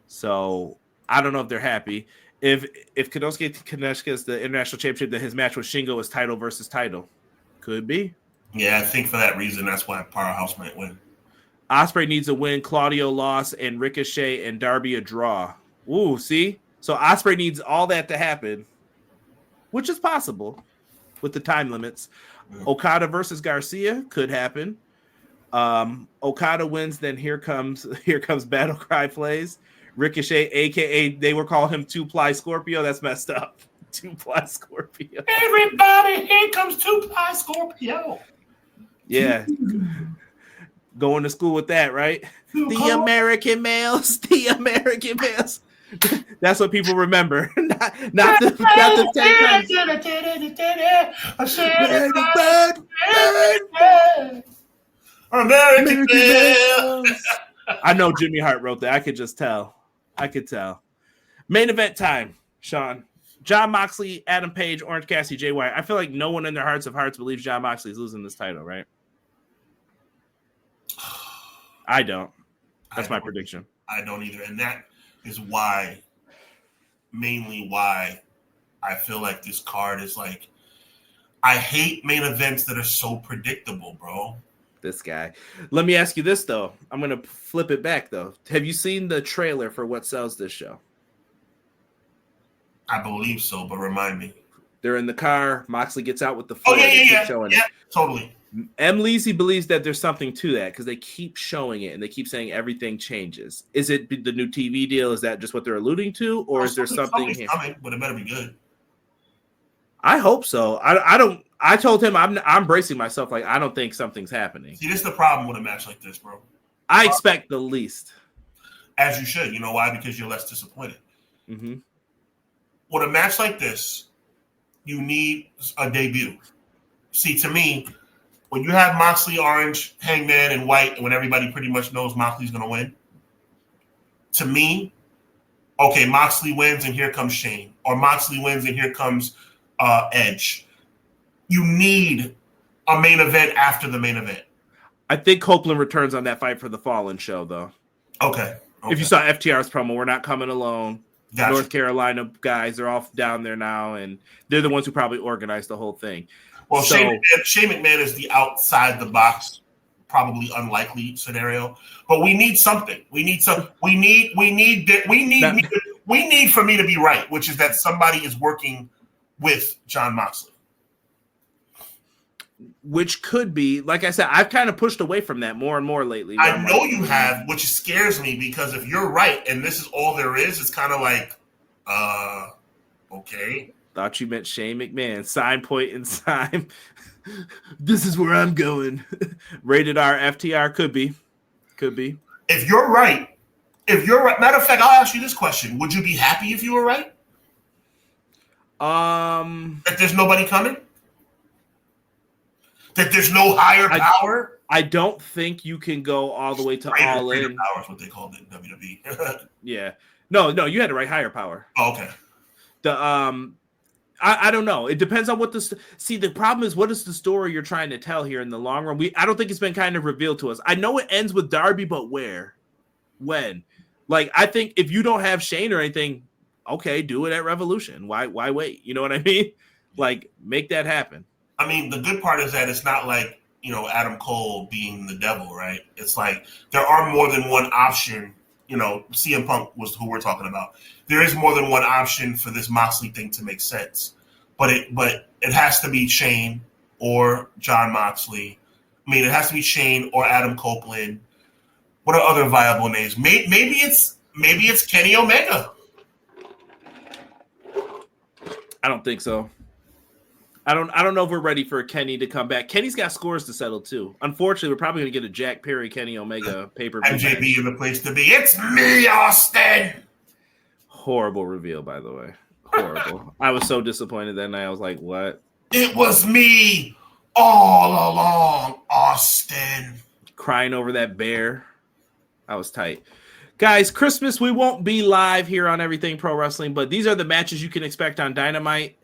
So I don't know if they're happy. If Konosuke is the international championship, then his match with Shingo is title versus title. Could be. Yeah, I think for that reason, that's why Powerhouse might win. Ospreay needs a win, Claudio lost, and Ricochet and Darby a draw. Ooh, see? So Ospreay needs all that to happen, which is possible with the time limits. Okada versus Garcia could happen. Okada wins, then here comes Battle Cry plays. Ricochet, aka they were calling him 2-ply Scorpio. That's messed up. 2-ply Scorpio. Everybody, here comes 2-ply Scorpio. Yeah. Going to school with that, right? The American males. That's what people remember. not the 10 times. American males. I know Jimmy Hart wrote that. I could tell. Main event time, Sean. Jon Moxley, Adam Page, Orange Cassidy, Jay White. I feel like no one in their hearts of hearts believes Jon Moxley is losing this title, right? I don't. That's my prediction. I don't either. And that is why mainly why I feel like this card is like, I hate main events that are so predictable, bro. This guy. Let me ask you this, though. I'm going to flip it back, though. Have you seen the trailer for what sells this show? I believe so, but remind me. They're in the car. Moxley gets out with the foot. foot. Oh, yeah, totally. M. Leasy believes that there's something to that because they keep showing it and they keep saying everything changes. Is it the new TV deal? Is that just what they're alluding to? Or is there something here? Coming, but it better be good. I hope so. I told him I'm bracing myself. Like, I don't think something's happening. See, this is the problem with a match like this, bro. I expect the least. As you should. You know why? Because you're less disappointed. Mm-hmm. With a match like this, you need a debut. See, to me, when you have Moxley, Orange, Hangman, and White, and when everybody pretty much knows Moxley's going to win, to me, okay, Moxley wins and here comes Shane. Or Moxley wins and here comes Edge. You need a main event after the main event. I think Copeland returns on that Fight for the Fallen show, though. Okay. If you saw FTR's promo, we're not coming alone. Gotcha. North Carolina guys are all down there now, and they're the ones who probably organized the whole thing. Well, Shane McMahon is the outside the box, probably unlikely scenario. But we need something. We need for me to be right, which is that somebody is working with Jon Moxley. Which could be, like I said, I've kind of pushed away from that more and more lately. I know you have, which scares me because if you're right and this is all there is, it's kind of like, okay. Thought you meant Shane McMahon. Sign, point, and sign. This is where I'm going. Rated R FTR could be. If you're right, matter of fact, I'll ask you this question: would you be happy if you were right? That there's nobody coming. That there's no higher power. I don't think you can go all the way to all in. Power is what they called it in WWE. Yeah. No, you had to write higher power. Oh, okay. I don't know. It depends on what the problem is. What is the story you're trying to tell here in the long run? I don't think it's been kind of revealed to us. I know it ends with Darby, but where? When? Like, I think if you don't have Shane or anything, okay, do it at Revolution. Why wait? You know what I mean? Like, make that happen. I mean, the good part is that it's not like, Adam Cole being the devil, right? It's like there are more than one option. CM Punk was who we're talking about. There is more than one option for this Moxley thing to make sense. But it has to be Shane or Jon Moxley. I mean, it has to be Shane or Adam Copeland. What are other viable names? Maybe it's Kenny Omega. I don't think so. I don't know if we're ready for Kenny to come back. Kenny's got scores to settle too. Unfortunately, we're probably going to get a Jack Perry, Kenny Omega pay-per-view. MJB in the place to be. It's me, Austin. Horrible reveal, by the way. Horrible. I was so disappointed that night. I was like, what? It was me all along, Austin. Crying over that bear. I was tight. Guys, Christmas, we won't be live here on Everything Pro Wrestling, but these are the matches you can expect on Dynamite.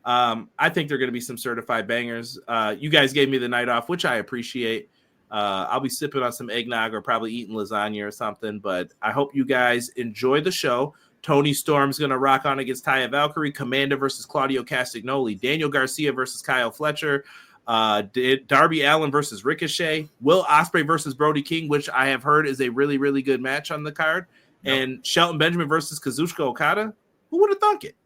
I think they're going to be some certified bangers. You guys gave me the night off, which I appreciate. I'll be sipping on some eggnog or probably eating lasagna or something, but I hope you guys enjoy the show. Tony Storm's going to rock on against Taya Valkyrie, Commander versus Claudio Castagnoli, Daniel Garcia versus Kyle Fletcher, Darby Allin versus Ricochet, Will Ospreay versus Brody King, which I have heard is a really, really good match on the card, and Shelton Benjamin versus Kazuchika Okada. Who would have thunk it?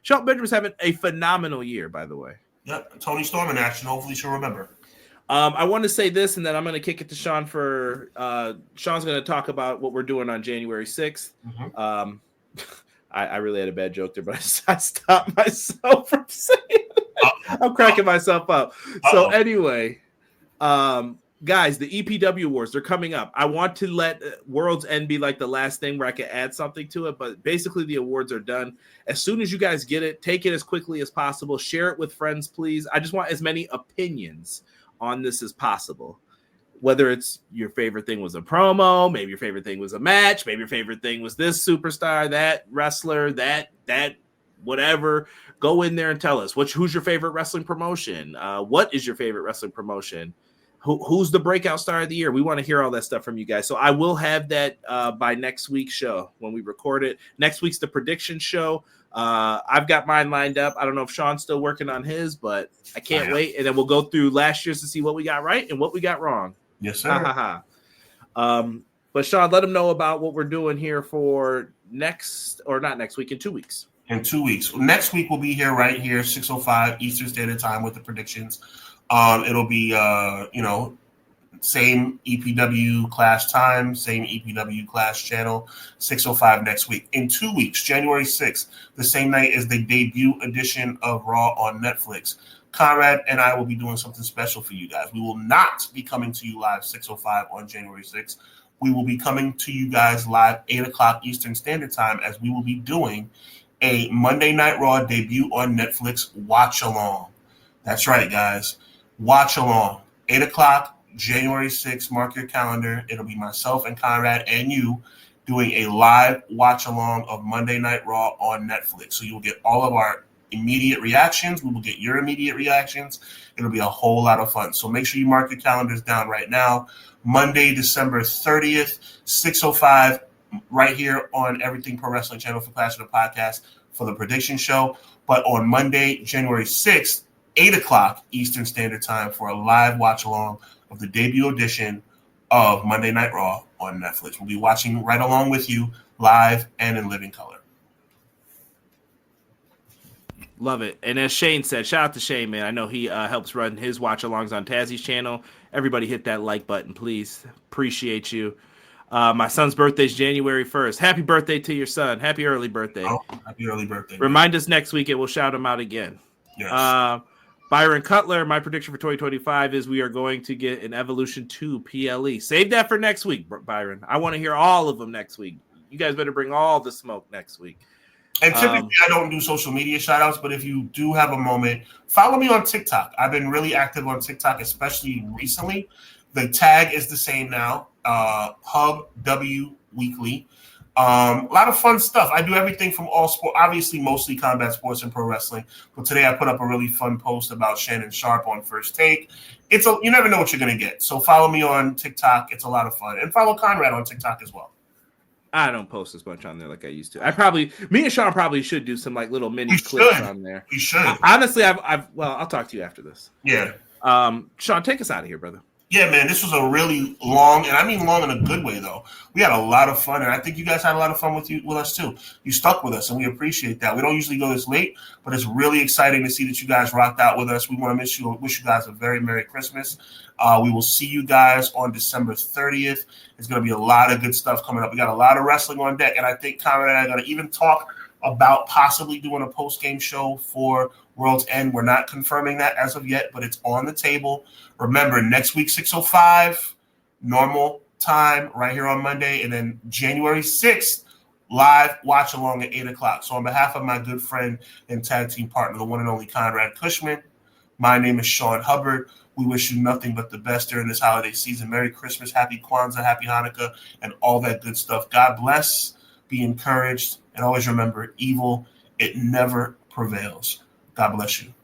Shelton Benjamin's having a phenomenal year, by the way. Yep, Tony Storm in action. Hopefully she'll remember. I want to say this, and then I'm going to kick it to Sean for Sean's going to talk about what we're doing on January 6th. Mm-hmm. I really had a bad joke there, but I stopped myself from saying it. I'm cracking myself up. So anyway, guys, the EPW Awards, they're coming up. I want to let World's End be like the last thing where I can add something to it, but basically the awards are done. As soon as you guys get it, take it as quickly as possible. Share it with friends, please. I just want as many opinions on this as possible. Whether it's your favorite thing was a promo, maybe your favorite thing was a match, maybe your favorite thing was this superstar, that wrestler, that whatever. Go in there and tell us who's your favorite wrestling promotion. What is your favorite wrestling promotion? who's the breakout star of the year. We want to hear all that stuff from you guys. So I will have that by next week's show when we record it. Next week's the prediction show. I've got mine lined up. I don't know if Sean's still working on his, but I can't wait. And then we'll go through last year's to see what we got right and what we got wrong. Yes, sir. But Sean, let them know about what we're doing here for not next week, in 2 weeks. In 2 weeks. Next week we'll be here right here, 6:05 Eastern Standard Time with the predictions. It'll be same EPW Clash time, same EPW Clash channel, 6:05 next week. In 2 weeks, January 6th, the same night as the debut edition of Raw on Netflix, Conrad and I will be doing something special for you guys. We will not be coming to you live 6:05 on January 6th. We will be coming to you guys live 8 o'clock Eastern Standard Time, as we will be doing a Monday Night Raw debut on Netflix watch along. That's right, guys. Watch along. 8 o'clock, January 6th. Mark your calendar. It'll be myself and Conrad and you doing a live watch along of Monday Night Raw on Netflix. So you will get all of our immediate reactions. We will get your immediate reactions. It'll be a whole lot of fun. So make sure you mark your calendars down right now. Monday, December 30th, 6:05, right here on Everything Pro Wrestling channel for Clash of the Podcast for the prediction show. But on Monday, January 6th, 8 o'clock Eastern Standard Time for a live watch along of the debut edition of Monday Night Raw on Netflix. We'll be watching right along with you live and in living color. Love it. And as Shane said, shout out to Shane, man. I know he helps run his watch-alongs on Tazzy's channel. Everybody hit that like button, please. Appreciate you. My son's birthday is January 1st. Happy birthday to your son. Happy early birthday. Oh, happy early birthday. Remind us next week and we'll shout him out again. Yes. Byron Cutler, my prediction for 2025 is we are going to get an Evolution 2 PLE. Save that for next week, Byron. I want to hear all of them next week. You guys better bring all the smoke next week. And typically I don't do social media shout-outs, but if you do have a moment, follow me on TikTok. I've been really active on TikTok, especially recently. The tag is the same now, Hub W Weekly. A lot of fun stuff. I do everything from all sport, obviously mostly combat sports and pro wrestling. But today I put up a really fun post about Shannon Sharp on First Take. You never know what you're going to get. So follow me on TikTok. It's a lot of fun. And follow Conrad on TikTok as well. I don't post as much on there like I used to. Me and Sean probably should do some like little mini clips on there. We should. Honestly, I'll talk to you after this. Yeah. Sean, take us out of here, brother. Yeah, man, this was a really long, and I mean long in a good way, though. We had a lot of fun, and I think you guys had a lot of fun with us, too. You stuck with us, and we appreciate that. We don't usually go this late, but it's really exciting to see that you guys rocked out with us. We want to wish you guys a very Merry Christmas. We will see you guys on December 30th. It's going to be a lot of good stuff coming up. We got a lot of wrestling on deck, and I think Conrad and I are going to even talk about possibly doing a post-game show for World's End. We're not confirming that as of yet, but it's on the table. Remember, next week, 6:05, normal time, right here on Monday. And then January 6th, live watch along at 8 o'clock. So on behalf of my good friend and tag team partner, the one and only Conrad Cushman, my name is Sean Hubbard. We wish you nothing but the best during this holiday season. Merry Christmas, Happy Kwanzaa, Happy Hanukkah, and all that good stuff. God bless, be encouraged, and always remember, evil, it never prevails. God bless you.